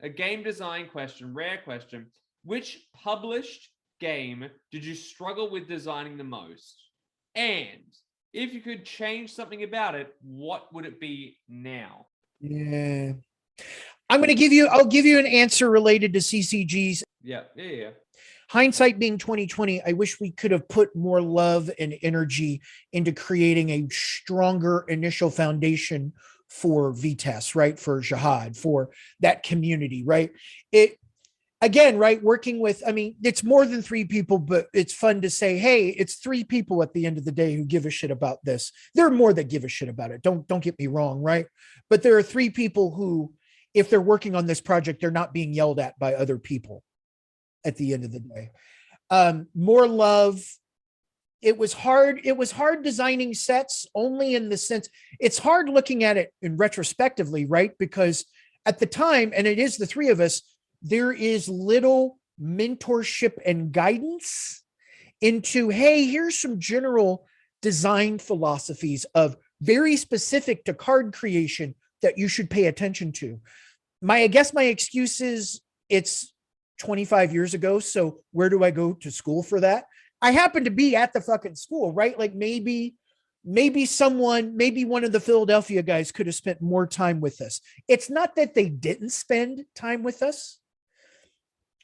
A game design question, rare question. Which published game did you struggle with designing the most? And if you could change something about it, what would it be now? Yeah. I'll give you an answer related to CCGs. Yeah. Hindsight being 2020, I wish we could have put more love and energy into creating a stronger initial foundation for VtES, right? For Jyhad, for that community, right? Again, right, working with, it's more than 3 people, but it's fun to say, hey, it's 3 people at the end of the day who give a shit about this. There are more that give a shit about it. Don't get me wrong, right? But there are 3 people who, if they're working on this project, they're not being yelled at by other people at the end of the day. More love. It was hard designing sets, only in the sense, it's hard looking at it in retrospectively, right? Because at the time, and it is the 3 of us, there is little mentorship and guidance into, hey, here's some general design philosophies of very specific to card creation that you should pay attention to. I guess my excuse is it's 25 years ago. So where do I go to school for that? I happen to be at the fucking school, right? Like maybe one of the Philadelphia guys could have spent more time with us. It's not that they didn't spend time with us.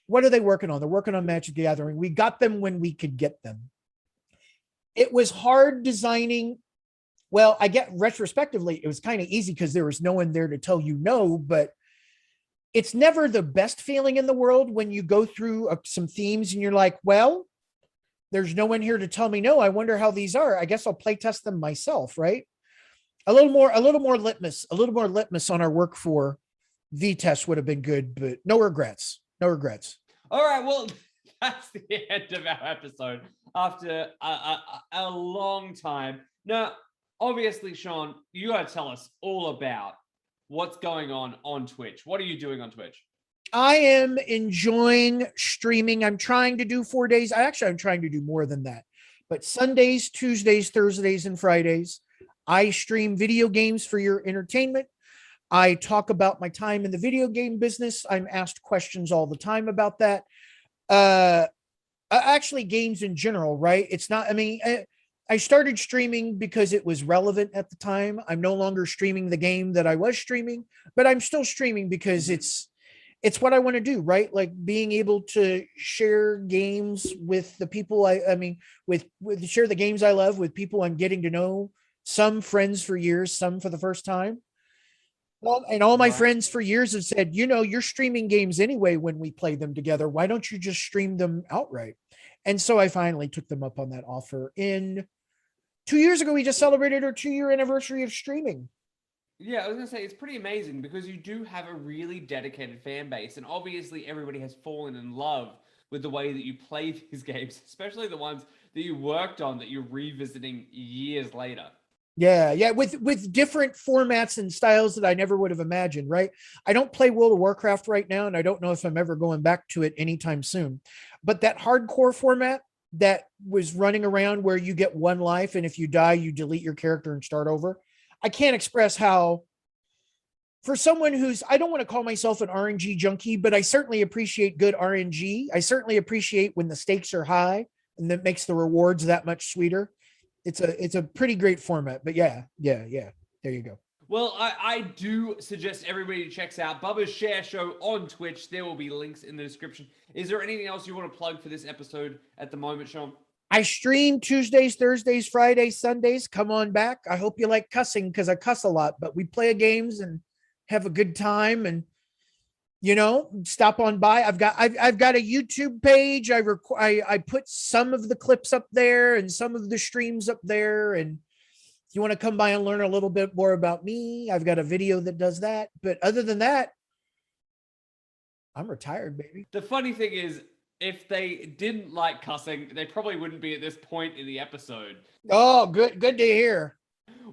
What are they working on? They're working on Magic the Gathering. We got them when we could get them. It was hard designing. Well, I get retrospectively, it was kind of easy because there was no one there to tell you no, but it's never the best feeling in the world when you go through some themes and you're like, well, there's no one here to tell me no. I wonder how these are. I guess I'll play test them myself, right? A little more litmus on our work for VtES would have been good, but no regrets. All right. Well, that's the end of our episode after a long time. Now, obviously, Shawn, you got to tell us all about what's going on Twitch. What are you doing on Twitch? I am enjoying streaming. I'm trying to do 4 days. I'm trying to do more than that. But Sundays, Tuesdays, Thursdays, and Fridays, I stream video games for your entertainment. I talk about my time in the video game business. I'm asked questions all the time about that. Actually, games in general, right? It's not, I started streaming because it was relevant at the time. I'm no longer streaming the game that I was streaming, but I'm still streaming because it's what I want to do, right? Like being able to share games with the people share the games I love with people I'm getting to know, some friends for years, some for the first time. Well, and all my friends for years have said, you're streaming games anyway when we play them together. Why don't you just stream them outright? And so I finally took them up on that offer. 2 years ago, we just celebrated our 2-year anniversary of streaming. Yeah, I was going to say, it's pretty amazing because you do have a really dedicated fan base. And obviously, everybody has fallen in love with the way that you play these games, especially the ones that you worked on that you're revisiting years later. Yeah, with different formats and styles that I never would have imagined, right? I don't play World of Warcraft right now, and I don't know if I'm ever going back to it anytime soon. But that hardcore format that was running around where you get 1 life, and if you die, you delete your character and start over. I can't express how, for someone I don't want to call myself an RNG junkie, but I certainly appreciate good RNG. I certainly appreciate when the stakes are high, and that makes the rewards that much sweeter. It's a pretty great format, but yeah. There you go. Well, I do suggest everybody checks out Bubba's Share Show on Twitch. There will be links in the description. Is there anything else you want to plug for this episode at the moment, Shawn? I stream Tuesdays, Thursdays, Fridays, Sundays. Come on back. I hope you like cussing because I cuss a lot, but we play games and have a good time, and stop on by. I've got a YouTube page. I put some of the clips up there and some of the streams up there. And if you want to come by and learn a little bit more about me, I've got a video that does that. But other than that, I'm retired, baby. The funny thing is, If they didn't like cussing, they probably wouldn't be at this point in the episode. Oh, good to hear.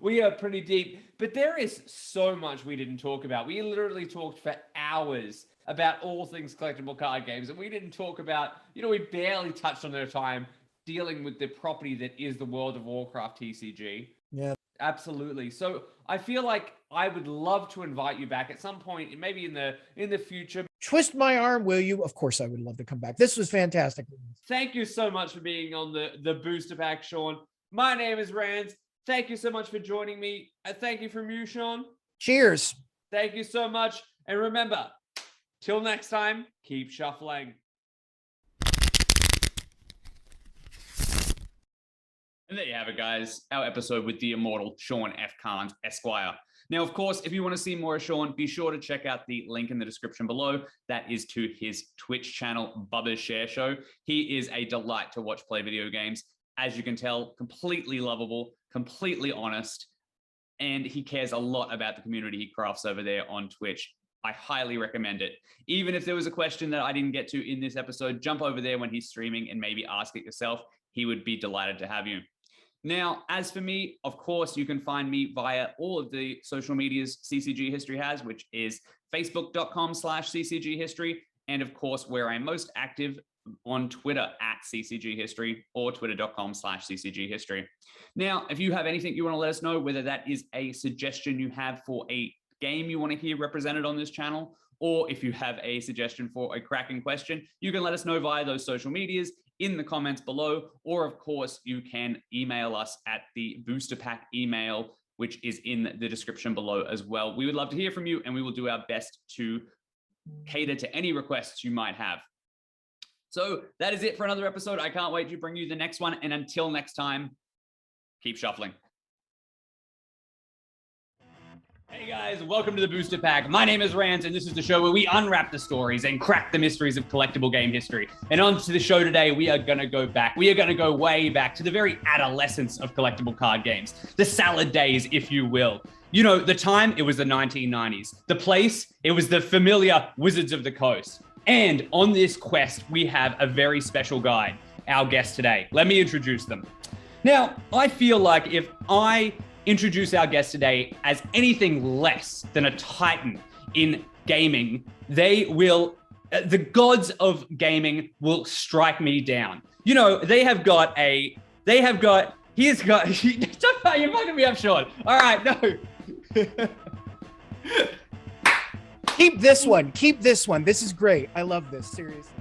We are pretty deep, but there is so much we didn't talk about. We literally talked for hours about all things collectible card games, and we didn't talk about, we barely touched on their time dealing with the property that is the World of Warcraft TCG. Yeah. Absolutely. So I feel like I would love to invite you back at some point, maybe in the future. Twist my arm, will you? Of course, I would love to come back. This was fantastic. Thank you so much for being on the booster pack, Shawn. My name is Rands. Thank you so much for joining me. Thank you from you, Shawn. Cheers. Thank you so much. And remember, till next time, keep shuffling. And there you have it, guys. Our episode with the immortal Shawn F. Carnes, Esquire. Now, of course, if you want to see more of Shawn, be sure to check out the link in the description below. That is to his Twitch channel, Bubba's Share Show. He is a delight to watch play video games. As you can tell, completely lovable, completely honest, and he cares a lot about the community he crafts over there on Twitch. I highly recommend it. Even if there was a question that I didn't get to in this episode, jump over there when he's streaming and maybe ask it yourself. He would be delighted to have you. Now, as for me, of course, you can find me via all of the social medias CCG History has, which is facebook.com/CCG History, and of course, where I'm most active on Twitter at CCG History or twitter.com/CCG History. Now, if you have anything you want to let us know, whether that is a suggestion you have for a game you want to hear represented on this channel, or if you have a suggestion for a Kracken question, you can let us know via those social medias in the comments below, or of course, you can email us at the booster pack email, which is in the description below as well. We would love to hear from you, and we will do our best to cater to any requests you might have. So that is it for another episode. I can't wait to bring you the next one. And until next time, keep shuffling. Hey guys, welcome to the Booster Pack. My name is Rands, and this is the show where we unwrap the stories and crack the mysteries of collectible game history. And on to the show today, we are going to go back. We are going to go way back to the very adolescence of collectible card games. The salad days, if you will. The time, it was the 1990s. The place, it was the familiar Wizards of the Coast. And on this quest, we have a very special guide, our guest today. Let me introduce them. Now, I feel like if I introduce our guest today as anything less than a titan in gaming, the gods of gaming will strike me down. You're fucking me up, Shawn. All right, no. Keep this one. This is great. I love this, seriously.